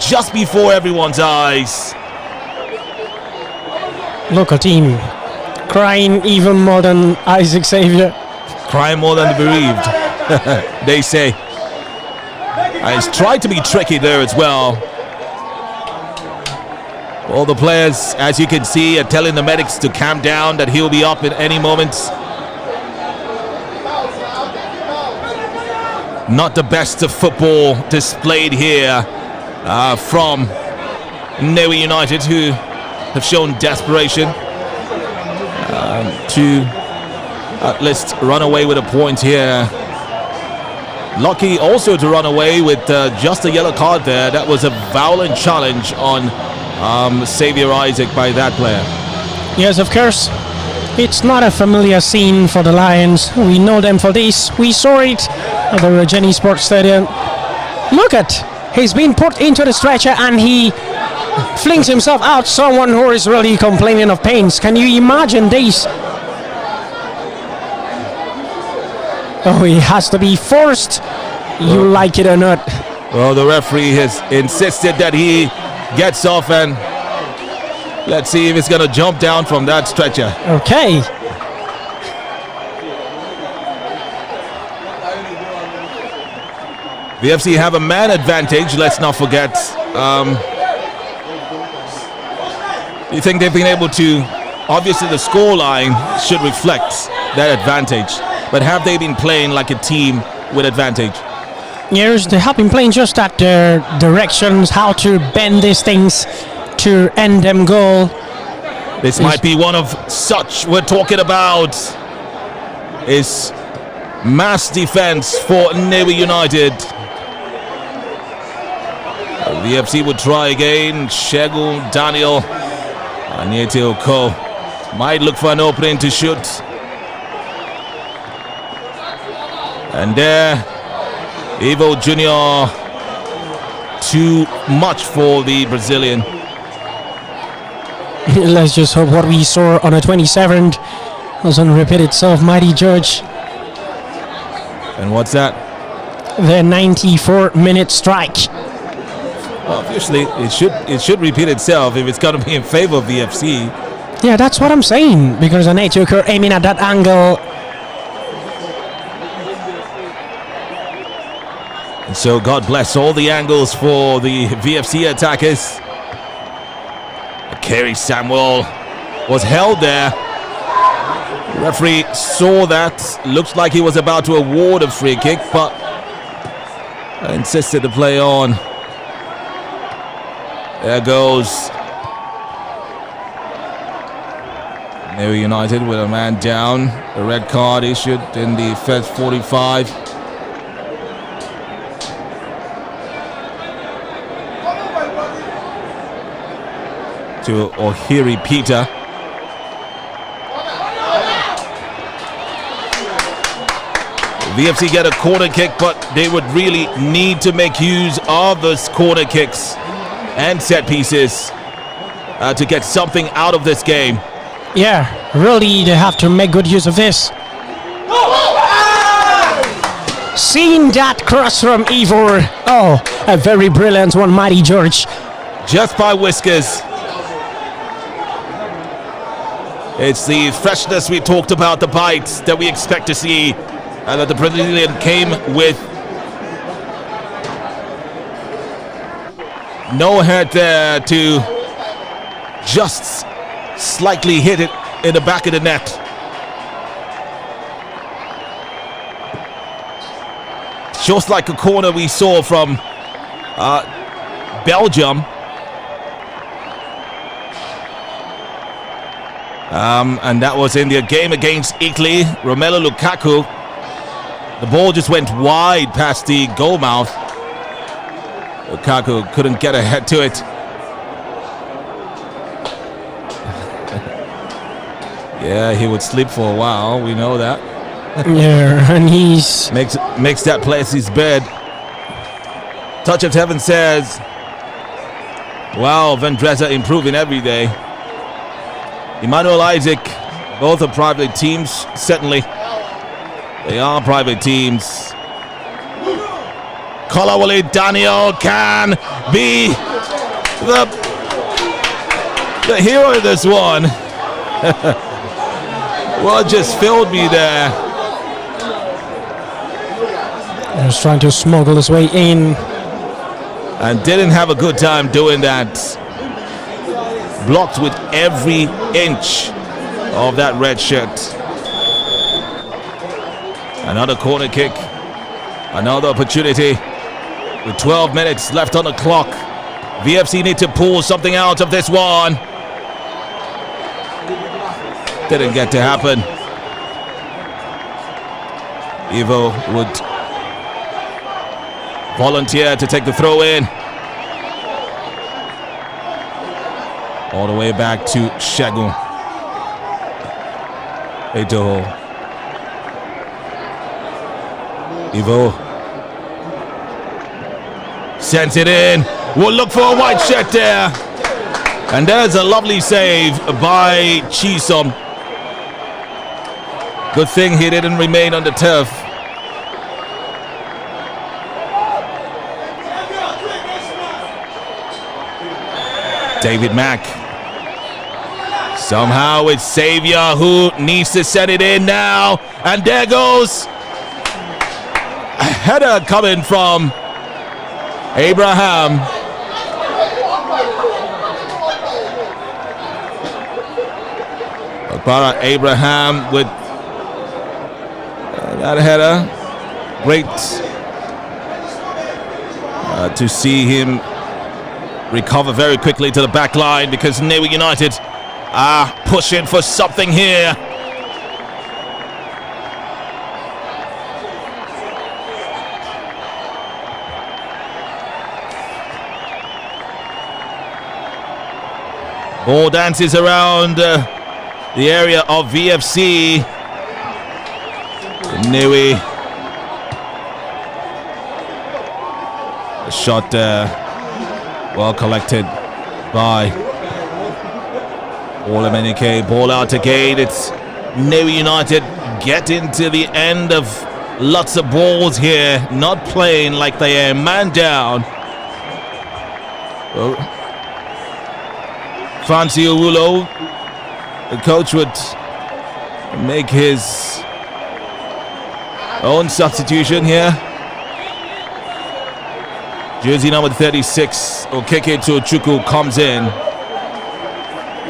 just before everyone's eyes. Local team crying even more than Isaac Xavier. Crying more than the bereaved, they say. And he's tried to be tricky there as well. All the players, as you can see, are telling the medics to calm down, that he'll be up at any moment. Not the best of football displayed here from Nnewi United, who have shown desperation to at least run away with a point here. Lucky also to run away with just a yellow card there. That was a violent challenge on Xavier Isaac by that player. Yes, of course. It's not a familiar scene for the Lions. We know them for this. We saw it at the Regeni Sports Stadium. Look at, he's been put into the stretcher and he flings himself out. Someone who is really complaining of pains. Can you imagine this? Oh, he has to be forced, you like it or not. Well, the referee has insisted that he gets off, and let's see if he's going to jump down from that stretcher. Okay. VFC have a man advantage, let's not forget. You think they've been able to, obviously the scoreline should reflect that advantage, but have they been playing like a team with advantage? Yes, they have been playing just at their directions, how to bend these things to end them goal. This might be one of such we're talking about. Is mass defense for Nnewi United. The VFC would try again. Shegu, Daniel, Anyete Oko might look for an opening to shoot. And there, Evo Jr. too much for the Brazilian. Let's just hope what we saw on the 27th doesn't repeat itself, Mighty George. And what's that? The 94-minute strike. Obviously, it should repeat itself if it's going to be in favor of VFC. Yeah, that's what I'm saying, because Anyete Oko aiming at that angle. And so God bless all the angles for the VFC attackers. Kerry Samuel was held there. The referee saw that. Looks like he was about to award a free kick, but insisted to play on. There goes Nnewi United with a man down. A red card issued in the first 45. To Ohiri Peter. VFC get a corner kick, but they would really need to make use of those corner kicks and set pieces to get something out of this game. Yeah, really, they have to make good use of this. Seeing that cross from Ivor. Oh, a very brilliant one, Matty George. Just by whiskers. It's the freshness we talked about, the bites that we expect to see, and that the Brazilian came with. No head there to just slightly hit it in the back of the net. Just like a corner we saw from Belgium. And that was in the game against Italy. Romelu Lukaku. The ball just went wide past the goal mouth. Lukaku couldn't get a head to it. Yeah, he would sleep for a while. We know that. Yeah, and he's makes that place his bed. Touch of Heaven says, wow, Vandrezzer improving every day. Emmanuel Isaac, both are private teams, certainly. They are private teams. Kolawole Daniel can be the hero of this one. Well, just filled me there. He was trying to smuggle his way in. And didn't have a good time doing that. Blocked with every inch of that red shirt. Another corner kick. Another opportunity. With 12 minutes left on the clock. VFC need to pull something out of this one. Didn't get to happen. Ivo would volunteer to take the throw in. All the way back to Shagun. Eto'o. Ivo. Sent it in. We'll look for a white shirt there. And there's a lovely save by Chisom. Good thing he didn't remain on the turf. David Mack. Somehow it's Xavier who needs to set it in now. And there goes a header coming from Abraham. Akbara Abraham with that header. Great to see him recover very quickly to the back line, because Nnewi United are pushing for something here. Ball dances around the area of VFC. Nnewi. The shot well collected by Olemenike. Ball out again. It's Nnewi United getting to the end of lots of balls here. Not playing like they are man down. Well, Fancy Owulo, the coach, would make his own substitution here. Jersey number 36, Okeke Tochukwu, comes in,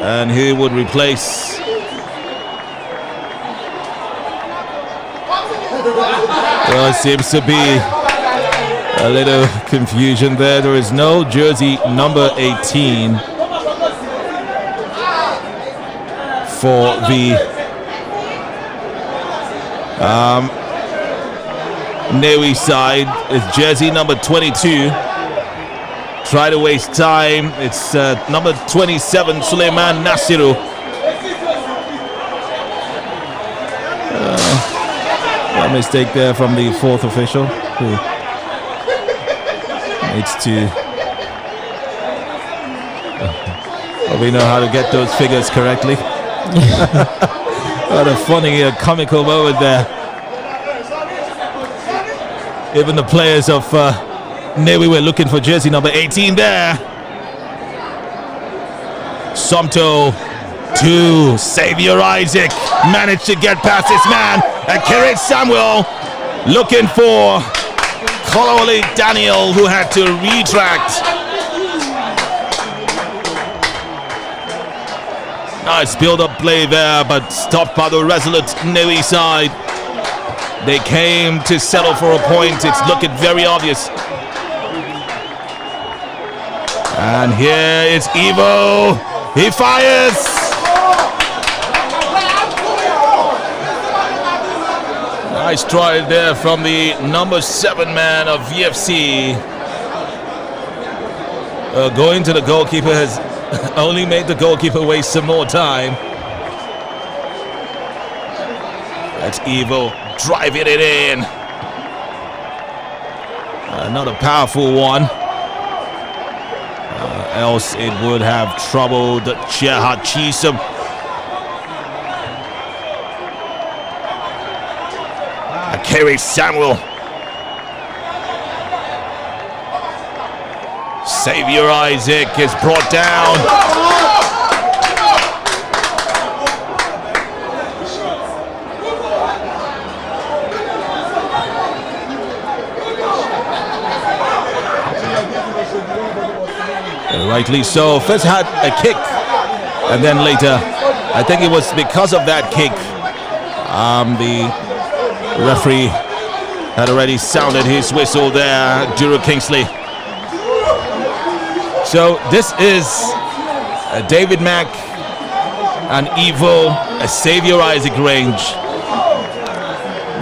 and he would replace well, it seems to be a little confusion there. There is no jersey number 18 for the Nnewi side. It's jersey number 22. Try to waste time. It's number 27, Suleiman Nasiru. A mistake there from the fourth official, who needs to probably know how to get those figures correctly. What a funny, comical moment there. Even the players of Nnewi were looking for jersey number 18 there. Somto to Xavier Isaac. Managed to get past his man. And Kerry Samuel looking for Kolawole Daniel, who had to retract. Nice build-up play there, but stopped by the resolute Nnewi side. They came to settle for a point. It's looking very obvious. And here is Evo. He fires. Nice try there from the number 7 man of VFC. Going to the goalkeeper has only made the goalkeeper waste some more time. That's Evo driving it in. Another powerful one. Else it would have troubled Chiha Chisum. Kerry Samuel. Xavier Isaac is brought down. Rightly so. First had a kick, and then later, I think it was because of that kick, the referee had already sounded his whistle there, Duro Kingsley. So this is David Mack and Evo, a Xavier Isaac range.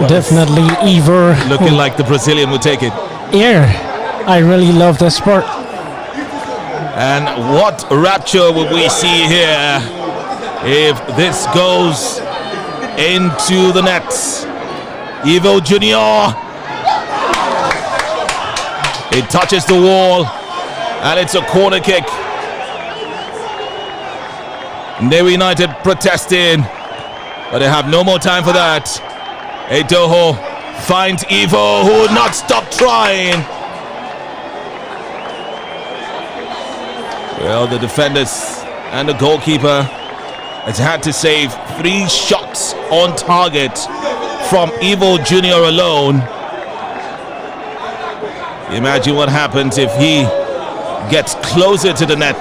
Definitely Evo. Looking like the Brazilian would take it. Yeah, I really love the sport. And what rapture would we see here if this goes into the nets? Evo Junior. It touches the wall, and it's a corner kick. Nnewi United protesting, but they have no more time for that. Edoho finds Evo, who would not stop trying. Well, the defenders and the goalkeeper has had to save 3 shots on target from Evo Junior alone. Imagine what happens if he gets closer to the net.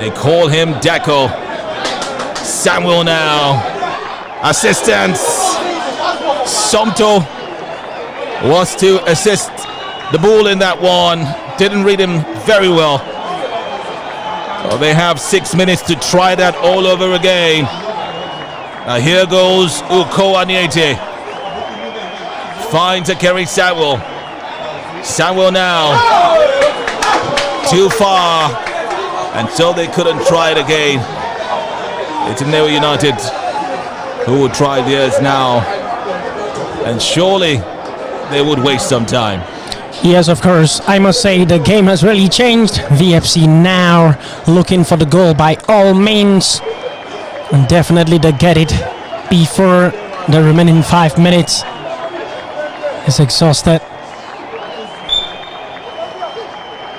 They call him Deco. Samuel now. Assistance. Somto was to assist the ball in that one. Didn't read him very well. So they have 6 minutes to try that all over again. Now here goes Uko Aniete. Finds a Kerry Samuel. Samuel now. Too far. And so they couldn't try it again. It's Nnewi United who will try theirs now. And surely they would waste some time. Yes, of course. I must say the game has really changed. VFC now looking for the goal by all means. And definitely they get it before the remaining 5 minutes is exhausted.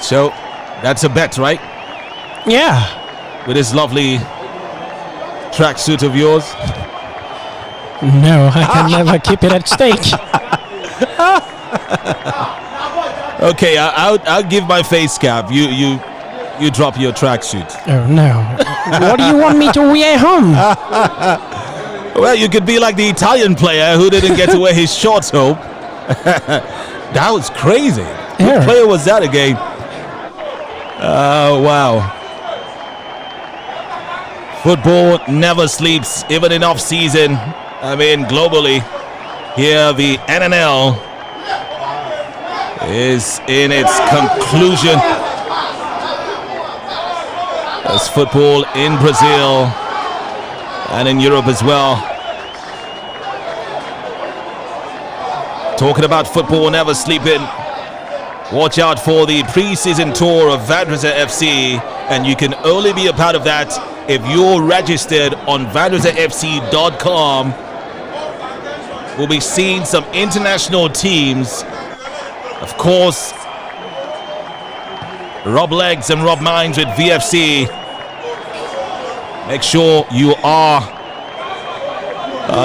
So that's a bet, right? Yeah. With this lovely tracksuit of yours. No, I can never keep it at stake. Okay, I'll give my face cap. You drop your tracksuit. Oh no! What do you want me to wear home? Well, you could be like the Italian player who didn't get to wear his shorts home. That was crazy. Yeah. What player was that again? Wow. Football never sleeps, even in off-season. I mean, globally, here the NNL is in its conclusion. There's football in Brazil and in Europe as well. Talking about football never sleeping. Watch out for the pre-season tour of Vandrezzer FC, and you can only be a part of that if you're registered on vandrezzerfc.com. we'll be seeing some international teams. Of course, Rob Legs and Rob Mines with VFC. Make sure you are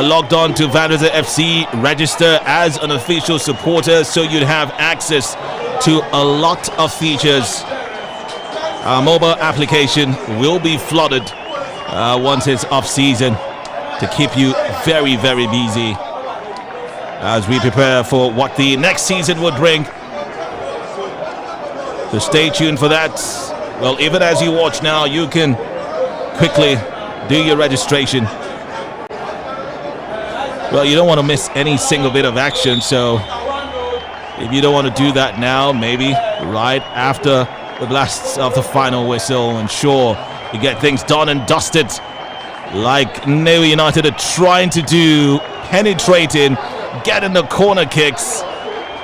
logged on to Vandrezzer FC, register as an official supporter so you'd have access to a lot of features. Our mobile application will be flooded once it's off season to keep you very, very busy as we prepare for what the next season would bring. So stay tuned for that. Well, even as you watch now, you can quickly do your registration. Well, you don't want to miss any single bit of action, so if you don't want to do that now, maybe right after the blast of the final whistle, and sure, you get things done and dusted like Nnewi United are trying to do, penetrating, getting the corner kicks,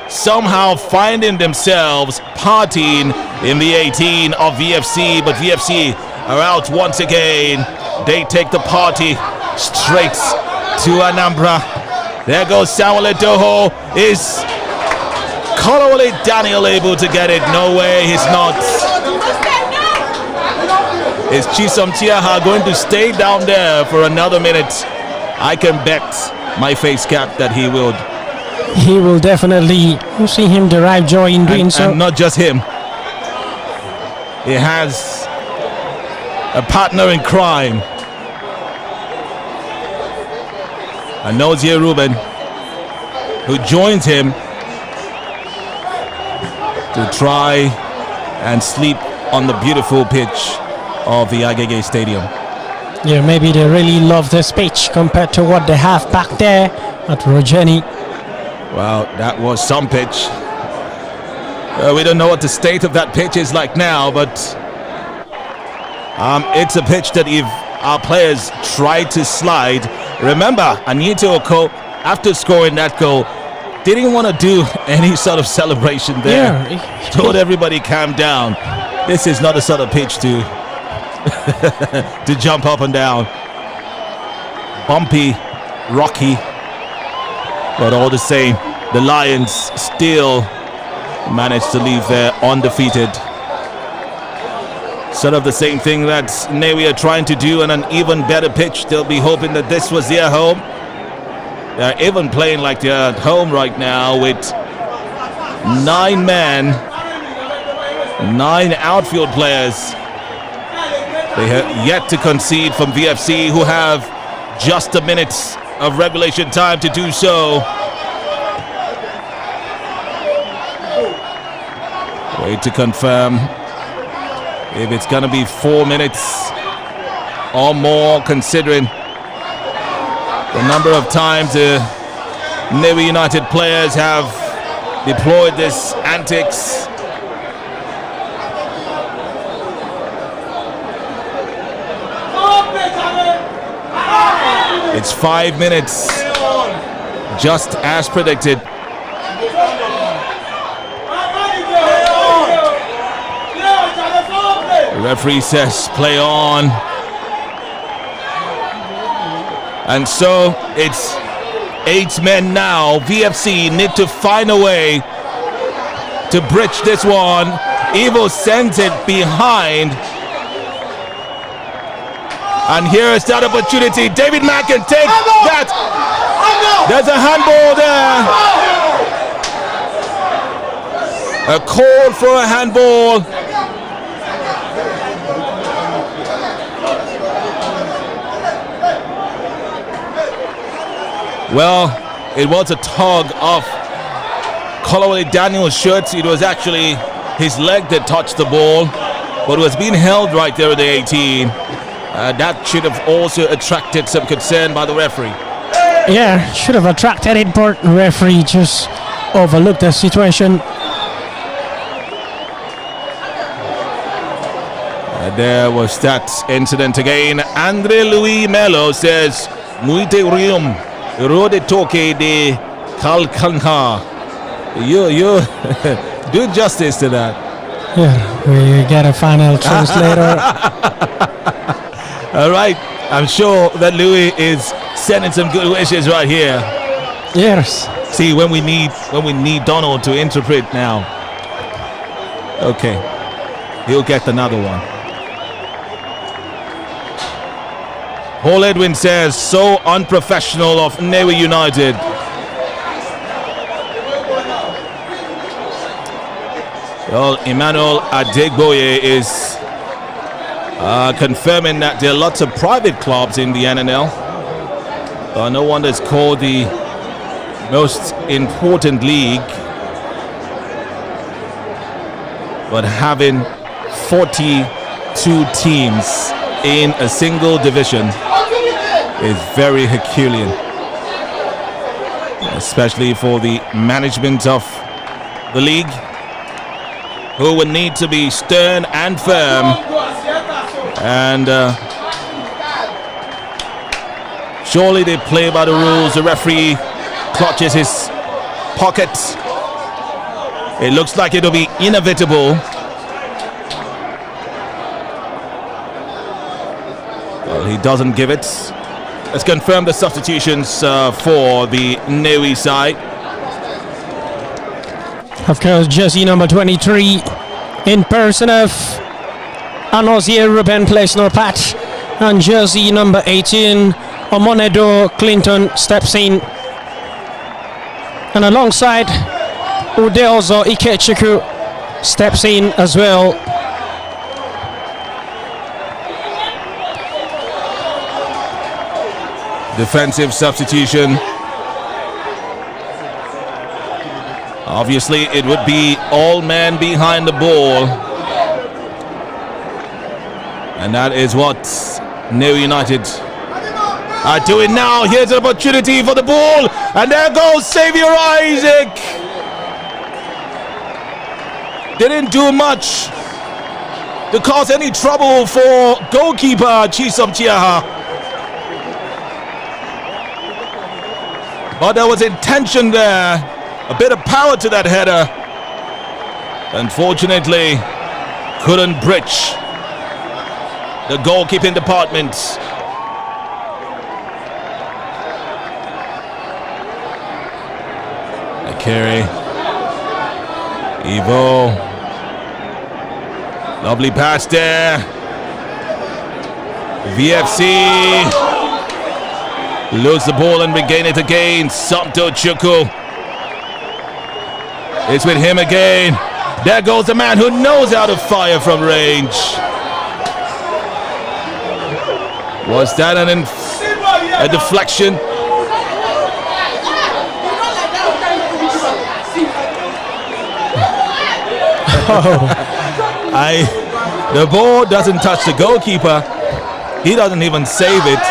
somehow finding themselves partying in the 18 of VFC, but VFC are out once again. They take the party straight to Anambra. There goes Samuel Edoho. Is Kolawole Daniel able to get it? No way, he's not. Is Chisom Tiaha going to stay down there for another minute? I can bet my face cap that he will. He will definitely. You see him derive joy in doing so. And not just him. He has a partner in crime. Anozie Ruben, who joins him to try and sleep on the beautiful pitch of the Agege Stadium. Yeah, maybe they really love this pitch compared to what they have back there at Rogeni. Well, that was some pitch. We don't know what the state of that pitch is like now, but it's a pitch that if our players try to slide, remember, Anita Oko, after scoring that goal, didn't want to do any sort of celebration there. Yeah. Told everybody calm down. This is not a sort of pitch to to jump up and down. Bumpy, rocky, but all the same, the Lions still managed to leave there undefeated. Sort of the same thing that Nnewi are trying to do on an even better pitch. They'll be hoping that this was their home. They're even playing like they're at home right now with 9 men, 9 outfield players. They have yet to concede from VFC, who have just a minute of regulation time to do so. Wait to confirm if it's going to be 4 minutes or more, considering the number of times the Nnewi United players have deployed this antics. It's 5 minutes, just as predicted. The referee says play on. And so it's 8 men now. VFC need to find a way to bridge this one. Evo sends it behind. And here is that opportunity. David Mack can take that. There's a handball there. A call for a handball. Well, it was a tug of Kolawole Daniel's shirt. It was actually his leg that touched the ball, but it was being held right there at the 18. That should have also attracted some concern by the referee. Yeah, should have attracted it, but the referee just overlooked the situation. There was that incident again. Andre Louis Melo says, Muite Rium, Rode Toke de Kalkanha. You do justice to that. Yeah, we get a final translator. All right, I'm sure that Louis is sending some good wishes right here. Yes. See, when we need Donald to interpret now. Okay, he'll get another one. Paul Edwin says, so unprofessional of Nnewi United. Well, Emmanuel Adegboye is confirming that there are lots of private clubs in the NNL. No wonder it's called the most important league. But having 42 teams in a single division is very Herculean, especially for the management of the league, who would need to be stern and firm and surely they play by the rules. The referee clutches his pocket. It looks like it'll be inevitable. Well, he doesn't give it. Let's confirm the substitutions for the Nnewi side. Of course, jersey number 23 in person of Anozie Ruben plays no part, and jersey number 18 Omonedo Clinton steps in, and alongside Udeozo Ikechukwu steps in as well. Defensive substitution. Obviously, it would be all men behind the ball. And that is what Nnewi United are doing now. Here's an opportunity for the ball. And there goes Xavier Isaac. Didn't do much to cause any trouble for goalkeeper Chisom Chiaha. But there was intention there. A bit of power to that header. Unfortunately, couldn't bridge the goalkeeping department. Akere. Evo. Lovely pass there. VFC. Lose the ball and regain it again. Somto Chukwu. It's with him again. There goes the man who knows how to fire from range. Was that a deflection? The ball doesn't touch the goalkeeper. He doesn't even save it,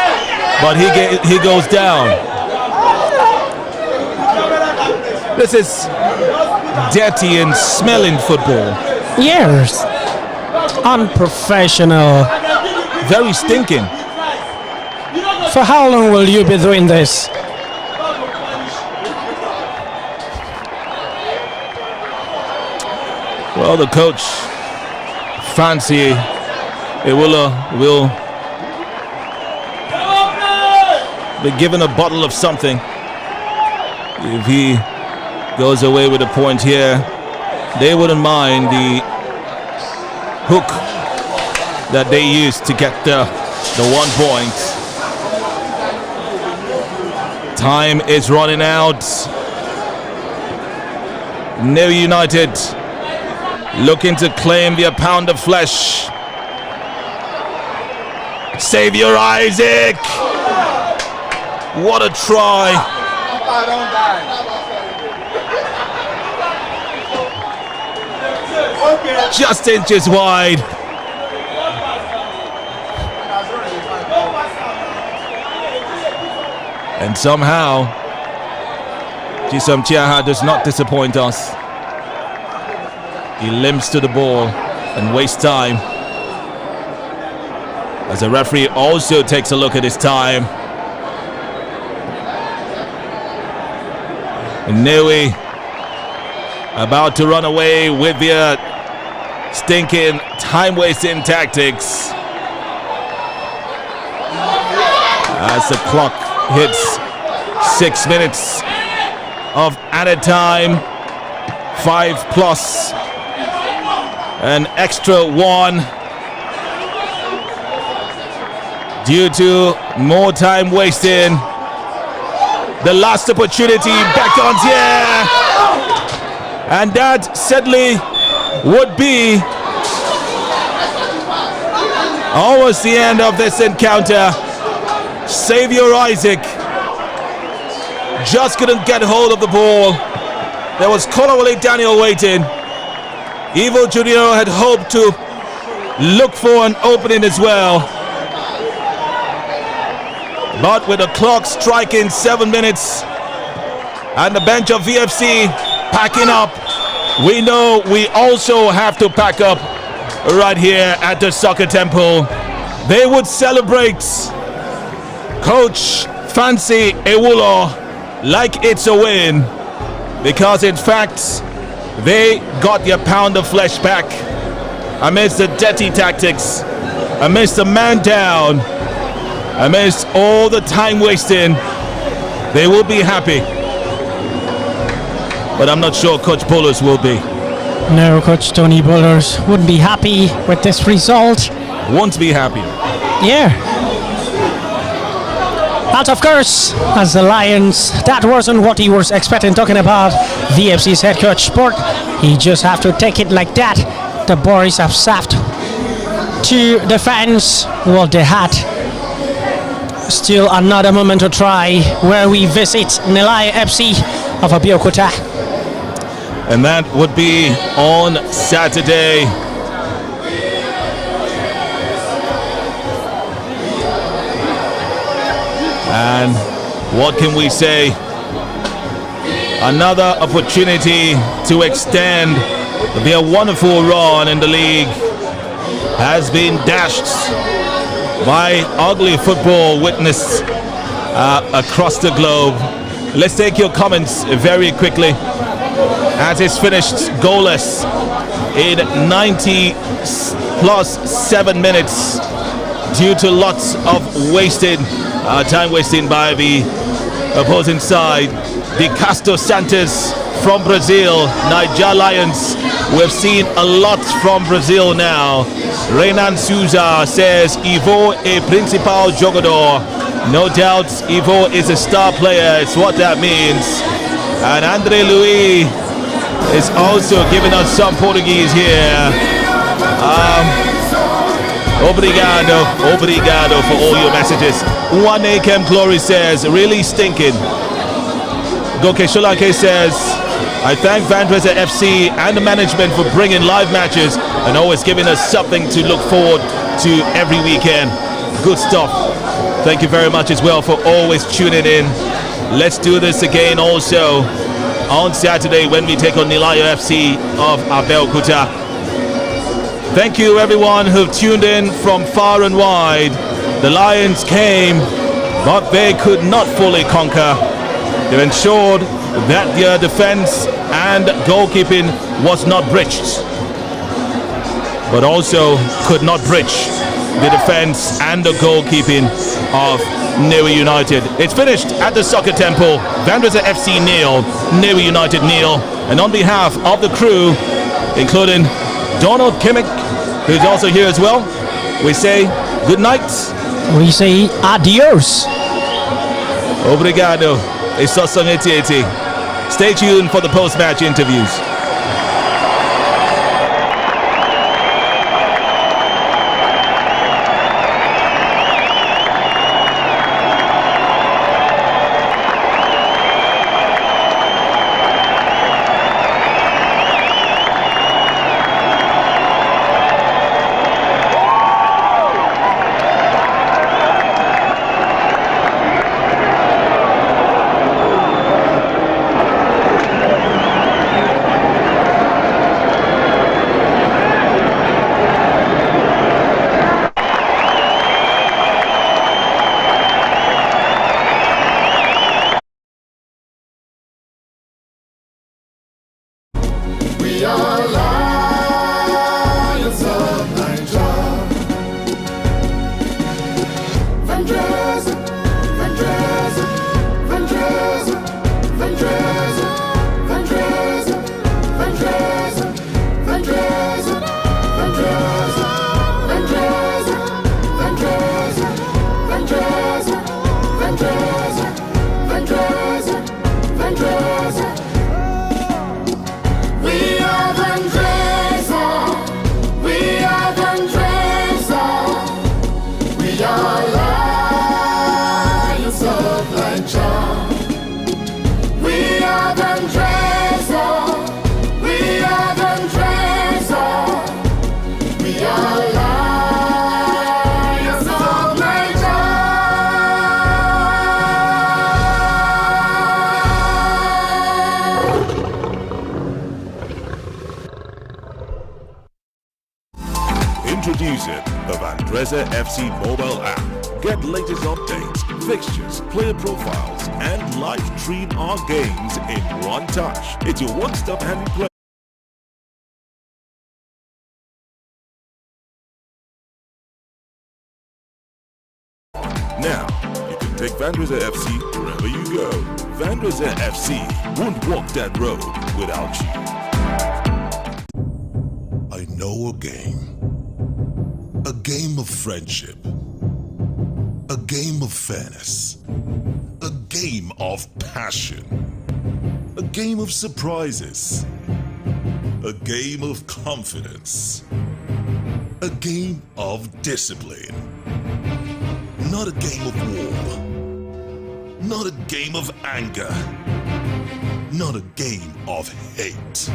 but he goes down. This is dirty and smelling football. Yes. Unprofessional. Very stinking. For how long will you be doing this? Well, the coach, Fancy will be given a bottle of something if he goes away with a point here. They wouldn't mind the hook that they used to get the 1 point. Time is running out. Nnewi United looking to claim their pound of flesh. Xavier Isaac. What a try. Just inches wide. And somehow, Chisom Chiaha does not disappoint us. He limps to the ball and wastes time. As the referee also takes a look at his time. Nnewi about to run away with their stinking time-wasting tactics. As the clock hits 6 minutes of added time, 5 plus an extra 1 due to more time wasted. The last opportunity, back on, and that sadly would be almost the end of this encounter. Xavier Isaac just couldn't get hold of the ball. There was Kolawole Daniel waiting. Ivo Junior had hoped to look for an opening as well. But with the clock striking 7 minutes and the bench of VFC packing up, we know we also have to pack up right here at the Soccer Temple. They would celebrate Coach Fancy Ewulo like it's a win, because in fact they got their pound of flesh back amidst the dirty tactics, amidst the man down, amidst all the time wasting. They will be happy, but I'm not sure Coach Bowlers will be. No, Coach Tony Bowlers wouldn't be happy with this result. Won't be happy. Yeah. But of course, as the Lions, that wasn't what he was expecting, talking about VFC's head coach Sport. He just have to take it like that. The boys have served to the fans what they had. Still another moment to try where we visit Nnewi FC of Abeokuta. And that would be on Saturday. And what can we say? Another opportunity to extend their wonderful run in the league has been dashed by ugly football witnessed across the globe. Let's take your comments very quickly. As it's finished goalless in 90 plus 7 minutes due to lots of wasted time wasting by the opposing side. The Castro Santos from Brazil, Niger Lions. We've seen a lot from Brazil now. Renan Souza says Ivo a principal jogador. No doubt Ivo is a star player, it's what that means. And Andre Louis is also giving us some Portuguese here. Obrigado for all your messages. Uwane Kem Glory says, really stinking. Goke Sholanke says, I thank Vandrezzer FC and the management for bringing live matches and always giving us something to look forward to every weekend. Good stuff. Thank you very much as well for always tuning in. Let's do this again also on Saturday when we take on Nnewi FC of Abeokuta. Thank you everyone who've tuned in from far and wide. The Lions came, but they could not fully conquer. They ensured that their defense and goalkeeping was not breached, but also could not breach the defense and the goalkeeping of Nnewi United. It's finished at the Soccer Temple. Vandrezzer FC nil, Nnewi United nil. And on behalf of the crew, including Donald Kimmick, who's also here as well, we say good night. We say adios. Obrigado. Stay tuned for the post-match interviews. Introducing the Vandrezzer FC mobile app. Get latest updates, fixtures, player profiles, and live stream our games in one touch. It's your one-stop handy place. Now, you can take Vandrezzer FC wherever you go. Vandrezzer FC won't walk that road without you. I know a game of friendship, a game of fairness, a game of passion, a game of surprises, a game of confidence, a game of discipline. Not a game of war, not a game of anger, not a game of hate.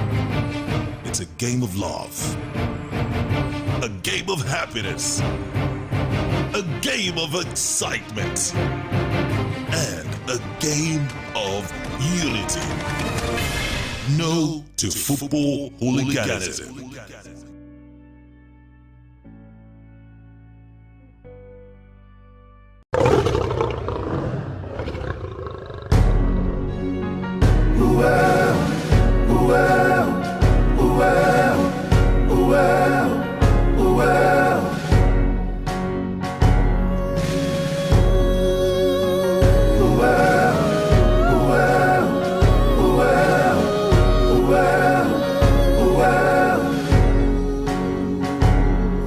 It's a game of love, a game of happiness, a game of excitement, and a game of unity. No to football hooliganism.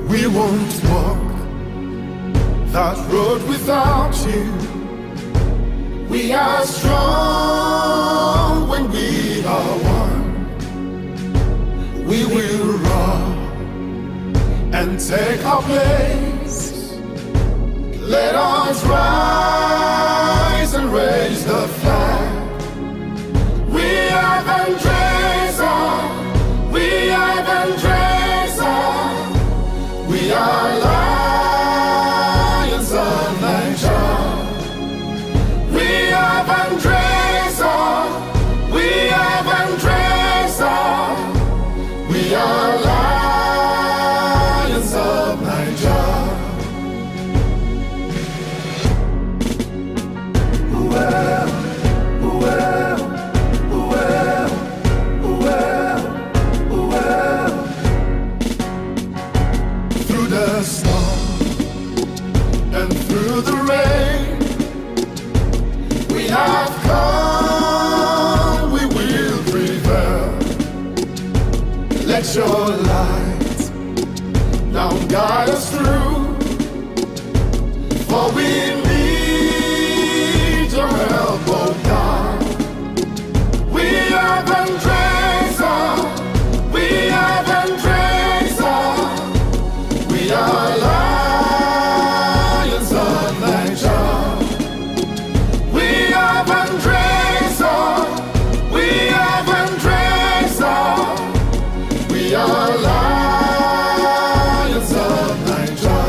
We won't walk that road without you. We are strong when we are one. We will run and take our place. Let us rise and raise the flag. We are Vandrezzer. We are Vandrezzer. We are lions of Niger. We are Vandrezzer. We are Vandrezzer. We are lions of Niger. Well, well, well, well, well. Through the storm and through the rain, we have come, we will prevail. Let your light now guide us through, for we need your help, oh God. We are Vandrezzer. We are Vandrezzer. We are lions of Niger. We are Vandrezzer. We are Vandrezzer. We are lions of Niger.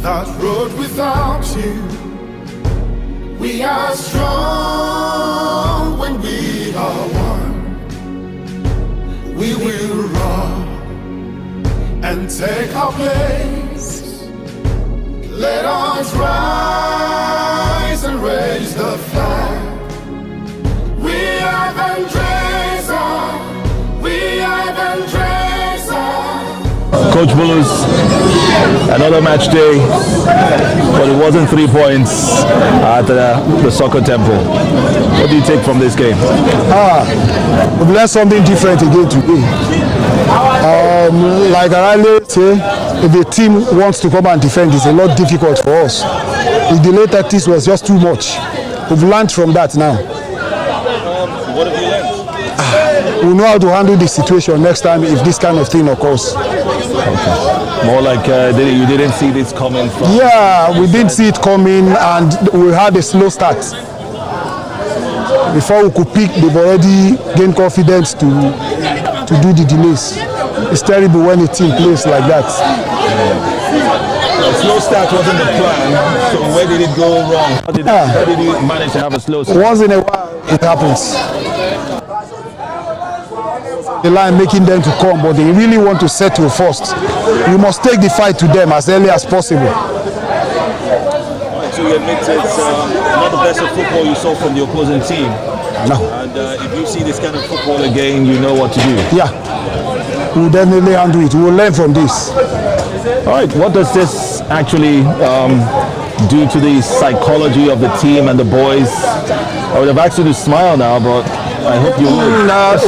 that road without you. We are strong when we are one. We will run and take our place. Let us rise and raise the flag. We are Vandrezzer. We are Vandrezzer. Coach Bulus, another match day, but it wasn't 3 points at the soccer temple. What do you take from this game? We've learned something different again today. Like I say, if the team wants to come and defend, it's a lot difficult for us. The delay tactics was just too much. We've learned from that now. What have you learned? We know how to handle the situation next time if this kind of thing occurs. Okay. More like you didn't see this coming from... Yeah, we didn't see it coming and we had a slow start. Before we could pick, they've already gained confidence to do the delays. It's terrible when a team plays like that. A slow start wasn't the plan, so where did it go wrong? How did you manage to have a slow start? Once in a while, it happens. The line making them to come, but they really want to settle first. You must take the fight to them as early as possible. So you admit it's not the best of football you saw from the opposing team. No. And if you see this kind of football again, you know what to do. Yeah, we'll definitely handle it. We'll learn from this. All right, what does this actually do to the psychology of the team and the boys? I would have asked you to smile now, but I hope you will.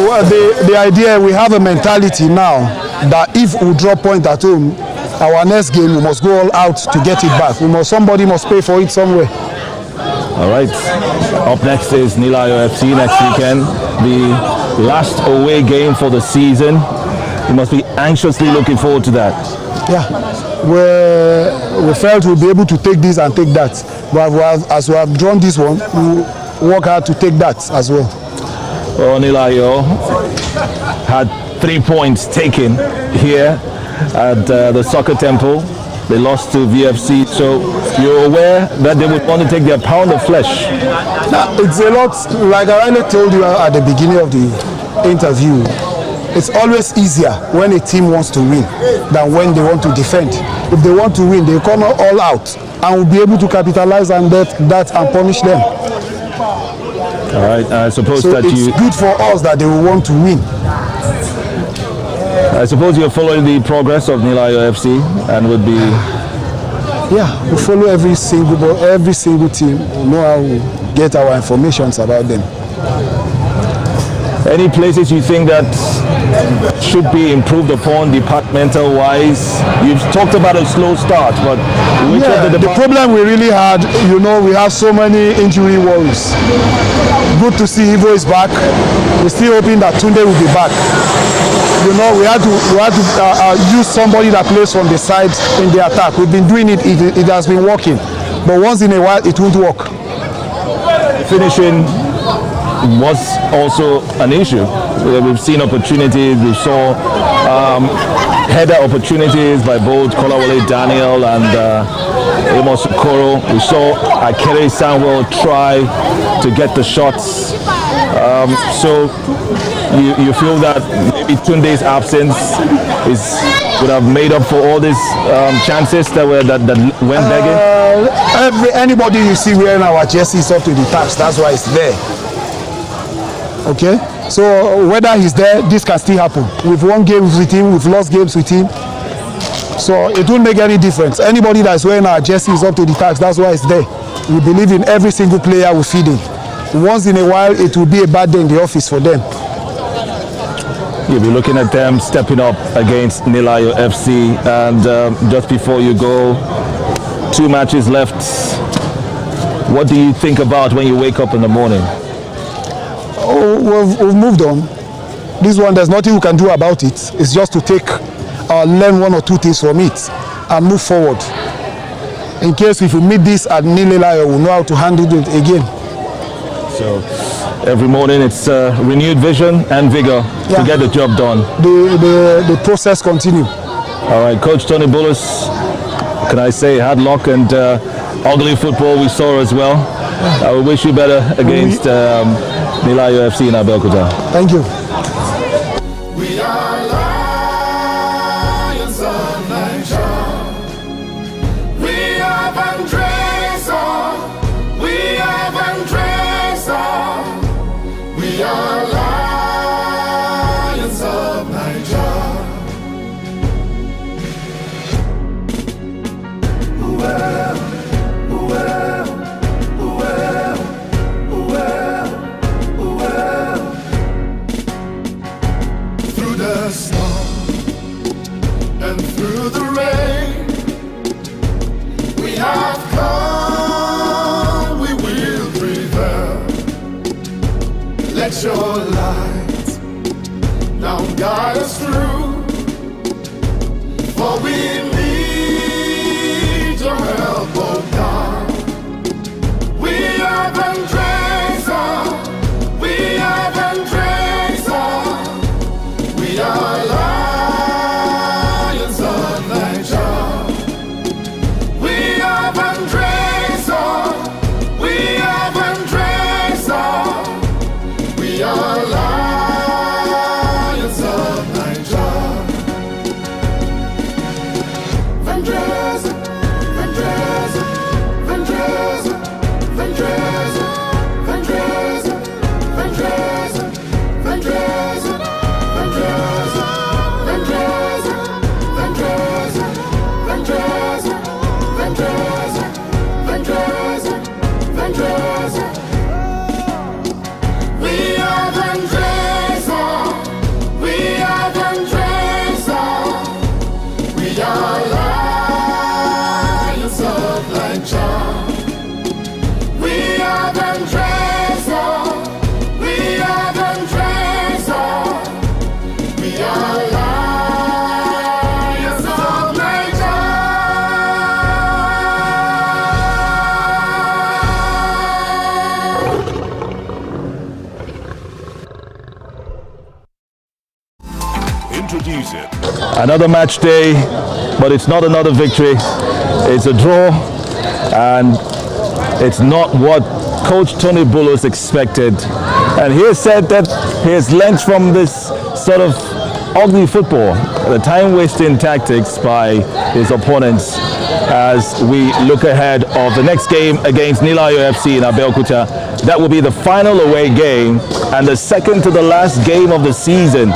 Well, the idea, we have a mentality now that if we drop point at home, our next game we must go all out to get it back. Somebody must pay for it somewhere. All right. Up next is NNL FC next weekend, the last away game for the season. You must be anxiously looking forward to that. Yeah, we felt we'll be able to take this and take that. But as we have drawn this one, we'll work hard to take that as well. Well, NNL had 3 points taken here at the soccer temple. They lost to VFC, so you're aware that they would want to take their pound of flesh. Now, it's a lot, like I already told you at the beginning of the interview, it's always easier when a team wants to win than when they want to defend. If they want to win, they come all out and will be able to capitalize on that and punish them. All right, I suppose that it's good for us that they will want to win. I suppose you're following the progress of NNL FC and would be... Yeah, we follow every single team. We know how we get our information about them. Any places you think that should be improved upon departmental-wise? You've talked about a slow start, but which of the problem we really had, we have so many injury worries. Good to see Ivo is back. We're still hoping that Tunde will be back. We had to use somebody that plays from the side in the attack. We've been doing it, it has been working. But once in a while, it won't work. Finishing was also an issue. We've seen opportunities, we saw header opportunities by both Kolawole Daniel and Amos Okoro. We saw Akere Samuel try to get the shots. So you feel that maybe Tunde's absence would have made up for all these chances that went begging? Anybody you see wearing our jerseys up to the tax, that's why it's there. Okay, so whether he's there, this can still happen. We've won games with him, we've lost games with him, so it won't make any difference. Anybody that's wearing our jerseys up to the tax, that's why it's there. We believe in every single player we feed in. Once in a while, it will be a bad day in the office for them. You'll be looking at them stepping up against NNL FC, and just before you go, 2 matches left. What do you think about when you wake up in the morning? Oh, we've moved on. This one, there's nothing we can do about it. It's just to learn 1 or 2 things from it and move forward. In case if we meet this at NNL, we'll know how to handle it again. So every morning it's renewed vision and vigor to get the job done. The process continue. All right, Coach Tony Bulus, can I say, hard luck and ugly football we saw as well. I will wish you better against Nnewi VFC in Abeokuta. Thank you. We are lions of Nigeria. We are Vandrezzer. We are Vandrezzer. We are lions of Nigeria. Well, well, well, well, well. Through the storm and through the rain, we have come, we will prevail. Let your light now guide us through, for we need your help, oh God. We are Vandrezzer, we are Vandrezzer, we are lions of Nigeria. We are Vandrezzer, we are Vandrezzer, we are lions of Nigeria. Vandrezzer, Vandrezzer, Vandrezzer, Vandrezzer, Vandrezzer, Vandrezzer, Vandrezzer, Vandrezzer, Vandrezzer, Vandrezzer, Vandrezzer, Vandrezzer, Vandrezzer, Vandrezzer. We are Vandrezzer, we are Vandrezzer, we are lions of Nigeria. We are Vandrezzer, we are Vandrezzer, we are lions of Nigeria. Introducing Another match day, but it's not another victory. It's a draw, and it's not what Coach Tony Bullos expected. And he has said that he has learned from this sort of ugly football, the time-wasting tactics by his opponents, as we look ahead of the next game against Nnewi VFC in Abeokuta. That will be the final away game and the second to the last game of the season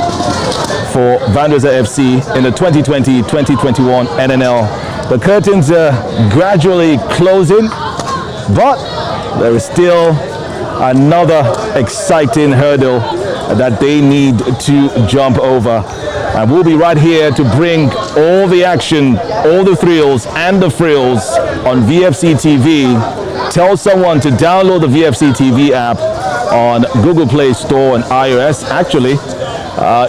for Vandrezzer FC in the 2020-2021 NNL. The curtains are gradually closing, but there is still another exciting hurdle that they need to jump over. And we'll be right here to bring all the action, all the thrills and the frills on VFC TV. Tell someone to download the VFC TV app on Google Play Store and iOS. Actually,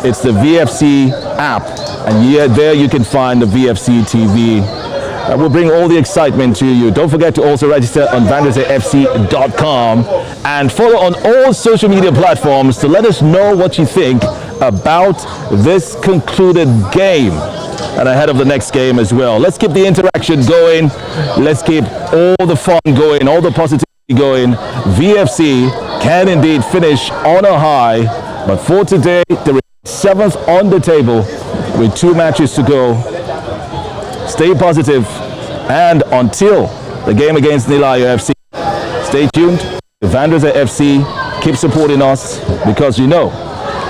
it's the VFC app, and there you can find the VFC TV. We'll bring all the excitement to you. Don't forget to also register on vandrezzerfc.com and follow on all social media platforms to let us know what you think about this concluded game and ahead of the next game as well. Let's keep the interaction going. Let's keep all the fun going, all the positivity going. VFC can indeed finish on a high, but for today, there is 7th on the table with 2 matches to go. Stay positive, and until the game against Nnewi VFC, stay tuned to Vandrezzer FC. Keep supporting us, because you know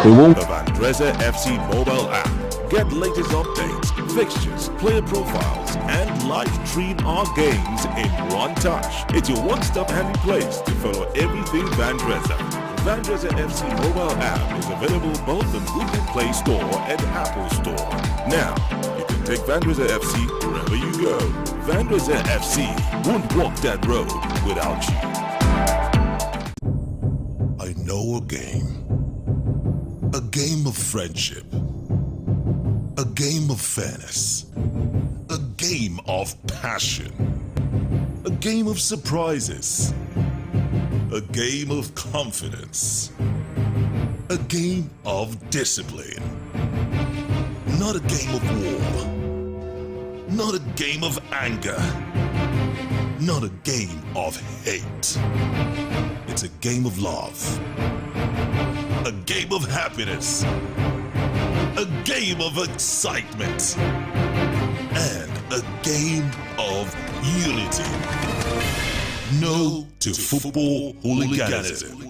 we won't. the Vandrezzer FC mobile app. Get latest updates, fixtures, player profiles, and live stream our games in one touch. It's your one-stop handy place to follow everything Vandrezzer. Vandrezzer FC mobile app is available both on Google Play Store and Apple Store. Now, you can take Vandrezzer FC wherever you go. Vandrezzer FC won't walk that road without you. I know a game of friendship, a game of fairness, a game of passion, a game of surprises, a game of confidence, a game of discipline, not a game of war, Not a game of anger. Not a game of hate. It's a game of love. A game of happiness. A game of excitement. And a game of unity. No to football hooliganism.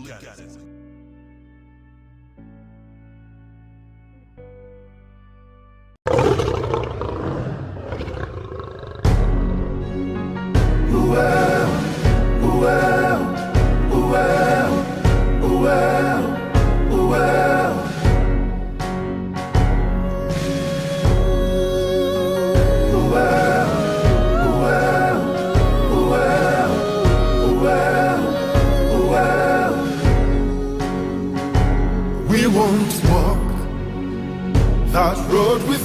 We won't walk that road with